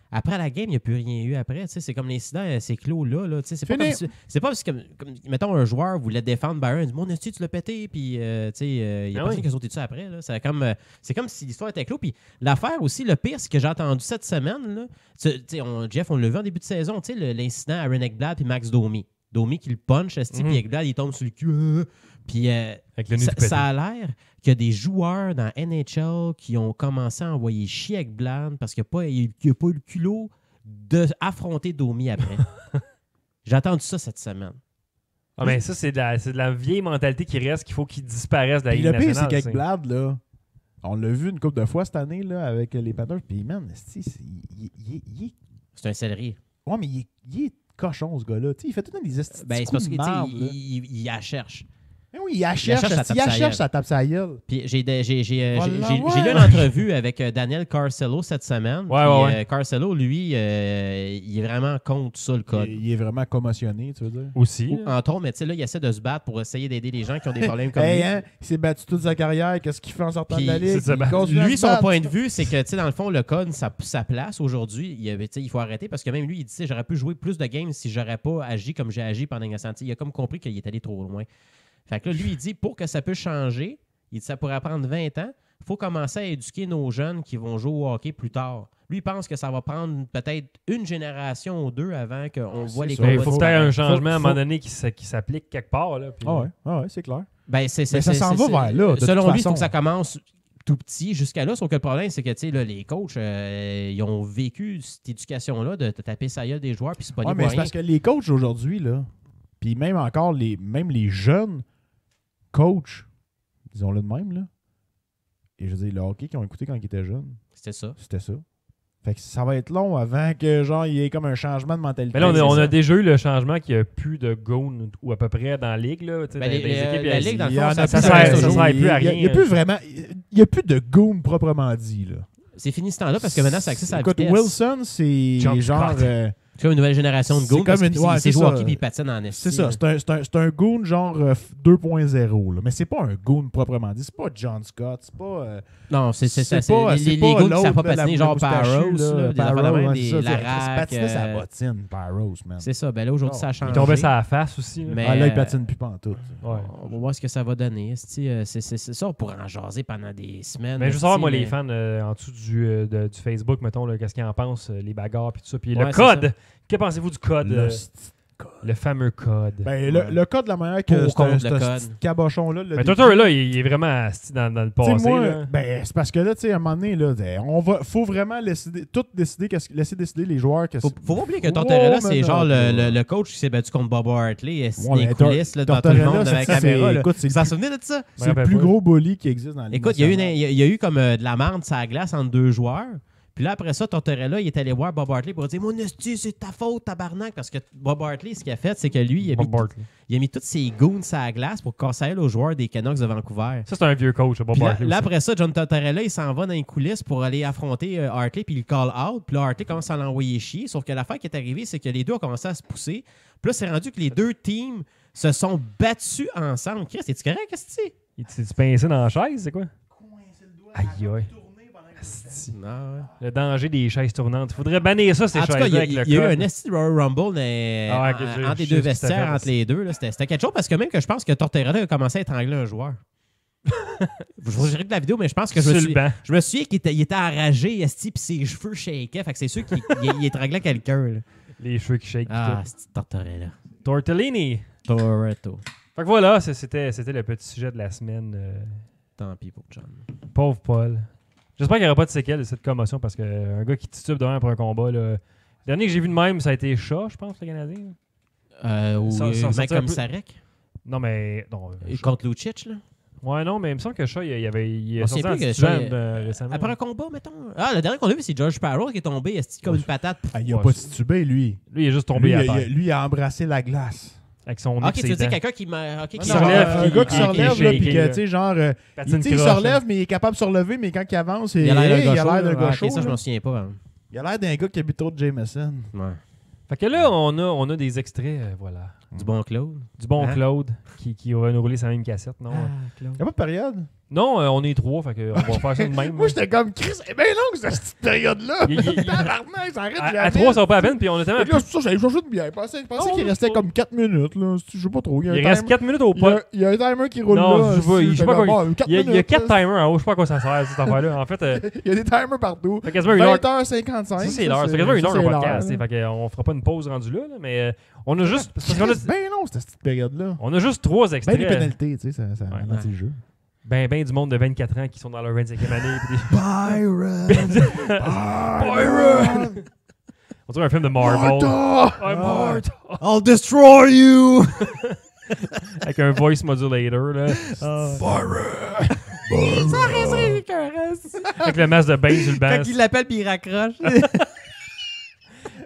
[SPEAKER 3] Après la game, il n'y a plus rien eu après. Tu sais, c'est comme l'incident, c'est clos là. Tu sais, c'est pas
[SPEAKER 2] Fini.
[SPEAKER 3] comme si, c'est pas comme, mettons, un joueur voulait défendre Byron. Il dit, mon esti, tu l'as pété. Puis, tu sais, il y a
[SPEAKER 1] Ah
[SPEAKER 3] personne
[SPEAKER 1] oui.
[SPEAKER 3] qui a sauté dessus après. Là. C'est comme si l'histoire était clos. Puis l'affaire aussi, le pire, c'est que j'ai entendu cette semaine. Là, tu sais, Jeff, on l'a vu en début de saison. Tu sais, l'incident Aaron Ekblad et Max Domi. Domi qui le punch, esti, puis Ekblad, il tombe sur le cul. Puis
[SPEAKER 1] Avec le nez tout pété.
[SPEAKER 3] ça a l'air qu'il y a des joueurs dans NHL qui ont commencé à envoyer chier Ekblad parce qu'il n'y a pas eu le culot d'affronter Domi après. J'ai entendu ça cette semaine.
[SPEAKER 1] Ah, mais ça, c'est de la vieille mentalité qui reste qu'il faut qu'il disparaisse de la
[SPEAKER 2] Puis
[SPEAKER 1] Ligue
[SPEAKER 2] le pire, c'est
[SPEAKER 1] nationale.
[SPEAKER 2] qu'avec Blad, là, on l'a vu une couple de fois cette année là, avec les Panthers. Puis, man, esti, il est.
[SPEAKER 3] C'est un céleri.
[SPEAKER 2] Ouais, mais il est cochon, ce gars-là. Tu sais, il fait tout le temps des esti.
[SPEAKER 3] Ben, c'est parce que tu sais, il la cherche.
[SPEAKER 2] Ben oui, il cherche, ça tape sa gueule.
[SPEAKER 3] Puis j'ai lu
[SPEAKER 2] ouais.
[SPEAKER 3] une entrevue avec Daniel Carcelo cette semaine.
[SPEAKER 1] Ouais,
[SPEAKER 3] Puis,
[SPEAKER 1] ouais.
[SPEAKER 3] Carcelo, lui, il est vraiment contre ça, le code.
[SPEAKER 2] Il est vraiment commotionné, tu veux dire.
[SPEAKER 1] Aussi.
[SPEAKER 3] Ou, entre autres, mais tu sais, là, il essaie de se battre pour essayer d'aider les gens qui ont des problèmes comme
[SPEAKER 2] Hey,
[SPEAKER 3] lui.
[SPEAKER 2] hein, il s'est battu toute sa carrière. Qu'est-ce qu'il fait en sortant
[SPEAKER 3] Puis,
[SPEAKER 2] de la ligue?
[SPEAKER 1] c'est ça,
[SPEAKER 2] Il
[SPEAKER 1] ben,
[SPEAKER 2] continue à
[SPEAKER 3] Lui,
[SPEAKER 2] se
[SPEAKER 3] son
[SPEAKER 2] battre.
[SPEAKER 3] point de vue, c'est que, tu sais, dans le fond, le code, sa place aujourd'hui, il faut arrêter parce que même lui, il dit, tu sais, j'aurais pu jouer plus de games si j'aurais pas agi comme j'ai agi pendant l'instant. Il a comme compris qu'il est allé trop loin. Fait que là, lui, il dit, pour que ça puisse changer, il dit, ça pourrait prendre 20 ans, il faut commencer à éduquer nos jeunes qui vont jouer au hockey plus tard. Lui, il pense que ça va prendre peut-être une génération ou deux avant qu'on voit les
[SPEAKER 2] ça.
[SPEAKER 3] combats.
[SPEAKER 1] Il faut
[SPEAKER 2] Faut-
[SPEAKER 1] peut-être un
[SPEAKER 2] faut-
[SPEAKER 1] changement à un
[SPEAKER 2] faut-
[SPEAKER 1] moment donné qui s'applique quelque part. Là, puis-
[SPEAKER 2] Ah ouais, c'est clair.
[SPEAKER 3] Ben,
[SPEAKER 2] Mais ça s'en va vers là, de
[SPEAKER 3] Selon
[SPEAKER 2] toute
[SPEAKER 3] lui, il faut
[SPEAKER 2] façon.
[SPEAKER 3] que ça commence tout petit jusqu'à là. Sauf que le problème, c'est que tu sais, là, les coachs, ils ont vécu cette éducation-là de taper sa gueule des joueurs puis c'est pas
[SPEAKER 2] Ouais, mais c'est parce que les coachs aujourd'hui, là, puis même encore même les jeunes coachs, disons-le de même, là, Et je veux dire, le hockey qu'ils ont écouté quand ils étaient jeunes,
[SPEAKER 3] C'était ça.
[SPEAKER 2] c'était ça. Fait que ça va être long avant que genre il y ait comme un changement de mentalité.
[SPEAKER 1] Mais là, on
[SPEAKER 3] c'est
[SPEAKER 1] a
[SPEAKER 3] ça.
[SPEAKER 1] déjà eu le changement qu'il n'y a plus de goon ou à peu près dans la ligue. Là,
[SPEAKER 3] Ben, la ligue, dans le
[SPEAKER 2] Il y
[SPEAKER 3] fond,
[SPEAKER 2] en a
[SPEAKER 3] ça
[SPEAKER 2] plus,
[SPEAKER 1] sert
[SPEAKER 2] il-
[SPEAKER 1] plus à
[SPEAKER 2] il y a-
[SPEAKER 1] rien.
[SPEAKER 2] Il n'y a plus vraiment. Il y a plus de goon proprement dit. Là.
[SPEAKER 3] C'est fini ce temps-là parce que maintenant, ça accès à la
[SPEAKER 2] Écoute,
[SPEAKER 3] vitesse.
[SPEAKER 2] Wilson, c'est
[SPEAKER 1] Jump
[SPEAKER 2] genre.
[SPEAKER 1] Scott.
[SPEAKER 3] C'est comme une nouvelle génération de
[SPEAKER 2] C'est
[SPEAKER 3] goons.
[SPEAKER 2] comme
[SPEAKER 3] parce
[SPEAKER 2] une-
[SPEAKER 3] qu'il
[SPEAKER 2] ouais,
[SPEAKER 3] il
[SPEAKER 2] c'est
[SPEAKER 3] joue au
[SPEAKER 2] ça.
[SPEAKER 3] hockey puis il patine en esti.
[SPEAKER 2] C'est ça, c'est un goon genre 2.0. Là. Mais c'est pas un goon proprement dit. C'est pas John Scott. C'est pas.
[SPEAKER 3] Non, c'est
[SPEAKER 2] c'est
[SPEAKER 3] ça.
[SPEAKER 2] pas-
[SPEAKER 3] Les
[SPEAKER 2] c'est
[SPEAKER 3] goons
[SPEAKER 2] pas
[SPEAKER 3] qui savent pas
[SPEAKER 2] l'autre, là,
[SPEAKER 3] patiner,
[SPEAKER 2] la
[SPEAKER 3] genre
[SPEAKER 2] moustachu,
[SPEAKER 3] Parros,
[SPEAKER 2] là,
[SPEAKER 3] des affaires de même,
[SPEAKER 2] ouais,
[SPEAKER 3] des
[SPEAKER 2] c'est ça,
[SPEAKER 3] la
[SPEAKER 2] il
[SPEAKER 3] raque.
[SPEAKER 2] patinait sa bottine, Parros, man.
[SPEAKER 3] C'est ça. Ben là, aujourd'hui,
[SPEAKER 2] Oh.
[SPEAKER 3] ça a changé.
[SPEAKER 1] Il tombait sur la face aussi. Là.
[SPEAKER 3] Mais-
[SPEAKER 2] Ah, là, il patine plus pantoute.
[SPEAKER 1] Ouais.
[SPEAKER 3] On va voir ce que ça va donner. esti. C'est ça, on pourrait en jaser pendant des semaines.
[SPEAKER 1] Mais je veux savoir,
[SPEAKER 3] esti,
[SPEAKER 1] moi, les
[SPEAKER 3] mais-
[SPEAKER 1] fans en dessous du Facebook, mettons, là, qu'est-ce qu'ils en pensent, les bagarres puis tout ça. Puis
[SPEAKER 3] Ouais,
[SPEAKER 1] le
[SPEAKER 3] c'est
[SPEAKER 1] code,
[SPEAKER 3] ça.
[SPEAKER 1] que pensez-vous du code? Le fameux code.
[SPEAKER 2] Ben,
[SPEAKER 1] Ouais.
[SPEAKER 2] le code, la manière que
[SPEAKER 3] Pour ou contre
[SPEAKER 2] ce
[SPEAKER 3] le
[SPEAKER 2] petit
[SPEAKER 3] code?
[SPEAKER 2] cabochon-là.
[SPEAKER 1] Mais Tortorella, il est vraiment asti dans le
[SPEAKER 2] Tu sais,
[SPEAKER 1] passé.
[SPEAKER 2] moi,
[SPEAKER 1] là.
[SPEAKER 2] ben, c'est parce que là, tu sais, à un moment donné, là, faut vraiment laisser décider les joueurs.
[SPEAKER 3] Faut pas oublier que
[SPEAKER 2] Oh,
[SPEAKER 3] Tortorella, c'est
[SPEAKER 2] mais
[SPEAKER 3] genre
[SPEAKER 2] non,
[SPEAKER 3] le coach qui s'est battu contre Bob Hartley. Esti,
[SPEAKER 2] Ouais,
[SPEAKER 3] les
[SPEAKER 2] mais
[SPEAKER 3] coulisses là, dans tout le
[SPEAKER 2] Tortorella,
[SPEAKER 3] monde avec la
[SPEAKER 2] c'est-
[SPEAKER 3] caméra. là.
[SPEAKER 2] écoute, c'est
[SPEAKER 3] Vous
[SPEAKER 2] le
[SPEAKER 3] en
[SPEAKER 2] plus-
[SPEAKER 3] souvenez de ça?
[SPEAKER 2] C'est le plus gros bully qui existe dans la Ligue
[SPEAKER 3] Écoute, il y
[SPEAKER 2] nationale.
[SPEAKER 3] a eu comme de la merde sur la glace entre deux joueurs. Puis là, après ça, Tortorella, il est allé voir Bob Hartley pour dire « Mon esti, c'est ta faute, tabarnak! » Parce que Bob Hartley, ce qu'il a fait, c'est que lui, il a mis tous ses goons sur la glace pour casser aux joueurs des Canucks de Vancouver.
[SPEAKER 1] Ça, c'est un vieux coach, Bob
[SPEAKER 3] Puis là,
[SPEAKER 1] Hartley.
[SPEAKER 3] là,
[SPEAKER 1] aussi.
[SPEAKER 3] après ça, John Tortorella, il s'en va dans les coulisses pour aller affronter Hartley, puis il call out. Puis là, Hartley commence à l'envoyer chier. Sauf que l'affaire qui est arrivée, c'est que les deux ont commencé à se pousser. Puis là, c'est rendu que les deux teams se sont battus ensemble. Chris, es-tu correct, qu'est-ce que c'est?
[SPEAKER 1] Il s'est pincé dans la chaise, c'est quoi? Aïe, aïe. Asti.
[SPEAKER 3] Non, ouais.
[SPEAKER 1] Le danger des chaises tournantes. Il faudrait bannir ça, ces
[SPEAKER 3] En tout cas,
[SPEAKER 1] chaises-là,
[SPEAKER 3] il y
[SPEAKER 1] avec
[SPEAKER 3] a
[SPEAKER 1] le
[SPEAKER 3] eu
[SPEAKER 1] code.
[SPEAKER 3] un esti Royal Rumble
[SPEAKER 1] Ah ouais, que j'ai-
[SPEAKER 3] entre les
[SPEAKER 1] je
[SPEAKER 3] deux
[SPEAKER 1] sais
[SPEAKER 3] vestiaires,
[SPEAKER 1] tout à fait.
[SPEAKER 3] entre les deux. là. C'était quelque chose parce que même que je pense que Tortorella a commencé à étrangler un joueur. Je vous dirai de la vidéo, mais je pense que
[SPEAKER 1] Sur le banc.
[SPEAKER 3] je me souviens qu'il était enragé, esti, puis ses cheveux shakaient. Fait que c'est sûr qu'il il étranglait quelqu'un. là.
[SPEAKER 1] Les cheveux qui shake.
[SPEAKER 3] Ah,
[SPEAKER 1] tout.
[SPEAKER 3] c'est Tortorella.
[SPEAKER 1] Tortellini.
[SPEAKER 3] Toretto.
[SPEAKER 1] Fait que voilà, c'était le petit sujet de la semaine.
[SPEAKER 3] Tant pis pour John.
[SPEAKER 1] Pauvre Paul. J'espère qu'il n'y aura pas de séquelles de cette commotion parce qu'un gars qui titube demain pour un combat, là, le dernier que j'ai vu de même, ça a été Shaw, je pense, le Canadien.
[SPEAKER 3] Ou
[SPEAKER 1] Ça- ça
[SPEAKER 3] mec
[SPEAKER 1] sortit un
[SPEAKER 3] comme
[SPEAKER 1] peu-
[SPEAKER 3] Sarek.
[SPEAKER 1] Non, mais. Non,
[SPEAKER 3] Contre Lucic, là.
[SPEAKER 1] ouais, non, mais il me semble que Shaw, il est
[SPEAKER 3] On
[SPEAKER 1] sorti
[SPEAKER 3] sait
[SPEAKER 1] en
[SPEAKER 3] plus que
[SPEAKER 1] titubant,
[SPEAKER 3] Shaw,
[SPEAKER 1] récemment.
[SPEAKER 3] Après un combat, mettons. Ah, le dernier qu'on a vu, c'est George Parrott qui est tombé, esti, comme une patate.
[SPEAKER 2] Ah, il a
[SPEAKER 1] Ouais,
[SPEAKER 2] pas
[SPEAKER 1] c'est-
[SPEAKER 2] titubé, lui.
[SPEAKER 1] Lui, il est juste tombé
[SPEAKER 2] Lui,
[SPEAKER 1] à
[SPEAKER 2] il a-
[SPEAKER 1] terre.
[SPEAKER 2] lui, il a embrassé la glace.
[SPEAKER 1] Avec son nez
[SPEAKER 3] Ok,
[SPEAKER 1] pis
[SPEAKER 3] tu
[SPEAKER 1] ses
[SPEAKER 3] veux dire
[SPEAKER 1] dents.
[SPEAKER 3] quelqu'un qui m'a. Ok,
[SPEAKER 1] Qui
[SPEAKER 3] qui
[SPEAKER 1] se relève,
[SPEAKER 2] un
[SPEAKER 1] qui-
[SPEAKER 2] gars qui
[SPEAKER 1] qui-
[SPEAKER 2] se
[SPEAKER 1] qui
[SPEAKER 2] relève,
[SPEAKER 1] est
[SPEAKER 2] là, puis
[SPEAKER 1] shaké,
[SPEAKER 2] que,
[SPEAKER 1] là.
[SPEAKER 2] tu sais, genre,
[SPEAKER 1] Patine
[SPEAKER 2] tu sais, il se
[SPEAKER 1] croche,
[SPEAKER 2] relève,
[SPEAKER 1] hein.
[SPEAKER 2] mais il est capable de se relever, mais quand il avance,
[SPEAKER 3] Il a l'air d'un
[SPEAKER 2] il
[SPEAKER 3] gars
[SPEAKER 2] a l'air d'un
[SPEAKER 3] chaud,
[SPEAKER 2] gars
[SPEAKER 3] là.
[SPEAKER 2] chaud,
[SPEAKER 3] Ok, ça, je
[SPEAKER 2] là.
[SPEAKER 3] m'en souviens pas. hein.
[SPEAKER 2] Il a l'air d'un gars qui habite au Jameson.
[SPEAKER 3] Ouais.
[SPEAKER 1] Fait que là, on a des extraits, voilà.
[SPEAKER 3] Du bon Claude.
[SPEAKER 1] Du bon
[SPEAKER 3] Hein?
[SPEAKER 1] Claude qui va nous rouler sa même cassette, non?
[SPEAKER 3] Claude.
[SPEAKER 2] Il n'y a pas de période.
[SPEAKER 1] Non, on est trois, fait que on va faire ça de même.
[SPEAKER 2] Moi, j'étais comme Chris, c'est bien long, cette petite période-là.
[SPEAKER 1] Il-
[SPEAKER 2] Tabarnak, ça arrête
[SPEAKER 1] à
[SPEAKER 2] jamais.
[SPEAKER 1] 3, ça va pas à peine, puis on a tellement.
[SPEAKER 2] Fait que là, c'est pour ça, j'allais chercher une bière. Je pensais
[SPEAKER 1] Non,
[SPEAKER 2] qu'il restait comme 4 minutes, là. Je sais pas trop.
[SPEAKER 1] Il reste 4 minutes au
[SPEAKER 2] Il y a-
[SPEAKER 1] pot.
[SPEAKER 2] il y a un timer qui roule
[SPEAKER 1] Non,
[SPEAKER 2] là.
[SPEAKER 1] je sais pas, je sais pas quoi.
[SPEAKER 2] Il
[SPEAKER 1] Il y a 4 timers en haut, je sais pas à quoi ça sert, cette affaire-là. En fait,
[SPEAKER 2] Il y a des timers partout.
[SPEAKER 1] fait quasiment une heure.
[SPEAKER 2] 20h55.
[SPEAKER 1] Ça, c'est l'heure. C'est quasiment une heure
[SPEAKER 2] ça,
[SPEAKER 1] de
[SPEAKER 2] c'est
[SPEAKER 1] podcast.
[SPEAKER 2] l'heure.
[SPEAKER 1] Fait qu'on fera pas une pause rendue là, mais on a juste. Parce qu'on a,
[SPEAKER 2] C'est bien long, cette petite période-là.
[SPEAKER 1] on a juste 3
[SPEAKER 2] Ben
[SPEAKER 1] extraits.
[SPEAKER 2] les pénalités, tu sais, ça
[SPEAKER 1] Ouais.
[SPEAKER 2] ralentit le jeu.
[SPEAKER 1] Ben du monde de 24 ans qui sont dans leur 25e année. Puis des-
[SPEAKER 2] Byron!
[SPEAKER 1] On dirait un film de Marvel.
[SPEAKER 2] Martha!
[SPEAKER 1] I'm Martha!
[SPEAKER 3] I'll destroy you!
[SPEAKER 1] Avec un voice modulator, là. Avec le masque de bain sur le banc.
[SPEAKER 3] Quand il l'appelle puis il raccroche.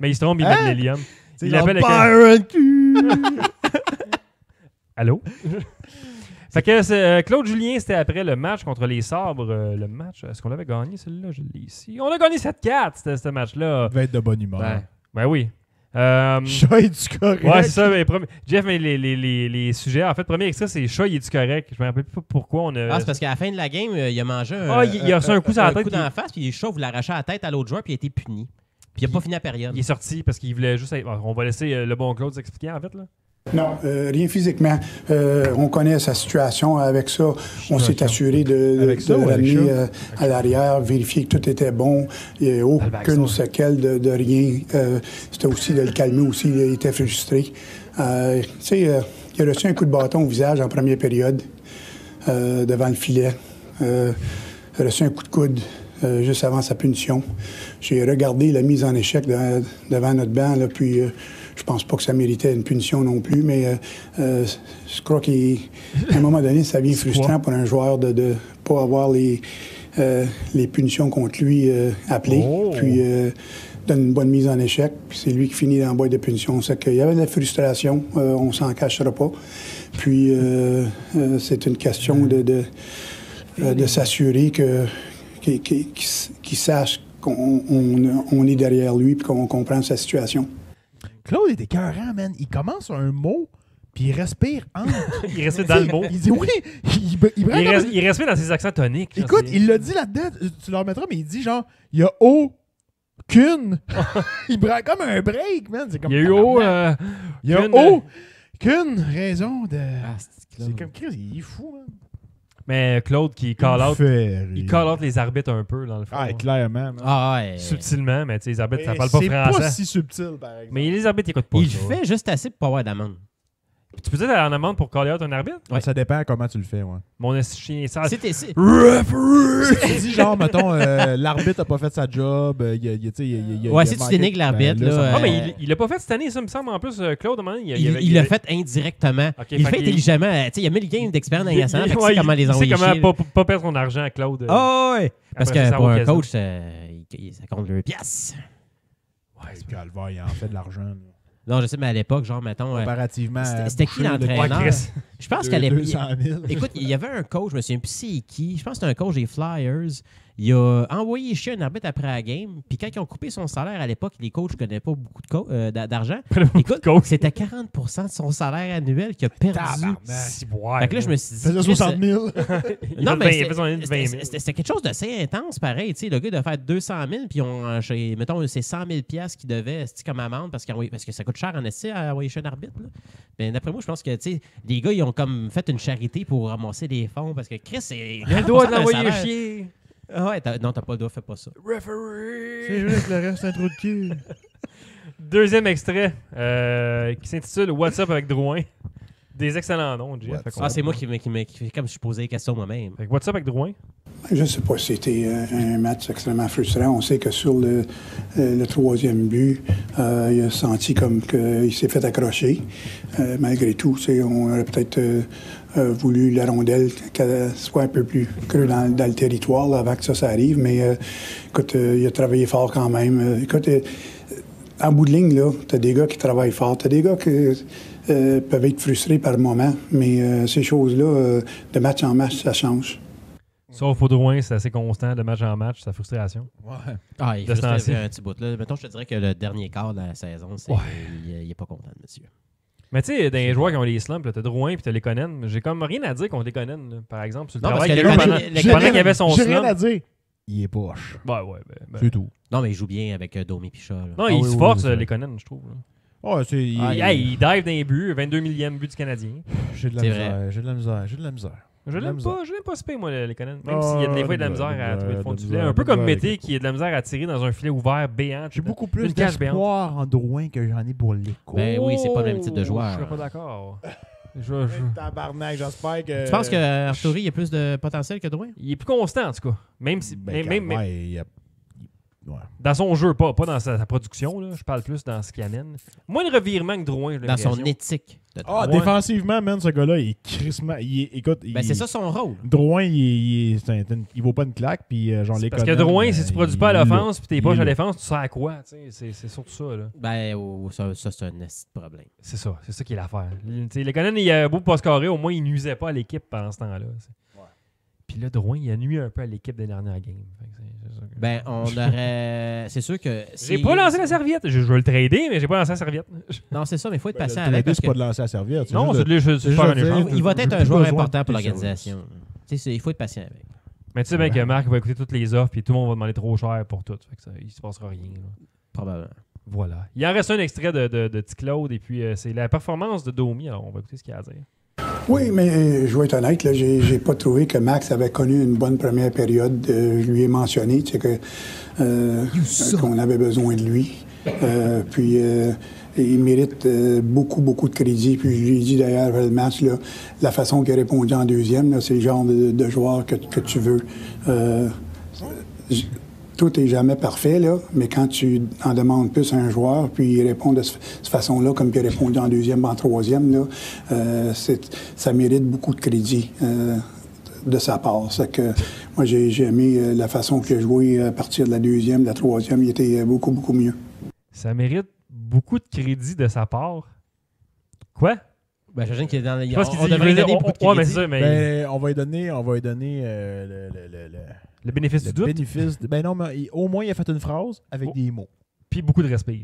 [SPEAKER 1] Mais il se trompe, il met de l'hélium.
[SPEAKER 3] C'est
[SPEAKER 1] Il
[SPEAKER 3] genre
[SPEAKER 1] l'appelle avec un-
[SPEAKER 3] Byron!
[SPEAKER 1] Allô? Fait que c'est, Claude Julien, c'était après le match contre les Sabres. Le match, est-ce qu'on l'avait gagné, celui-là? Je l'ai ici. On a gagné 7-4, ce match-là.
[SPEAKER 2] Il va être de bonne humeur.
[SPEAKER 3] Ouais.
[SPEAKER 1] Ben oui.
[SPEAKER 2] Chat est-tu correct?
[SPEAKER 1] Ouais, c'est ça. Mais Jeff, mais les sujets. En fait, premier extrait, c'est Chat, il est-du correct? Je me rappelle pas pourquoi on a.
[SPEAKER 3] Ah, c'est parce qu'à la fin de la game, il a mangé un.
[SPEAKER 1] Ah, il a reçu un coup sur la tête,
[SPEAKER 3] coup dans
[SPEAKER 1] puis-
[SPEAKER 3] la face, puis il est chaud, vous l'arrachez à la tête à l'autre joueur, puis il a été puni. Puis il n'a pas fini la période.
[SPEAKER 1] Il est sorti parce qu'il voulait juste être... On va laisser le bon Claude s'expliquer, en fait, là.
[SPEAKER 7] Non, rien physiquement. On connaît sa situation. Avec ça, on s'est assuré de
[SPEAKER 2] Avec ça ou avec
[SPEAKER 7] ramener
[SPEAKER 2] ça?
[SPEAKER 7] à l'arrière, vérifier que tout était bon. Il n'y a aucune séquelle de rien. C'était aussi de le calmer aussi. Il était frustré. Tu sais, il a reçu un coup de bâton au visage en première période devant le filet. Il a reçu un coup de coude juste avant sa punition. J'ai regardé la mise en échec devant notre banc, là, puis je pense pas que ça méritait une punition non plus, mais je crois qu'à un moment donné, ça devient frustrant pour un joueur de ne pas avoir les punitions contre lui appelées. Puis donne une bonne mise en échec. Puis c'est lui qui finit dans la boîte de punition. C'est qu'il y avait de la frustration, on s'en cachera pas. Puis c'est une question de s'assurer qu'il sache qu'on est derrière lui et qu'on comprend sa situation.
[SPEAKER 2] Claude est écœurant, man. Il commence un mot, puis il respire entre.
[SPEAKER 1] Il respire dans le mot.
[SPEAKER 2] Il dit oui.
[SPEAKER 1] Il respire dans ses accents toniques.
[SPEAKER 2] Écoute, il l'a dit là-dedans, tu le remettras, mais il dit genre, il y a aucune. Il prend comme un break, man. C'est comme
[SPEAKER 1] il y a eu
[SPEAKER 2] il y a aucune raison de.
[SPEAKER 3] C'est
[SPEAKER 2] comme Chris, il est fou, man.
[SPEAKER 1] Mais Claude qui call out. Il call out les arbitres un peu, dans le fond.
[SPEAKER 2] Ah, clairement.
[SPEAKER 1] Subtilement, mais tu sais, les arbitres, ça parle pas français.
[SPEAKER 2] C'est pas si subtil, par exemple.
[SPEAKER 1] Mais les arbitres, ils écoutent pas.
[SPEAKER 3] Il fait juste assez pour pas avoir d'amende.
[SPEAKER 1] Tu peux dire en amende pour call out un arbitre?
[SPEAKER 2] Ouais. Ça dépend comment tu le fais, ouais.
[SPEAKER 1] Mon chien sale.
[SPEAKER 2] Referee! Tu dis genre, mettons, l'arbitre a pas fait sa job.
[SPEAKER 3] Si tu dénigres l'arbitre, là.
[SPEAKER 1] Mais il l'a pas fait cette année, ça me semble. En plus, Claude, à un moment donné,
[SPEAKER 3] il l'a fait indirectement. Okay, il le fait intelligemment. Il a mis le game d'expérience dans les nationales. Il sait comment les envoyer.
[SPEAKER 1] Il sait comment pas perdre son argent, Claude.
[SPEAKER 3] Ouais! Parce que pour un coach, ça compte 2 piastres.
[SPEAKER 2] Ouais, le calvaire, il en fait de l'argent.
[SPEAKER 3] Non, je sais, mais à l'époque, genre, mettons.
[SPEAKER 2] Comparativement.
[SPEAKER 3] C'était qui l'entraîneur? Je pense qu'à l'époque.
[SPEAKER 2] 200 000.
[SPEAKER 3] Écoute, il y avait un coach, je me souviens plus c'est qui. Je pense que c'était un coach des Flyers. Il a envoyé chier un arbitre après la game. Puis quand ils ont coupé son salaire à l'époque, les coachs ne connaissaient pas beaucoup d'argent. Écoute, c'était 40% de son salaire annuel qu'il a perdu. Fait que là, je me suis dit.
[SPEAKER 2] Il faisait 60 000.
[SPEAKER 3] Non, mais c'était quelque chose d'assez intense, pareil. Le gars devait faire 200 000, puis mettons, c'est 100 000 $, qu'il devait comme amende parce que ça coûte cher en essai à envoyer chier un arbitre. Ben, d'après moi, je pense que les gars, ils ont comme fait une charité pour ramasser des fonds parce que Chris, c'est.
[SPEAKER 1] Il doit l'envoyer chier.
[SPEAKER 3] Ouais, non, t'as pas le droit, fais pas ça.
[SPEAKER 1] Referee!
[SPEAKER 2] C'est juste que le reste, c'est un trou de cul.
[SPEAKER 1] Deuxième extrait qui s'intitule What's Up avec Drouin. Des excellents noms, Jeff.
[SPEAKER 3] C'est moi qui comme je posais les questions moi-même.
[SPEAKER 1] What's Up avec Drouin?
[SPEAKER 7] Je ne sais pas si c'était un match extrêmement frustrant. On sait que sur le troisième but, il a senti comme qu'il s'est fait accrocher. Malgré tout, on aurait peut-être voulu la rondelle qu'elle soit un peu plus creux dans le territoire là, avant que ça arrive. Mais écoute, il a travaillé fort quand même. Écoute, en bout de ligne, là, tu as des gars qui travaillent fort. Tu as des gars qui peuvent être frustrés par moment. Mais ces choses-là, de match en match, ça change.
[SPEAKER 1] Sauf au Drouin, c'est assez constant de match en match, sa frustration.
[SPEAKER 3] Ouais. Il frustrait un petit bout. Là. Mettons, je te dirais que le dernier quart de la saison, il n'est pas content, monsieur.
[SPEAKER 1] Mais tu sais, dans les joueurs qui ont les slumps, t'as Drouin et t'as Lekonen. J'ai comme rien à dire contre Lekonen, par exemple. Sur le travail qu'il a eu pendant qu'il avait son slump.
[SPEAKER 2] J'ai rien à dire. Il est poche.
[SPEAKER 1] Ouais.
[SPEAKER 2] C'est tout.
[SPEAKER 3] Non, mais il joue bien avec Domi Picha.
[SPEAKER 1] Non, il se force, Lekonen, je trouve.
[SPEAKER 2] Ouais,
[SPEAKER 1] il dive d'un but, 22 millième but du Canadien.
[SPEAKER 2] J'ai de la misère.
[SPEAKER 1] Je l'aime pas ce moi, Lekonen. Même s'il y a des fois de la misère à trouver le fond du filet. Un peu comme Mété qui a de la misère à tirer dans un filet ouvert béant.
[SPEAKER 2] J'ai beaucoup plus d'espoir en Drouin que j'en ai pour l'écho.
[SPEAKER 3] Ben oui, c'est pas le même type de joueur.
[SPEAKER 1] Je suis pas d'accord.
[SPEAKER 2] Tabarnak, j'espère que.
[SPEAKER 3] Tu penses que Arturi a plus de potentiel que Drouin?
[SPEAKER 1] Il est plus constant, en tout cas. Même si.
[SPEAKER 2] Ouais.
[SPEAKER 1] Dans son jeu, pas dans sa production, là. Je parle plus dans ce qu'il amène. Moins de revirement que Drouin.
[SPEAKER 3] Dans son éthique.
[SPEAKER 2] Défensivement, man, ce gars-là, il est crissement.
[SPEAKER 3] C'est ça son rôle.
[SPEAKER 2] Drouin, il vaut pas une claque. Puis, genre, les
[SPEAKER 1] parce que Drouin, si tu produis pas à l'offense puis t'es poches à la défense, tu sers à quoi? C'est surtout ça. Là.
[SPEAKER 3] Ça, c'est un problème.
[SPEAKER 1] C'est ça qui est l'affaire. Les Conan, il a beau pas scorer, au moins, il nuisait pas à l'équipe pendant ce temps-là. Puis là, Drouin, il a nuit un peu à l'équipe des dernières games.
[SPEAKER 3] On aurait. C'est sûr que.
[SPEAKER 1] J'ai pas lancé la serviette. Je veux le trader, mais j'ai pas lancé la serviette.
[SPEAKER 3] Non, c'est ça, mais il faut être patient avec.
[SPEAKER 2] C'est pas de lancer la serviette.
[SPEAKER 1] Non, c'est juste faire un échange.
[SPEAKER 3] Il va être un joueur important pour l'organisation. Il faut être patient avec.
[SPEAKER 1] Mais tu sais bien que Marc va écouter toutes les offres, puis tout le monde va demander trop cher pour tout. Il se passera rien.
[SPEAKER 3] Probablement.
[SPEAKER 1] Voilà. Il en reste un extrait de Petit Claude, et puis c'est la performance de Domi. Alors, on va écouter ce qu'il a à dire.
[SPEAKER 7] Oui, mais je vais être honnête, là, j'ai pas trouvé que Max avait connu une bonne première période. Je lui ai mentionné qu'on avait besoin de lui. Puis il mérite beaucoup de crédit. Puis je lui ai dit d'ailleurs après le match, là, la façon qu'il a répondu en deuxième, là, c'est le genre de joueur que tu veux. Tout n'est jamais parfait, là, mais quand tu en demandes plus à un joueur, puis il répond de cette façon-là, comme il a répondu en deuxième, en troisième, là, ça mérite beaucoup de crédit. de sa part. C'est que moi, j'ai aimé la façon qu'il a joué à partir de la deuxième, de la troisième. Il était beaucoup, beaucoup mieux.
[SPEAKER 1] Ça mérite beaucoup de crédit de sa part. Quoi?
[SPEAKER 3] Ben, j'imagine qu'il est dans
[SPEAKER 1] Je pense qu'il
[SPEAKER 3] on
[SPEAKER 1] dit,
[SPEAKER 3] devrait lui donner beaucoup de
[SPEAKER 1] ouais, mais
[SPEAKER 3] crédit.
[SPEAKER 1] c'est ça, mais
[SPEAKER 2] Ben, on va lui donner
[SPEAKER 1] le bénéfice
[SPEAKER 2] le
[SPEAKER 1] du doute,
[SPEAKER 2] bénéfice. Ben non, mais au moins, il a fait une phrase avec des mots.
[SPEAKER 1] puis beaucoup de respect.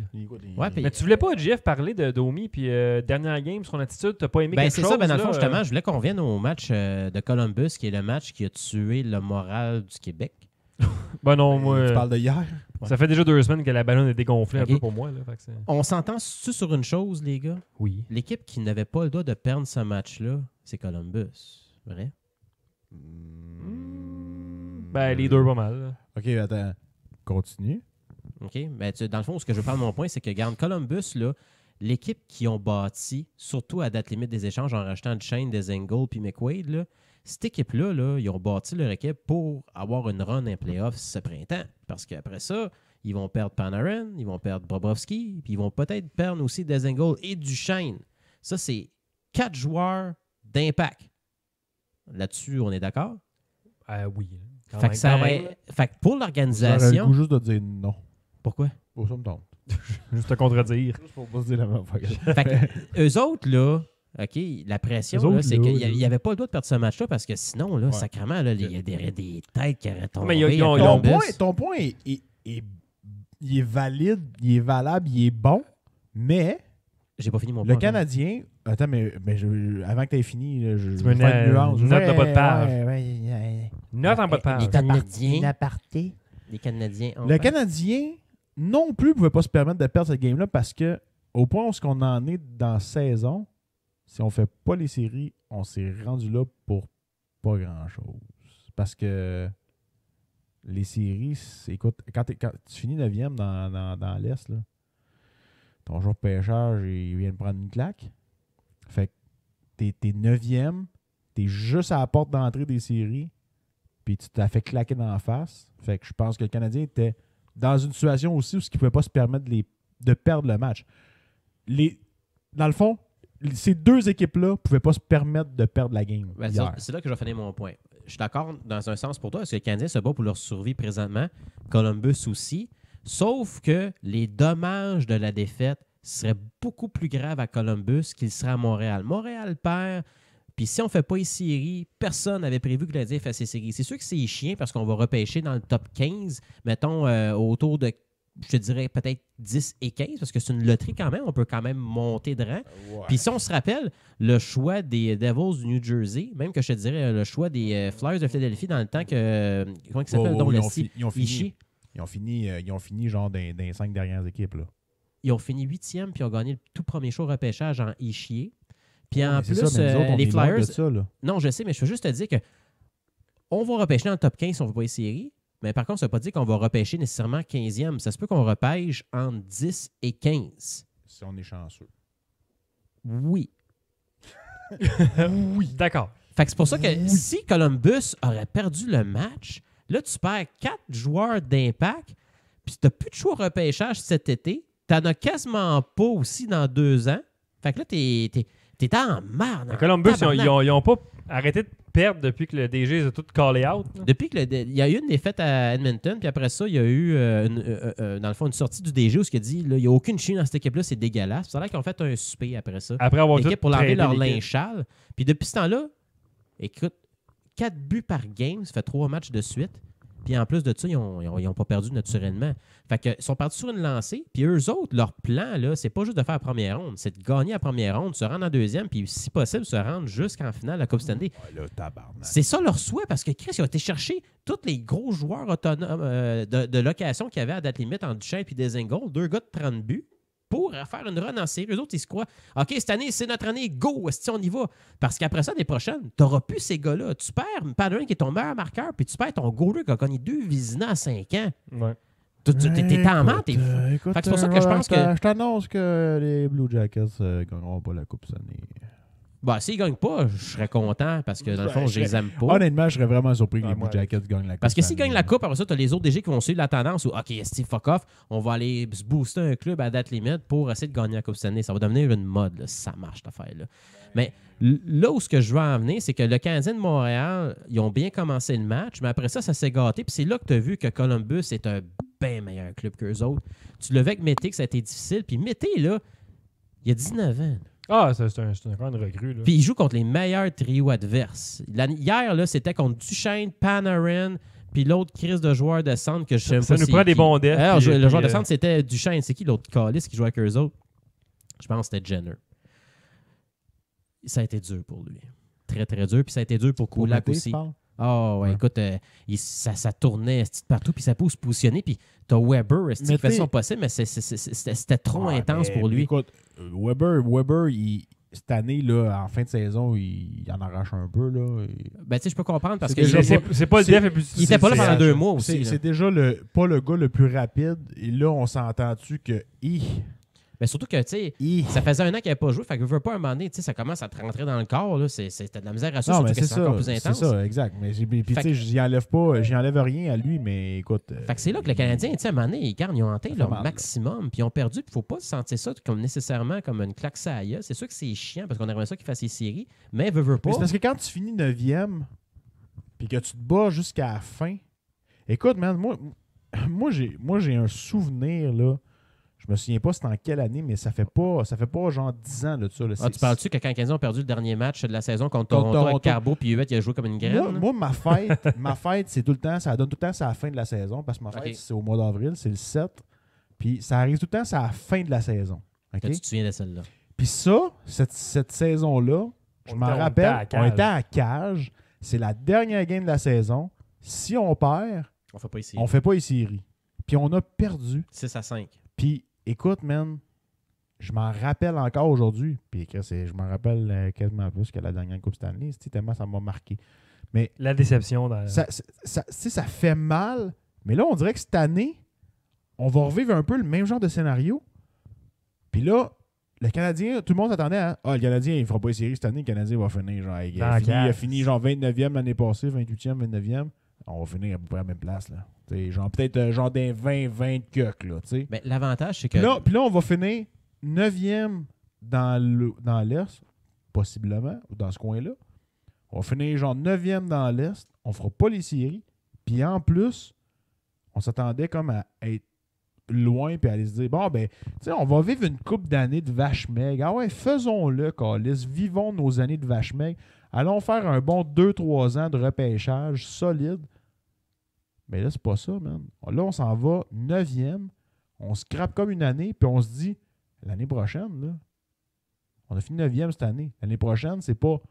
[SPEAKER 3] Ouais, puis-
[SPEAKER 1] Mais tu voulais pas, Jeff, parler de Domi, puis dernière game, son attitude, t'as pas aimé
[SPEAKER 3] Ben,
[SPEAKER 1] quelque
[SPEAKER 3] c'est
[SPEAKER 1] chose?
[SPEAKER 3] ça, ben, dans le
[SPEAKER 1] là,
[SPEAKER 3] fond, justement, je voulais qu'on revienne au match de Columbus, qui est le match qui a tué le moral du Québec.
[SPEAKER 1] Ben non, moi,
[SPEAKER 2] Tu parles de hier?
[SPEAKER 1] ça fait déjà 2 semaines que la ballonne est dégonflée
[SPEAKER 3] Ok.
[SPEAKER 1] un peu pour moi. Là, fait que c'est-
[SPEAKER 3] On s'entend-tu sur une chose, les gars?
[SPEAKER 1] Oui.
[SPEAKER 3] L'équipe qui n'avait pas le droit de perdre ce match-là, c'est Columbus. Vrai?
[SPEAKER 1] Ben, les deux pas mal. là.
[SPEAKER 2] OK, attends. Continue.
[SPEAKER 3] OK? Ben, dans le fond, ce que je veux parler de mon point, c'est que, regarde, Columbus, là, l'équipe qui ont bâti, surtout à date limite des échanges en rachetant Duchesne, Dezengold puis McQuaid, là, cette équipe-là, là, ils ont bâti leur équipe pour avoir une run en playoff ce printemps. Parce qu'après ça, ils vont perdre Panarin, ils vont perdre Bobrovski, puis ils vont peut-être perdre aussi Dezengold et Duchesne. Ça, c'est 4 joueurs d'impact. Là-dessus, on est d'accord?
[SPEAKER 1] Oui. Quand
[SPEAKER 3] Fait
[SPEAKER 1] même,
[SPEAKER 3] que, ça
[SPEAKER 1] quand
[SPEAKER 3] aurait-
[SPEAKER 1] même.
[SPEAKER 3] fait que pour
[SPEAKER 2] J'aurais le
[SPEAKER 3] l'organisation...
[SPEAKER 2] goût juste de dire non.
[SPEAKER 3] Pourquoi?
[SPEAKER 2] Pour ça me tombe.
[SPEAKER 1] Juste te contredire.
[SPEAKER 2] Juste pour pas se dire la même fois.
[SPEAKER 3] Fait que, eux autres, là, OK, la pression,
[SPEAKER 1] Eux
[SPEAKER 3] là,
[SPEAKER 1] autres,
[SPEAKER 3] c'est
[SPEAKER 1] là,
[SPEAKER 3] qu'il
[SPEAKER 1] là.
[SPEAKER 3] n'y avait pas le droit de perdre ce match-là parce que sinon, là,
[SPEAKER 2] Ouais.
[SPEAKER 3] sacrément, là, il y a des têtes qui auraient tombé.
[SPEAKER 1] Mais ils ont-
[SPEAKER 3] à
[SPEAKER 1] ils ont-
[SPEAKER 3] Columbus.
[SPEAKER 2] Ton point il est valide, il est valable, il est bon, mais
[SPEAKER 3] J'ai pas fini mon
[SPEAKER 2] le
[SPEAKER 3] point encore.
[SPEAKER 2] Canadien... Attends, mais avant que tu aies fini, là, je
[SPEAKER 1] Tu
[SPEAKER 2] veux
[SPEAKER 1] veux
[SPEAKER 2] faire
[SPEAKER 1] une
[SPEAKER 2] une nuance.
[SPEAKER 1] note de bas de page.
[SPEAKER 2] Ouais.
[SPEAKER 1] Note en bas de page.
[SPEAKER 3] Les Canadiens,
[SPEAKER 2] aparté.
[SPEAKER 3] les Canadiens ont...
[SPEAKER 2] Le Canadien non plus ne pouvait pas se permettre de perdre cette game-là parce que au point où on en est dans la saison, si on fait pas les séries, on s'est rendu là pour pas grand-chose. Parce que les séries, écoute, quand tu finis 9e dans l'Est, là, ton joueur de pêcheur, il vient de prendre une claque. Fait que t'es 9e, t'es juste à la porte d'entrée des séries, puis tu t'as fait claquer dans la face. Fait que je pense que le Canadien était dans une situation aussi où il ne pouvait pas se permettre de perdre le match. Dans le fond, ces deux équipes-là ne pouvaient pas se permettre de perdre la game
[SPEAKER 3] Ben,
[SPEAKER 2] hier.
[SPEAKER 3] c'est là que je vais finir mon point. Je suis d'accord dans un sens pour toi, parce que les Canadiens se battent pour leur survie présentement. Columbus aussi. Sauf que les dommages de la défaite seraient beaucoup plus graves à Columbus qu'ils seraient à Montréal. Montréal perd, puis si on ne fait pas les séries, personne n'avait prévu que le Canadien fasse ses séries. C'est sûr que c'est chiant parce qu'on va repêcher dans le top 15, mettons autour de, je te dirais peut-être 10 et 15, parce que c'est une loterie quand même, on peut quand même monter de rang. Puis si on se rappelle, le choix des Devils du New Jersey, même que je te dirais le choix des Flyers de Philadelphie dans le temps que... Comment il s'appelle? donc,
[SPEAKER 2] ils ont
[SPEAKER 3] Ishii.
[SPEAKER 2] fini. Ils ont fini genre dans les 5 dernières équipes. Là.
[SPEAKER 3] Ils ont fini 8e, puis ils ont gagné le tout premier show repêchage en Ishii. Puis en
[SPEAKER 2] Mais c'est
[SPEAKER 3] plus,
[SPEAKER 2] ça, mais nous autres, on
[SPEAKER 3] les
[SPEAKER 2] est loin de
[SPEAKER 3] Flyers...
[SPEAKER 2] ça, là.
[SPEAKER 3] Non, je sais, mais je veux juste te dire que on va repêcher dans le top 15 si on ne veut pas les séries. Mais par contre, ça ne veut pas dire qu'on va repêcher nécessairement 15e. Ça se peut qu'on repêche entre 10 et 15.
[SPEAKER 2] Si on est chanceux.
[SPEAKER 3] Oui.
[SPEAKER 1] Oui. D'accord.
[SPEAKER 3] Fait que c'est pour ça que si Columbus aurait perdu le match, là, tu perds 4 joueurs d'impact, puis tu n'as plus de choix au repêchage cet été. Tu n'en as quasiment pas aussi dans 2 ans. Fait que là, t'es en marre.
[SPEAKER 1] À Columbus, ils ont pas arrêté de perdre depuis que le DG les a tout callé out. là.
[SPEAKER 3] Depuis que il y a eu une défaite à Edmonton, puis après ça, il y a eu, dans le fond, une sortie du DG où il a dit il n'y a aucune chine dans cette équipe-là, c'est dégueulasse. Ça a l'air qu'ils ont fait un souper après ça.
[SPEAKER 1] Après avoir tout
[SPEAKER 3] L'équipe pour laver
[SPEAKER 1] tradé
[SPEAKER 3] leur
[SPEAKER 1] l'équipe.
[SPEAKER 3] linge sale. Puis depuis ce temps-là, écoute, 4 buts par game, ça fait 3 matchs de suite. Puis en plus de ça, ils n'ont pas perdu naturellement. Fait que, ils sont partis sur une lancée. Puis eux autres, leur plan, là, c'est pas juste de faire la première ronde, c'est de gagner la première ronde, se rendre en deuxième, puis si possible, se rendre jusqu'en finale de la Coupe Stanley.
[SPEAKER 2] Ouais, là, tabarnak.
[SPEAKER 3] C'est ça leur souhait parce que Chris, ils ont été chercher tous les gros joueurs autonomes de location qu'il y avait à date limite en Duchesne et Dezengold, 2 gars de 30 buts, pour faire une run en série. Eux autres, ils se croient OK, cette année, c'est notre année, go, si on y va. Parce qu'après ça, l'année prochaine, tu n'auras plus ces gars-là. Tu perds Panarin qui est ton meilleur marqueur, puis tu perds ton goaler qui a gagné 2 Vizina à 5 ans.
[SPEAKER 1] Ouais.
[SPEAKER 3] T'es en ment, t'es fou.
[SPEAKER 2] Écoute,
[SPEAKER 3] Fait que c'est pour ça que je pense que-
[SPEAKER 2] Je t'annonce que les Blue Jackets ne gagneront pas la Coupe cette année.
[SPEAKER 3] Bah, s'ils ne gagnent pas, je serais content parce que dans le fond, je les aime pas.
[SPEAKER 2] Honnêtement, je serais vraiment surpris que les
[SPEAKER 1] moi,
[SPEAKER 2] Blue Jackets gagnent la Coupe.
[SPEAKER 3] Parce que s'ils
[SPEAKER 2] cette année.
[SPEAKER 3] gagnent la Coupe, après ça, tu as les autres DG qui vont suivre la tendance où, OK, Steve, fuck off, on va aller se booster un club à date limite pour essayer de gagner la Coupe cette année. Ça va devenir une mode, là, si ça marche, cette affaire-là. Mais là où ce que je veux en venir, c'est que le Canadien de Montréal, ils ont bien commencé le match, mais après ça s'est gâté. Puis c'est là que tu as vu que Columbus est un bien meilleur club qu'eux autres. Tu le vois avec Mété, que ça a été difficile. Puis Mété, là, il a 19 ans.
[SPEAKER 1] Ah, c'est un grand recrue. Là.
[SPEAKER 3] Puis il joue contre les meilleurs trios adverses. Hier, là, c'était contre Duchesne, Panarin, puis l'autre crise de joueur de centre que je sais
[SPEAKER 1] Ça
[SPEAKER 3] pas
[SPEAKER 1] nous prend des bons defs.
[SPEAKER 3] Alors,
[SPEAKER 1] puis-
[SPEAKER 3] le joueur de
[SPEAKER 1] puis,
[SPEAKER 3] centre, c'était Duchesne. C'est qui l'autre calice qui jouait avec eux autres? Je pense que c'était Jenner. Ça a été dur pour lui. Très, très dur. Puis ça a été dur pour Kulak
[SPEAKER 2] Mété,
[SPEAKER 3] aussi.
[SPEAKER 2] tu parles?
[SPEAKER 3] Ah ouais, écoute, ça tournait partout, puis ça peut se positionner, puis t'as Weber qui fait son possible, mais c'était trop intense pour lui.
[SPEAKER 2] Écoute, Weber, cette année, là, en fin de saison, il en arrache un peu. Là.
[SPEAKER 3] Ben, tu sais, je peux comprendre parce
[SPEAKER 2] C'est
[SPEAKER 3] que
[SPEAKER 2] déjà
[SPEAKER 1] C'est pas le def le plus
[SPEAKER 3] il était pas là
[SPEAKER 2] c'est-
[SPEAKER 3] pendant 2 mois aussi.
[SPEAKER 2] C'est
[SPEAKER 3] là.
[SPEAKER 2] déjà pas le gars le plus rapide. Et là, on s'entend-tu que
[SPEAKER 3] Mais surtout que, tu sais, ça faisait 1 an qu'il n'avait pas joué, fait que veut pas un moment donné, tu sais, ça commence à te rentrer dans le corps, là, c'était de la misère à ça,
[SPEAKER 2] non,
[SPEAKER 3] surtout
[SPEAKER 2] mais
[SPEAKER 3] que c'est encore plus intense.
[SPEAKER 2] C'est ça, exact. Mais puis, tu sais, j'y enlève rien à lui, mais écoute.
[SPEAKER 3] Fait que c'est là que le Canadien, tu sais, à un moment donné, ils ont hanté leur
[SPEAKER 2] mal,
[SPEAKER 3] maximum, puis ils ont perdu, puis il ne faut pas sentir ça comme nécessairement comme une claque à la gueule. C'est sûr que c'est chiant parce qu'on aimerait ça qu'ils fassent les séries, mais veut pas.
[SPEAKER 2] Mais c'est parce que quand tu finis 9e, puis que tu te bats jusqu'à la fin, écoute, man, moi j'ai un souvenir, là. Je me souviens pas c'était en quelle année, mais ça fait pas genre 10 ans de ça. Là.
[SPEAKER 3] Ah, tu parles-tu que quand les Canadiens ont perdu le dernier match de la saison contre Toronto avec Carbo, puis Huet, il a joué comme une graine?
[SPEAKER 2] Moi, ma fête, c'est tout le temps, ça donne tout le temps, c'est à la fin de la saison, parce que ma fête, c'est au mois d'avril, c'est le 7, puis ça arrive tout le temps, c'est à la fin de la saison. Okay?
[SPEAKER 3] Tu te souviens de celle-là?
[SPEAKER 2] Puis ça, cette saison-là, je m'en rappelle, on était à la cage, c'est la dernière game de la saison. Si on perd,
[SPEAKER 3] on fait pas ici.
[SPEAKER 2] On fait pas les séries. Puis on a perdu.
[SPEAKER 3] 6-5.
[SPEAKER 2] Puis écoute, man, je m'en rappelle encore aujourd'hui. Puis je m'en rappelle quasiment plus que la dernière Coupe Stanley. Tellement ça m'a marqué. Mais
[SPEAKER 1] la déception.
[SPEAKER 2] Ça fait mal. Mais là, on dirait que cette année, on va revivre un peu le même genre de scénario. Puis là, le Canadien, tout le monde s'attendait à le Canadien, il ne fera pas les séries cette année. Le Canadien va finir genre. Il a fini genre 29e l'année passée, 28e, 29e. On va finir à peu près à la même place. Là. Genre peut-être genre des 20 coques.
[SPEAKER 3] Ben, l'avantage, c'est que.
[SPEAKER 2] Puis là, on va finir 9e dans l'Est, possiblement, ou dans ce coin-là. On va finir genre 9e dans l'Est. On fera pas les séries. Puis en plus, on s'attendait comme à être loin puis à aller se dire bon, ben, tu sais, on va vivre une couple d'années de vache maigre. Ah ouais, faisons-le, Callis. Vivons nos années de vache maigre. Allons faire un bon 2-3 ans de repêchage solide. Mais là, c'est pas ça, man. Là, on s'en va 9e. On se crappe comme une année, puis on se dit, l'année prochaine, là, on a fini 9e cette année. L'année prochaine, c'est pas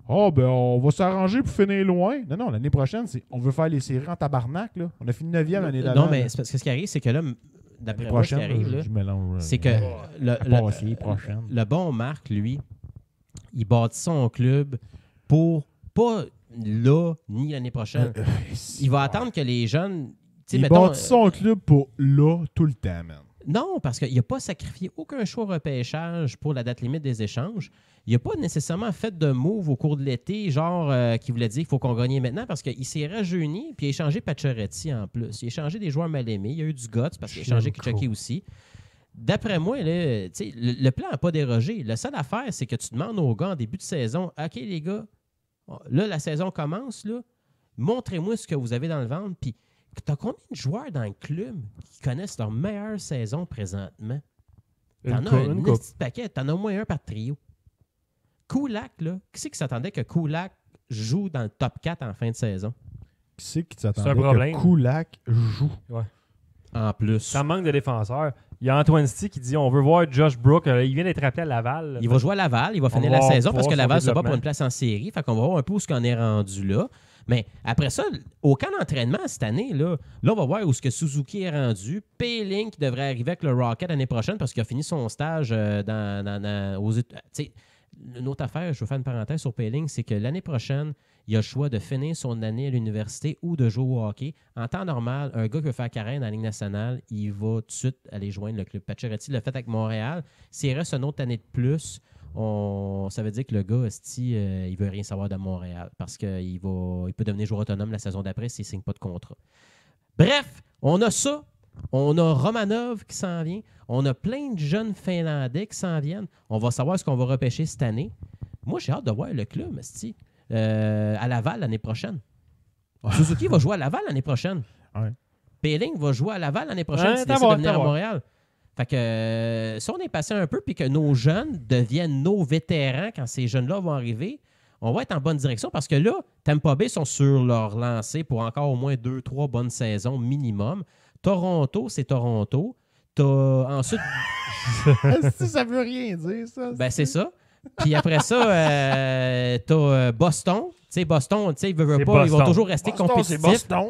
[SPEAKER 2] ben, on va s'arranger pour finir loin. Non, l'année prochaine, c'est on veut faire les séries en tabarnak, là. On a fini 9e l'année d'avant.
[SPEAKER 3] Non, mais c'est parce que ce qui arrive, c'est que là, d'après moi, ce qui arrive, là,
[SPEAKER 2] je mélange.
[SPEAKER 3] c'est que le bon Marc, lui, il bâtit son club pour pas là ni l'année prochaine. Il va attendre que les jeunes.
[SPEAKER 2] Il bâtit son club pour là tout le temps, man.
[SPEAKER 3] Non, parce qu'il n'a pas sacrifié aucun choix repêchage pour la date limite des échanges. Il n'a pas nécessairement fait de move au cours de l'été, genre qui voulait dire qu'il faut qu'on gagne maintenant, parce qu'il s'est rajeuni puis il a échangé Pacioretty en plus. Il a échangé des joueurs mal aimés. Il y a eu du guts parce qu'il a échangé Kitchaki aussi. D'après moi, là, le plan n'a pas dérogé. La seule affaire, c'est que tu demandes aux gars en début de saison, OK, les gars, là, la saison commence, là, montrez-moi ce que vous avez dans le ventre. Puis, tu as combien de joueurs dans le club qui connaissent leur meilleure saison présentement? T'en as un petit paquet. T'en as au moins un par trio. Kulak, là, qui c'est qui s'attendait que Kulak joue dans le top 4 en fin de saison?
[SPEAKER 2] Qui c'est qui s'attendait que Kulak joue?
[SPEAKER 1] Ouais.
[SPEAKER 3] En plus.
[SPEAKER 1] Ça manque de défenseurs. Il y a Antoine Stick qui dit on veut voir Josh Brook. Il vient d'être appelé à Laval.
[SPEAKER 3] Il va jouer à Laval. Il va finir la saison parce que Laval se bat pour une place en série. Fait qu'on va voir un peu où on est rendu là. Mais après ça, au camp d'entraînement cette année, là on va voir où ce que Suzuki est rendu. Payling qui devrait arriver avec le Rocket l'année prochaine parce qu'il a fini son stage aux États-Unis. Une autre affaire, je veux faire une parenthèse sur Payling, c'est que l'année prochaine, il a le choix de finir son année à l'université ou de jouer au hockey. En temps normal, un gars qui veut faire carrière dans la Ligue nationale, il va tout de suite aller joindre le club. Pacioretty l'a fait avec Montréal. S'il reste une autre année de plus, ça veut dire que le gars, il veut rien savoir de Montréal parce qu'il peut devenir joueur autonome la saison d'après s'il ne signe pas de contrat. Bref, on a ça. On a Romanov qui s'en vient. On a plein de jeunes Finlandais qui s'en viennent. On va savoir ce qu'on va repêcher cette année. Moi, j'ai hâte de voir le club, à Laval l'année prochaine. Suzuki va jouer à Laval l'année prochaine.
[SPEAKER 2] Ouais.
[SPEAKER 3] Péling va jouer à Laval l'année prochaine s'il décide de venir à Montréal. Fait que si on est patient un peu puis que nos jeunes deviennent nos vétérans quand ces jeunes-là vont arriver, on va être en bonne direction parce que là, Tampa Bay sont sur leur lancée pour encore au moins 2-3 bonnes saisons minimum. Toronto, c'est Toronto. Ensuite...
[SPEAKER 2] ça veut rien dire, ça.
[SPEAKER 3] Ben, c'est ça. Puis après ça, t'as Boston. Tu sais, Boston, ils veulent pas, ils vont toujours rester compétitifs.
[SPEAKER 2] C'est Boston.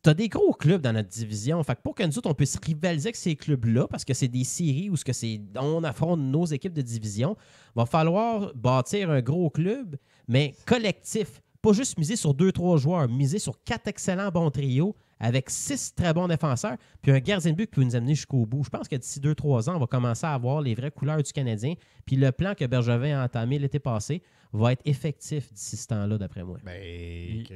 [SPEAKER 3] T'as des gros clubs dans notre division. Fait que pour que nous autres, on puisse rivaliser avec ces clubs-là, parce que c'est des séries où on affronte nos équipes de division, va falloir bâtir un gros club, mais collectif. Pas juste miser sur 2-3 joueurs, miser sur 4 excellents bons trios avec 6 très bons défenseurs, puis un gardien de but qui peut nous amener jusqu'au bout. Je pense que d'ici 2-3 ans, on va commencer à avoir les vraies couleurs du Canadien. Puis le plan que Bergevin a entamé l'été passé va être effectif d'ici ce temps-là, d'après moi.
[SPEAKER 2] Ben,
[SPEAKER 1] il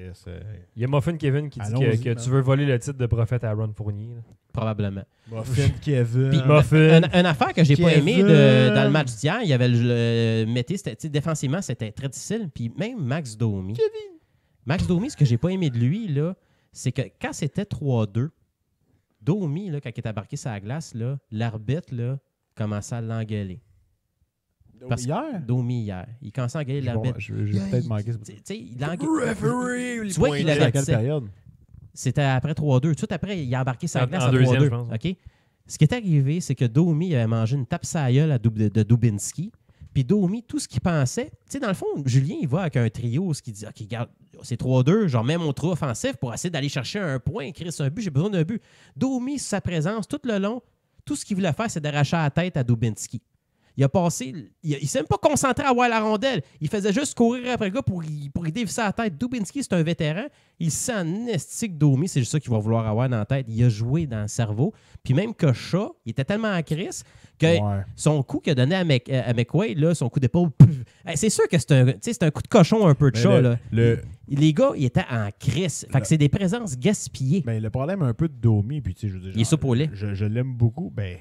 [SPEAKER 1] y a Muffin Kevin qui dit que tu veux voler le titre de prophète à Ron Fournier. Là.
[SPEAKER 3] Probablement.
[SPEAKER 2] Muffin Kevin.
[SPEAKER 3] Puis, une affaire que j'ai pas aimé dans le match d'hier, il y avait le Mété, défensivement, c'était très difficile. Puis même Max Domi. Max Domi, ce que j'ai pas aimé de lui, là, c'est que quand c'était 3-2, Domi, là, quand il est embarqué sur la glace, là, l'arbitre là, commençait à l'engueuler. Domi hier. Il commençait à engueuler l'arbitre.
[SPEAKER 2] J'ai peut-être manqué ce bout.
[SPEAKER 3] Il engueulait. Tu vois qu'il avait
[SPEAKER 2] quelle période?
[SPEAKER 3] C'était après 3-2. Tout de suite après, il a embarqué sa glace
[SPEAKER 1] en
[SPEAKER 3] 3-2.
[SPEAKER 1] je pense.
[SPEAKER 3] Okay? Ce qui est arrivé, c'est que Domi avait mangé une tape sur la gueule de Dubinsky. Puis Domi, tout ce qu'il pensait, tu sais, dans le fond, Julien, il va avec un trio, ce qui dit, OK, regarde, c'est 3-2, genre mets mon trou offensif pour essayer d'aller chercher un point, créer un but, j'ai besoin d'un but. Domi, sa présence, tout le long, tout ce qu'il voulait faire, c'est d'arracher la tête à Dubinsky. Il a passé, il s'est même pas concentré à voir la rondelle. Il faisait juste courir après le gars pour y dévisser la tête. Dubinsky, c'est un vétéran. Il sent un estique Domi, c'est juste ça qu'il va vouloir avoir dans la tête. Il a joué dans le cerveau. Puis même que Shaw, il était tellement en crise que son coup qu'il a donné à McQuaid, là, son coup d'épaule, c'est sûr que c'est un coup de cochon un peu de Shaw. Les gars, ils étaient en crise. Fait que c'est des présences gaspillées.
[SPEAKER 2] Ben, le problème un peu de Domi, puis tu sais, je veux dire,
[SPEAKER 3] il est saupolé.
[SPEAKER 2] Je l'aime beaucoup. Ben,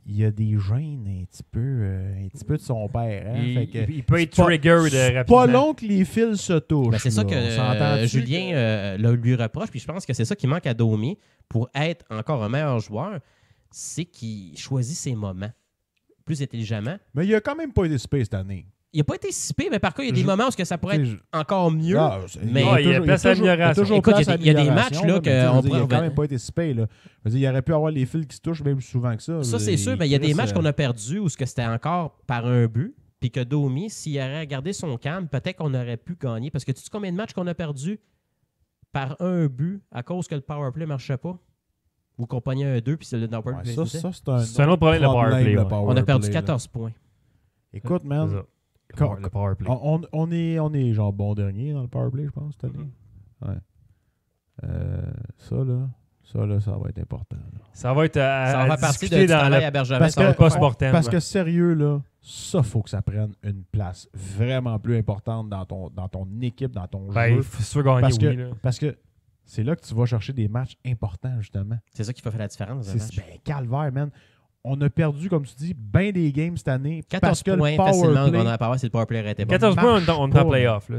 [SPEAKER 2] il y a des gènes un petit peu de son père. Hein?
[SPEAKER 1] Il peut être triggered rapidement.
[SPEAKER 2] Pas long que les fils se touchent.
[SPEAKER 3] Ben, c'est ça que Julien lui reproche. Puis je pense que c'est ça qui manque à Domi pour être encore un meilleur joueur. C'est qu'il choisit ses moments plus intelligemment.
[SPEAKER 2] Mais il a quand même pas été spé cette année.
[SPEAKER 3] Il n'a pas été si pire, mais par contre, il y a des moments où ça pourrait être encore mieux.
[SPEAKER 1] Mais il y a place à amélioration.
[SPEAKER 3] Écoute, il y a des matchs là, qu'on pourrait...
[SPEAKER 2] Il n'a quand même pas été spé. Là. Il aurait pu avoir les fils qui se touchent même plus souvent que ça.
[SPEAKER 3] Ça, c'est sûr. Mais il y a des matchs qu'on a perdus où c'était encore par un but. Puis que Domi, s'il aurait gardé son calme, peut-être qu'on aurait pu gagner. Parce que tu sais combien de matchs qu'on a perdus par un but à cause que le powerplay ne marchait pas? Vous comprenez un 2 puis c'est le powerplay.
[SPEAKER 2] Ça,
[SPEAKER 1] c'est un autre problème, le powerplay.
[SPEAKER 3] On a perdu 14 points.
[SPEAKER 2] Écoute, man.
[SPEAKER 1] Le powerplay.
[SPEAKER 2] On est genre bon dernier dans le powerplay, je pense, cette année. Ouais. Ça va être important. Là.
[SPEAKER 1] Ça va être
[SPEAKER 3] ça va partir de travail à Bergevin.
[SPEAKER 2] Parce que sérieux, là, ça, faut que ça prenne une place vraiment plus importante dans ton équipe, dans ton jeu.
[SPEAKER 1] Il faut gagner,
[SPEAKER 2] parce que c'est là que tu vas chercher des matchs importants, justement.
[SPEAKER 3] C'est ça qui va faire la différence dans le match.
[SPEAKER 2] Calvaire, man. On a perdu, comme tu dis, bien des games cette année.
[SPEAKER 3] 14
[SPEAKER 2] parce que
[SPEAKER 3] points
[SPEAKER 2] le power
[SPEAKER 3] facilement,
[SPEAKER 2] play,
[SPEAKER 3] on a parlé si le powerplay arrêtait pas.
[SPEAKER 1] 14 points, on est en playoff.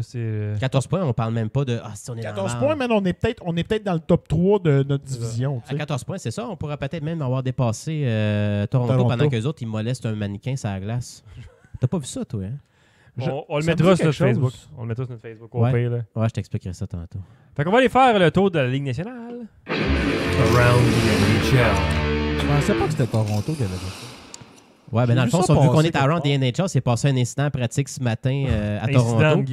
[SPEAKER 3] 14 points, on parle même pas de si on est
[SPEAKER 2] 14 points, mais on est peut-être dans le top 3 de notre division.
[SPEAKER 3] À 14 points, c'est ça. On pourrait peut-être même avoir dépassé Toronto pendant qu'eux autres, ils molestent un mannequin sur la glace. T'as pas vu ça, toi, hein?
[SPEAKER 1] On le mettra sur notre Facebook. On le mettra sur notre Facebook au pire.
[SPEAKER 3] Ouais, je t'expliquerai ça tantôt.
[SPEAKER 1] Fait qu'on va aller faire le tour de la Ligue nationale. Around the NHL.
[SPEAKER 2] Je pensais pas que c'était Toronto qui avait fait ça.
[SPEAKER 3] Ouais, ben dans le fond, vu qu'on est à Round the NHL, c'est passé un incident pratique ce matin à Toronto.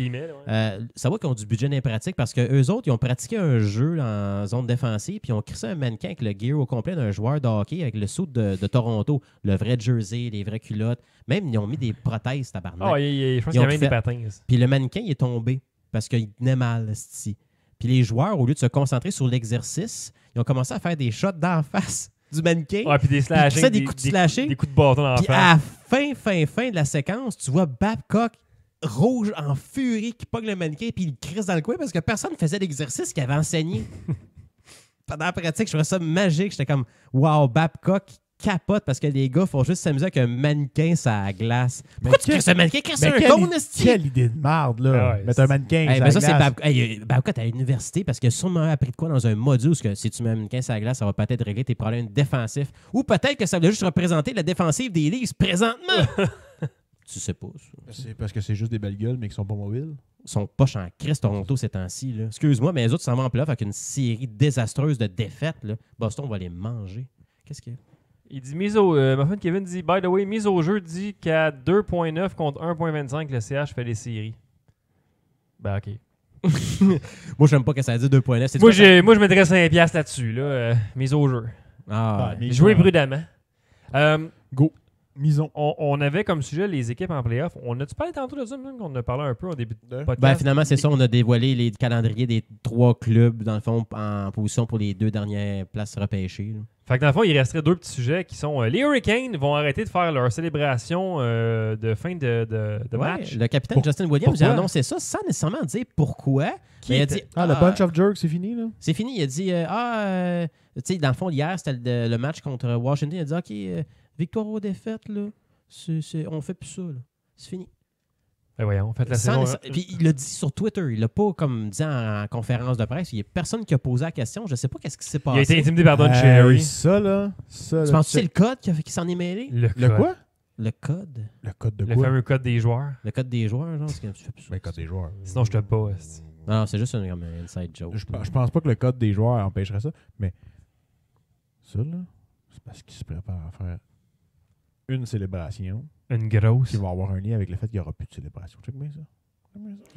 [SPEAKER 3] Ça voit qu'ils ont du budget d'impratique parce qu'eux autres, ils ont pratiqué un jeu en zone défensive puis ils ont crissé un mannequin avec le gear au complet d'un joueur de hockey avec le suit de Toronto, le vrai jersey, les vraies culottes. Même, ils ont mis des prothèses, tabarnak.
[SPEAKER 1] Je pense qu'il y avait des patins.
[SPEAKER 3] Puis le mannequin, il est tombé parce qu'il tenait mal, c'ti. Puis les joueurs, au lieu de se concentrer sur l'exercice, ils ont commencé à faire des shots d'en face. du mannequin.
[SPEAKER 1] Ouais, puis des slashing.
[SPEAKER 3] Des coups de slashing.
[SPEAKER 1] Des coups de bâton dans la
[SPEAKER 3] Puis
[SPEAKER 1] face.
[SPEAKER 3] à la fin de la séquence, tu vois Babcock rouge en furie qui pogne le mannequin puis il crisse dans le coin parce que personne ne faisait l'exercice qu'il avait enseigné. Pendant la pratique, je trouvais ça magique. J'étais comme, wow, Babcock capote parce que les gars font juste s'amuser avec un mannequin sur la glace. Pourquoi tu crisses un mannequin? Crisse un con, esti!
[SPEAKER 2] Quelle idée de merde, là.
[SPEAKER 1] Ah ouais,
[SPEAKER 2] Mettre un mannequin sur
[SPEAKER 3] mais
[SPEAKER 2] la
[SPEAKER 3] ça, c'est
[SPEAKER 2] glace.
[SPEAKER 3] Babcock à l'université parce qu'il a sûrement appris de quoi dans un module que si tu mets un mannequin sur la glace, ça va peut-être régler tes problèmes défensifs. Ou peut-être que ça voulait juste représenter la défensive des Leafs présentement. Tu sais pas.
[SPEAKER 2] C'est parce que c'est juste des belles gueules, mais qui sont pas mobiles.
[SPEAKER 3] Ils sont poches en crise Toronto ces temps-ci. Là. Excuse-moi, mais les autres s'en vont en playoff avec une série désastreuse de défaites. Là. Boston va les manger. Qu'est-ce qu'il y a?
[SPEAKER 1] Il dit ma friend Kevin dit by the way, mise au jeu dit qu'à 2.9 contre 1.25, le CH fait les séries. Ben ok.
[SPEAKER 3] Moi, j'aime pas que ça dit 2.9. C'est
[SPEAKER 1] Moi, je mettrais 5$ là-dessus, là, mise au jeu.
[SPEAKER 3] Ah,
[SPEAKER 2] Ben,
[SPEAKER 1] Jouez prudemment.
[SPEAKER 2] Go. Misons.
[SPEAKER 1] On avait comme sujet les équipes en playoff. On a-tu parlé tantôt de ça? On en a parlé un peu au début de podcast.
[SPEAKER 3] ben, finalement, c'est ça. On a dévoilé les calendriers des 3 clubs, dans le fond, en position pour les 2 dernières places repêchées. Là.
[SPEAKER 1] Fait que dans le fond, il resterait 2 petits sujets qui sont les Hurricanes vont arrêter de faire leur célébration de fin de match.
[SPEAKER 3] Le capitaine Justin Williams
[SPEAKER 1] pourquoi?
[SPEAKER 3] a annoncé ça sans nécessairement dire pourquoi.
[SPEAKER 1] Qui
[SPEAKER 3] Mais il a
[SPEAKER 1] était-
[SPEAKER 3] dit,
[SPEAKER 2] Le bunch of jerks, c'est fini, là?
[SPEAKER 3] c'est fini. Il a dit, tu sais, dans le fond, hier, c'était le match contre Washington. Il a dit, OK, victoire ou défaite, là, on fait plus ça, là. C'est fini.
[SPEAKER 1] Ben voyons, faites la
[SPEAKER 3] Sans
[SPEAKER 1] saison.
[SPEAKER 3] Puis il l'a dit sur Twitter. Il l'a pas comme dit en conférence de presse. Il n'y a personne qui a posé la question. Je sais pas qu'est-ce qui s'est
[SPEAKER 1] Il a été
[SPEAKER 3] passé.
[SPEAKER 1] intimidé par Don Cherry.
[SPEAKER 2] Ça, là.
[SPEAKER 3] Tu penses que c'est le code qui s'en est mêlé?
[SPEAKER 2] Le
[SPEAKER 1] code.
[SPEAKER 2] quoi?
[SPEAKER 3] Le code?
[SPEAKER 2] Le code de
[SPEAKER 1] Le
[SPEAKER 2] quoi?
[SPEAKER 1] fameux code des joueurs.
[SPEAKER 3] Le code des joueurs, genre? C'est que tu fais plus ça.
[SPEAKER 2] Le code des joueurs.
[SPEAKER 1] Sinon, je te bats. esti.
[SPEAKER 3] Non, c'est juste comme un inside joke.
[SPEAKER 2] Je pense pas que le code des joueurs empêcherait ça, mais ça, là, c'est parce qu'ils se préparent à faire une célébration
[SPEAKER 1] Une grosse.
[SPEAKER 2] qui va avoir un lien avec le fait qu'il n'y aura plus de célébration. Check bien ça.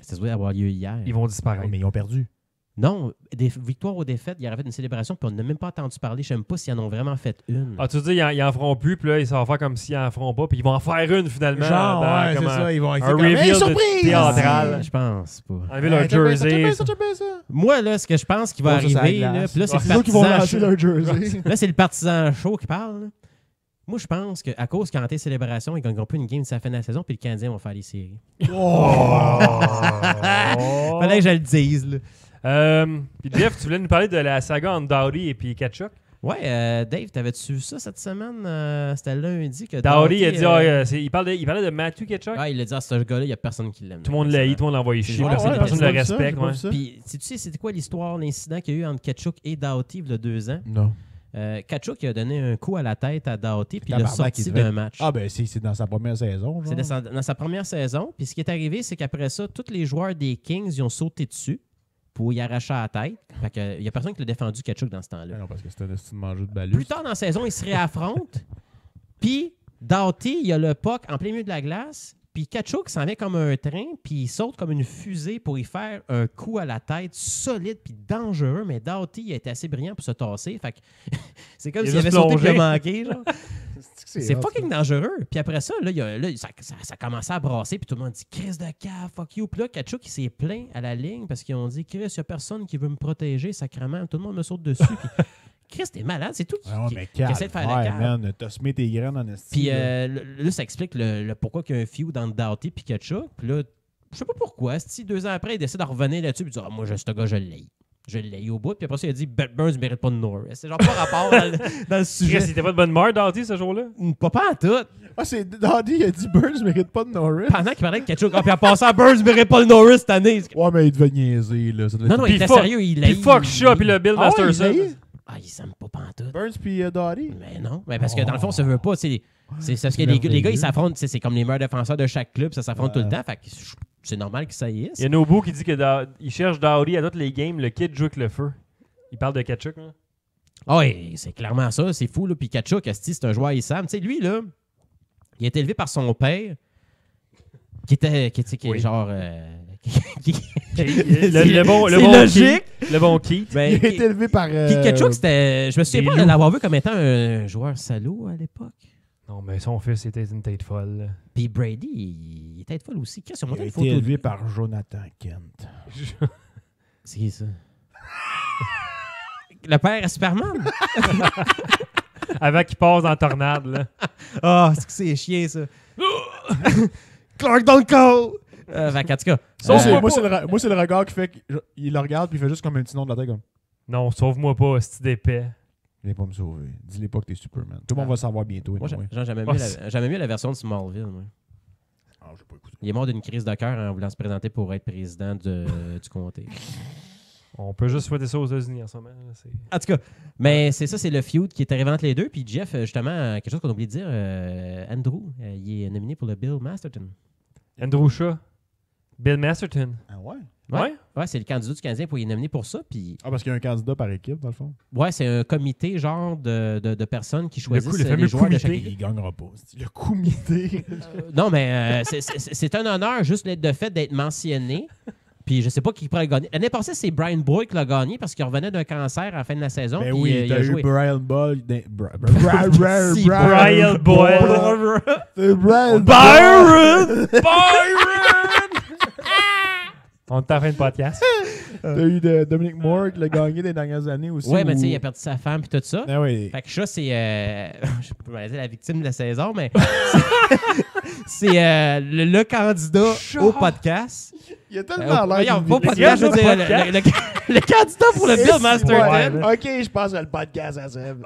[SPEAKER 3] Ça doit avoir lieu hier.
[SPEAKER 1] Ils vont disparaître.
[SPEAKER 2] Mais ils ont perdu.
[SPEAKER 3] Non, des victoires ou défaites, il aurait fait une célébration, puis on n'a même pas entendu parler. Je ne sais même pas s'ils en ont vraiment fait une.
[SPEAKER 1] Ah, tu dis, ils en feront plus, puis là, ils vont faire comme s'ils en feront pas, puis ils vont en faire une finalement.
[SPEAKER 2] Genre,
[SPEAKER 1] dans-
[SPEAKER 2] ouais,
[SPEAKER 1] comme
[SPEAKER 2] c'est ça. Ils vont
[SPEAKER 1] un
[SPEAKER 2] comme,
[SPEAKER 1] reveal
[SPEAKER 2] hey,
[SPEAKER 1] de
[SPEAKER 2] surprise!
[SPEAKER 1] théâtral.
[SPEAKER 3] Je pense pas.
[SPEAKER 1] Enlever leur jersey.
[SPEAKER 2] Check bien ça.
[SPEAKER 3] Moi, là, ce que je pense qui va
[SPEAKER 2] Bon, ça,
[SPEAKER 3] arriver,
[SPEAKER 2] c'est à la
[SPEAKER 3] là,
[SPEAKER 2] glace.
[SPEAKER 3] puis là, c'est
[SPEAKER 2] C'est
[SPEAKER 3] le
[SPEAKER 2] eux qui vont
[SPEAKER 3] partisan
[SPEAKER 2] lancer
[SPEAKER 3] chaud.
[SPEAKER 2] leur jersey.
[SPEAKER 3] Là, c'est le partisan chaud qui parle. Là. Moi, je pense qu'à cause qu'en tes célébrations, ils ne gagneront plus une game d'ici la fin de la saison, puis le Canadien va faire les séries.
[SPEAKER 1] Oh!
[SPEAKER 3] Fallait que je le dise. Là.
[SPEAKER 1] Puis Jeff, tu voulais nous parler de la saga entre Dowdy et puis Kachuk?
[SPEAKER 3] Ouais, Dave, t'avais-tu vu ça cette semaine? C'était lundi que
[SPEAKER 1] Dowdy, il a
[SPEAKER 3] Doughty,
[SPEAKER 1] dit, il parlait de Matthew Kachuk.
[SPEAKER 3] il a dit à ce gars-là, il n'y a personne qui l'aime.
[SPEAKER 1] Tout le monde l'a tout le monde l'envoie chier.
[SPEAKER 3] Ouais,
[SPEAKER 1] Personne
[SPEAKER 3] ouais,
[SPEAKER 1] personne
[SPEAKER 3] j'ai
[SPEAKER 1] ne
[SPEAKER 3] pas
[SPEAKER 1] le
[SPEAKER 2] vu ça,
[SPEAKER 1] respecte.
[SPEAKER 2] j'ai pas
[SPEAKER 1] Ouais.
[SPEAKER 2] vu ça.
[SPEAKER 3] Puis, tu sais, c'était quoi l'histoire, l'incident qu'il y a eu entre Kachuk et Doughty il y a 2 ans?
[SPEAKER 2] Non.
[SPEAKER 3] Kachuk il a donné un coup à la tête à Doughty, puis il l'a
[SPEAKER 2] Tabarnak,
[SPEAKER 3] sorti
[SPEAKER 2] il devait-
[SPEAKER 3] d'un match.
[SPEAKER 2] Ah, ben, c'est dans sa première saison.
[SPEAKER 3] C'est
[SPEAKER 2] genre.
[SPEAKER 3] dans sa première saison. Puis ce qui est arrivé, c'est qu'après ça, tous les joueurs des Kings ils ont sauté dessus pour y arracher la tête. Fait que, il n'y a personne qui l'a défendu Kachuk dans ce temps-là.
[SPEAKER 2] Ah non, parce que c'était un estime mangeux de balus.
[SPEAKER 3] Plus tard dans la saison, ils se réaffrontent. Puis Doughty, il y a le puck en plein milieu de la glace. Puis Kachuk s'en vient comme un train, puis il saute comme une fusée pour y faire un coup à la tête solide puis dangereux. Mais Doughty, il a été assez brillant pour se tasser. Fait que c'est comme
[SPEAKER 1] Il a
[SPEAKER 3] s'il avait
[SPEAKER 1] juste
[SPEAKER 3] sauté puis il a
[SPEAKER 1] plongé.
[SPEAKER 3] manqué. Genre. C'est fucking dangereux. Puis après ça, là, ça commençait à brasser. Puis tout le monde dit Chris de cave, fuck you. Puis là, Kachuk, il s'est plaint à la ligne parce qu'ils ont dit Chris, il n'y a personne qui veut me protéger, sacrément. Tout le monde me saute dessus. Puis, Chris, t'es malade. C'est tout
[SPEAKER 2] Ah,
[SPEAKER 3] qui
[SPEAKER 2] mais
[SPEAKER 3] essaie de faire le cave.
[SPEAKER 2] man, t'as semé tes graines en estime.
[SPEAKER 3] Puis là, ça explique le pourquoi qu'il y a un feud entre Doughty et Kachuk. Puis là, je sais pas pourquoi. Si 2 ans après, il décide de revenir là-dessus et dit moi, ce gars, je l'ai. Je l'ai au bout. Puis après ça, il a dit Burns ne mérite pas de Norris. C'est genre pas rapport dans le
[SPEAKER 1] Chris,
[SPEAKER 3] sujet.
[SPEAKER 1] il était pas de bonne mort, Dowdy, ce jour-là?
[SPEAKER 3] Pas en tout.
[SPEAKER 2] Ah, c'est Daddy, il a dit Burns mérite pas de Norris.
[SPEAKER 3] Pendant qu'il parlait de Kachuk, puis en passant, Burns ne mérite pas le Norris cette année.
[SPEAKER 2] Ouais, mais il devait niaiser, là. Ça devait
[SPEAKER 3] Non,
[SPEAKER 2] être-
[SPEAKER 3] non, il
[SPEAKER 1] Puis
[SPEAKER 3] était
[SPEAKER 1] fuck-
[SPEAKER 3] sérieux. Il
[SPEAKER 1] Puis fuck Shaw, puis le Bill
[SPEAKER 2] Ah ouais, il
[SPEAKER 1] Masterson.
[SPEAKER 2] l'a eu?
[SPEAKER 3] Ah, il s'aime pas pantoute.
[SPEAKER 2] Burns puis Daddy.
[SPEAKER 3] Mais non. Mais parce que dans le fond, ça veut pas. C'est parce que les gars, ils s'affrontent. C'est comme les meilleurs défenseurs de chaque club. Ça s'affronte tout le temps. Fait que c'est normal qu'ils saillissent.
[SPEAKER 1] Il y a Nobu qui dit qu'il cherche Dowdy à toutes les games. Le kid joue avec le feu. Il parle de Kachuk, là.
[SPEAKER 3] Ah oui, c'est clairement ça. C'est fou. Là. Puis Kachuk, c'est un joueur Issam. Tu sais, lui, là, il a été élevé par son père, qui était
[SPEAKER 1] Oui.
[SPEAKER 3] genre.
[SPEAKER 1] Le bon
[SPEAKER 3] C'est logique.
[SPEAKER 1] Keith. Le bon Keith.
[SPEAKER 3] Ben,
[SPEAKER 2] Il a été élevé par.
[SPEAKER 3] Puis Kachuk, c'était. Je me souviens
[SPEAKER 1] des
[SPEAKER 3] pas de
[SPEAKER 1] loups.
[SPEAKER 3] l'avoir vu comme étant un joueur salaud à l'époque.
[SPEAKER 1] Non, mais son fils était une tête folle. là.
[SPEAKER 3] Puis Brady, il était folle aussi. Qu'est-ce qu'on
[SPEAKER 2] Il a
[SPEAKER 3] montre une
[SPEAKER 2] été
[SPEAKER 3] photo de
[SPEAKER 2] élevé
[SPEAKER 3] lui?
[SPEAKER 2] par Jonathan Kent.
[SPEAKER 3] C'est qui ça? Le père à Superman?
[SPEAKER 1] avant qu'il passe dans la tornade. Là.
[SPEAKER 3] Ah, c'est que c'est chiant, ça. Clark don't go! En tout cas.
[SPEAKER 2] Moi, c'est le regard qui fait qu'il le regarde puis il fait juste comme un petit nom de la tête comme
[SPEAKER 1] Non, sauve-moi pas, c'est d'épais.
[SPEAKER 2] viens pas me sauver. Dis-les pas que t'es Superman. Tout le monde va le savoir bientôt.
[SPEAKER 3] Moi,
[SPEAKER 2] anyway.
[SPEAKER 3] j'aimais mieux la version de Smallville. Moi.
[SPEAKER 2] Ah, j'ai pas écouté.
[SPEAKER 3] Il est mort d'une crise de cœur en voulant se présenter pour être président du comté.
[SPEAKER 1] On peut juste souhaiter ça aux États-Unis en ce moment. Là,
[SPEAKER 3] En tout cas, mais c'est ça, c'est le feud qui est arrivé entre les deux. Puis Jeff, justement, quelque chose qu'on a oublié de dire, Andrew, il est nominé pour le Bill Masterton.
[SPEAKER 1] Andrew Shaw, Bill Masterton.
[SPEAKER 2] Ah ouais?
[SPEAKER 3] Ouais, c'est le candidat du Canadien pour il est nominé pour ça. Puis
[SPEAKER 2] Ah, parce qu'il y a un candidat par équipe, dans le fond.
[SPEAKER 3] ouais, c'est un comité genre de personnes qui choisissent
[SPEAKER 1] le fameux
[SPEAKER 3] les joueurs de
[SPEAKER 1] comité.
[SPEAKER 3] chaque équipe.
[SPEAKER 2] Il gagnera pas. C'est le comité.
[SPEAKER 3] Non, mais c'est un honneur juste de fait d'être mentionné. Puis je sais pas qui pourrait le gagner. L'année passée, c'est Brian Boyd qui l'a gagné parce qu'il revenait d'un cancer à la fin de la saison.
[SPEAKER 2] Ben
[SPEAKER 3] puis,
[SPEAKER 2] oui,
[SPEAKER 3] il
[SPEAKER 2] t'as
[SPEAKER 3] a
[SPEAKER 2] eu
[SPEAKER 3] joué.
[SPEAKER 2] Brian Boyle.
[SPEAKER 3] Si,
[SPEAKER 1] Brian Boyle.
[SPEAKER 2] C'est Brian
[SPEAKER 1] Byron! On est en fin de podcast.
[SPEAKER 2] T'as eu Dominic Moore qui l'a gagné des dernières années aussi.
[SPEAKER 3] Ouais, mais tu sais,
[SPEAKER 2] où-
[SPEAKER 3] il a perdu sa femme puis tout ça.
[SPEAKER 2] Ah oui.
[SPEAKER 3] Fait que ça, c'est. Je peux pas dire la victime de la saison, mais. c'est le candidat au podcast.
[SPEAKER 2] Il a tellement l'air.
[SPEAKER 3] Voyons,
[SPEAKER 2] d'une
[SPEAKER 3] pas au
[SPEAKER 2] victime.
[SPEAKER 3] podcast, je veux dire,
[SPEAKER 1] podcast.
[SPEAKER 3] le candidat pour le Bill Masterton.
[SPEAKER 2] Ouais. Ok, je pense à le podcast à Seb.
[SPEAKER 3] Non,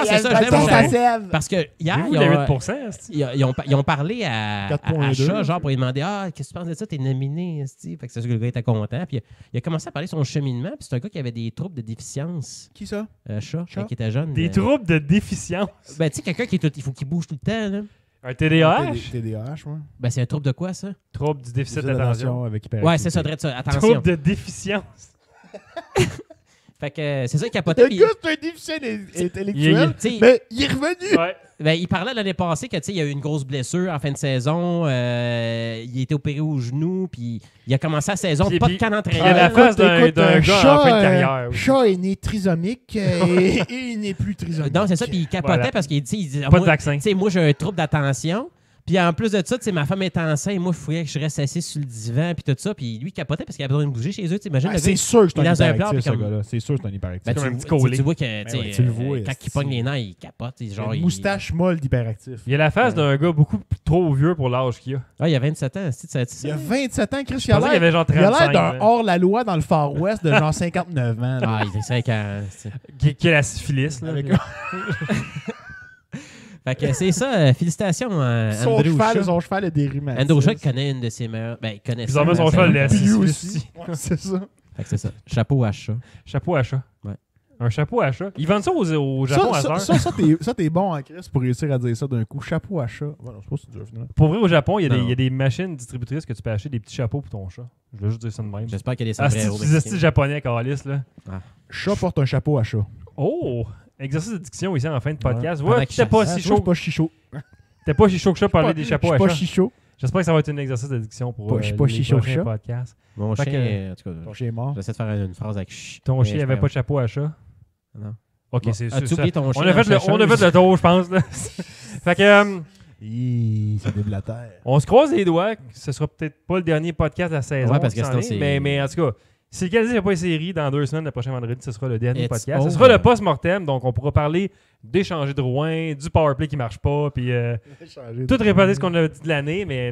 [SPEAKER 3] c'est ça, je l'aime,
[SPEAKER 2] Seb.
[SPEAKER 3] Parce que hier,
[SPEAKER 1] Vous, le 8%, c'est-tu?
[SPEAKER 3] ils ont parlé à
[SPEAKER 2] 4.2.
[SPEAKER 3] Shaw, genre pour lui demander qu'est-ce que tu penses de ça, t'es nominé, esti. Fait que c'est sûr que le gars était content. Puis il a commencé à parler de son cheminement. Puis c'est un gars qui avait des troubles de déficience.
[SPEAKER 2] Qui ça?
[SPEAKER 3] Shaw, quand il était jeune.
[SPEAKER 1] Des troubles de déficience.
[SPEAKER 3] Ben, tu sais, quelqu'un qui est il faut qu'il bouge tout le temps. Là.
[SPEAKER 1] Un TDAH?
[SPEAKER 2] TDAH, ouais.
[SPEAKER 3] Ben, c'est un trouble de quoi, ça?
[SPEAKER 1] Trouble du déficit d'attention.
[SPEAKER 2] avec hyperactivité.
[SPEAKER 3] Ouais, c'est ça, drette ça. Attention.
[SPEAKER 1] Trouble de déficience.
[SPEAKER 3] Fait que c'est ça, il capotait.
[SPEAKER 2] Le
[SPEAKER 3] puis-
[SPEAKER 2] gars, c'est un déficient intellectuel,
[SPEAKER 3] tu sais,
[SPEAKER 2] mais il est revenu.
[SPEAKER 1] Ouais.
[SPEAKER 3] Ben, il parlait l'année passée que, tu sais, il y a eu une grosse blessure en fin de saison. Il a été opéré au genou, puis il a commencé la saison,
[SPEAKER 1] Puis-
[SPEAKER 3] pas
[SPEAKER 1] puis-
[SPEAKER 3] de camp
[SPEAKER 1] Il y a la
[SPEAKER 3] d'entraînement.
[SPEAKER 1] face d'un gars en fin de carrière. aussi.
[SPEAKER 2] Chat est né trisomique et il n'est plus trisomique.
[SPEAKER 3] Non, c'est ça, puis il capotait
[SPEAKER 1] Voilà.
[SPEAKER 3] parce qu'il dit
[SPEAKER 1] Pas de vaccin.
[SPEAKER 3] Tu sais, moi, j'ai un trouble d'attention. Puis en plus de ça, tu sais, ma femme est enceinte. Moi, il faudrait que je reste assis sur le divan, puis tout ça. Puis lui, il capotait parce qu'il avait besoin de bouger chez eux. T'imagines, le
[SPEAKER 2] C'est
[SPEAKER 3] gars,
[SPEAKER 2] sûr que c'est
[SPEAKER 3] il est
[SPEAKER 2] un
[SPEAKER 3] dans un
[SPEAKER 2] hyperactif,
[SPEAKER 3] plan,
[SPEAKER 2] ce
[SPEAKER 3] puis comme-
[SPEAKER 2] gars-là. C'est sûr que c'est un hyperactif.
[SPEAKER 3] ben,
[SPEAKER 1] comme
[SPEAKER 3] tu,
[SPEAKER 1] un petit
[SPEAKER 3] tu
[SPEAKER 1] collet.
[SPEAKER 3] vois que, tu sais,
[SPEAKER 2] ouais, tu le vois,
[SPEAKER 3] quand il pogne les nerfs, il capote. Genre,
[SPEAKER 2] Une moustache molle d'hyperactif.
[SPEAKER 1] Il a la face d'un gars beaucoup trop vieux pour l'âge qu'il a.
[SPEAKER 3] Ah, il a 27 ans.
[SPEAKER 2] Il a 27 ans, Chris.
[SPEAKER 1] Je pensais qu'il avait genre
[SPEAKER 2] Il a
[SPEAKER 1] 35.
[SPEAKER 2] l'air d'un
[SPEAKER 1] là.
[SPEAKER 2] hors-la-loi dans le Far West de genre 59 ans. là.
[SPEAKER 3] Ah, il a 5 ans. c'est-
[SPEAKER 1] Qui a la syphilis. Là,
[SPEAKER 2] Avec
[SPEAKER 1] puis-
[SPEAKER 3] Fait que c'est ça. Félicitations à
[SPEAKER 2] son
[SPEAKER 3] Andrew Shaw.
[SPEAKER 2] son cheval a des rhumatismes.
[SPEAKER 3] Andrew Shaw qui connaît une de ses meilleures. Ben, il connaît
[SPEAKER 1] Ils ont mis son cheval, la
[SPEAKER 2] Puis lui
[SPEAKER 1] syphilis
[SPEAKER 2] aussi.
[SPEAKER 1] aussi.
[SPEAKER 2] Ouais, c'est ça.
[SPEAKER 3] Fait que c'est ça. Chapeau à Shaw.
[SPEAKER 1] Chapeau à chat.
[SPEAKER 3] Ouais.
[SPEAKER 1] Un chapeau à chat. Ils vendent ça au Japon à cette heure.
[SPEAKER 2] Ça, t'es bon en Chris pour réussir à dire ça d'un coup. Chapeau à chat. Voilà, je sais pas si tu veux finalement.
[SPEAKER 1] Pour vrai, au Japon, il
[SPEAKER 3] Non.
[SPEAKER 1] y a des machines distributrices que tu peux acheter des petits chapeaux pour ton chat. Je veux juste dire ça de même.
[SPEAKER 3] J'espère qu'il y a des
[SPEAKER 1] Ah, c'est
[SPEAKER 3] sombreros
[SPEAKER 1] du
[SPEAKER 3] mexicains.
[SPEAKER 1] japonais, Calis, là.
[SPEAKER 2] Chat porte un chapeau à chat.
[SPEAKER 1] Oh! Exercice de diction ici en fin de podcast.
[SPEAKER 3] Pendant
[SPEAKER 1] Ouais,
[SPEAKER 3] qu'il
[SPEAKER 1] t'es pas
[SPEAKER 3] chasse.
[SPEAKER 1] si
[SPEAKER 2] Je suis
[SPEAKER 1] chaud.
[SPEAKER 2] pas chichot.
[SPEAKER 1] T'es pas si chaud que ça pour parler des chapeaux à
[SPEAKER 2] Je suis pas
[SPEAKER 1] chat.
[SPEAKER 2] chichot.
[SPEAKER 1] J'espère que ça va être un exercice de diction pour
[SPEAKER 2] Je suis pas
[SPEAKER 1] les
[SPEAKER 2] chichot
[SPEAKER 1] prochains
[SPEAKER 2] chat.
[SPEAKER 1] podcasts.
[SPEAKER 3] Mon
[SPEAKER 1] Fait
[SPEAKER 3] chien,
[SPEAKER 1] que-
[SPEAKER 3] en tout cas,
[SPEAKER 2] Ton chien est mort.
[SPEAKER 3] j'essaie de faire une phrase avec ch.
[SPEAKER 1] Ton
[SPEAKER 3] mais
[SPEAKER 1] chien
[SPEAKER 3] c'est
[SPEAKER 1] avait pas
[SPEAKER 3] grave.
[SPEAKER 1] de chapeau à chat?
[SPEAKER 3] Non.
[SPEAKER 1] Ok,
[SPEAKER 3] Bon,
[SPEAKER 1] c'est
[SPEAKER 3] as-tu
[SPEAKER 1] ça.
[SPEAKER 3] oublié ton chien
[SPEAKER 1] On a
[SPEAKER 3] dans
[SPEAKER 1] fait
[SPEAKER 3] la
[SPEAKER 1] le tour, je pense. Là. Fait que,
[SPEAKER 2] C'est déblatère.
[SPEAKER 1] on se croise les doigts. Ce sera peut-être pas le dernier podcast de la saison.
[SPEAKER 3] Ouais, parce que
[SPEAKER 1] qui s'en
[SPEAKER 3] sinon,
[SPEAKER 1] est,
[SPEAKER 3] c'est-
[SPEAKER 1] mais en tout cas, si le Canadien n'a pas une série dans 2 semaines, le prochain vendredi, ce sera le dernier
[SPEAKER 3] It's
[SPEAKER 1] podcast. Ce
[SPEAKER 3] over.
[SPEAKER 1] sera le post-mortem, donc on pourra parler d'échanger de Rouen, du powerplay qui marche pas, puis tout répéter ce qu'on a dit de l'année, mais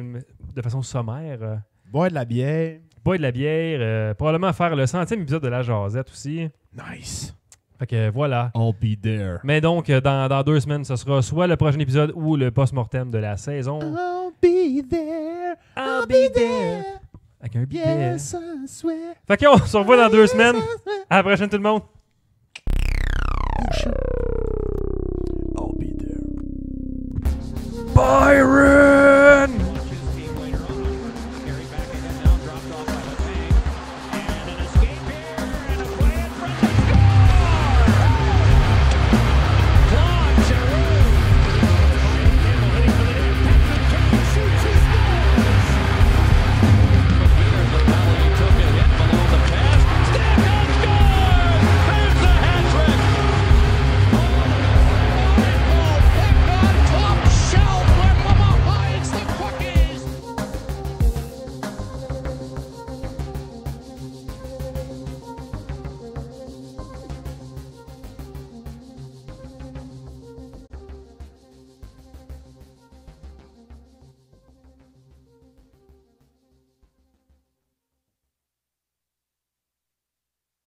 [SPEAKER 1] de façon sommaire.
[SPEAKER 2] Boire de la bière.
[SPEAKER 1] Boire de la bière, probablement faire le 100e épisode de La Jazette aussi.
[SPEAKER 2] Nice.
[SPEAKER 1] Fait que voilà.
[SPEAKER 2] I'll be there.
[SPEAKER 1] Mais donc, dans 2 semaines, ce sera soit le prochain épisode ou le post-mortem de la saison.
[SPEAKER 2] I'll be there.
[SPEAKER 1] I'll be there. Avec un billet.
[SPEAKER 2] Yes, I swear.
[SPEAKER 1] Fait qu'on se revoit dans 2 semaines. À la prochaine tout le monde.
[SPEAKER 2] I'll be there.
[SPEAKER 1] Byron!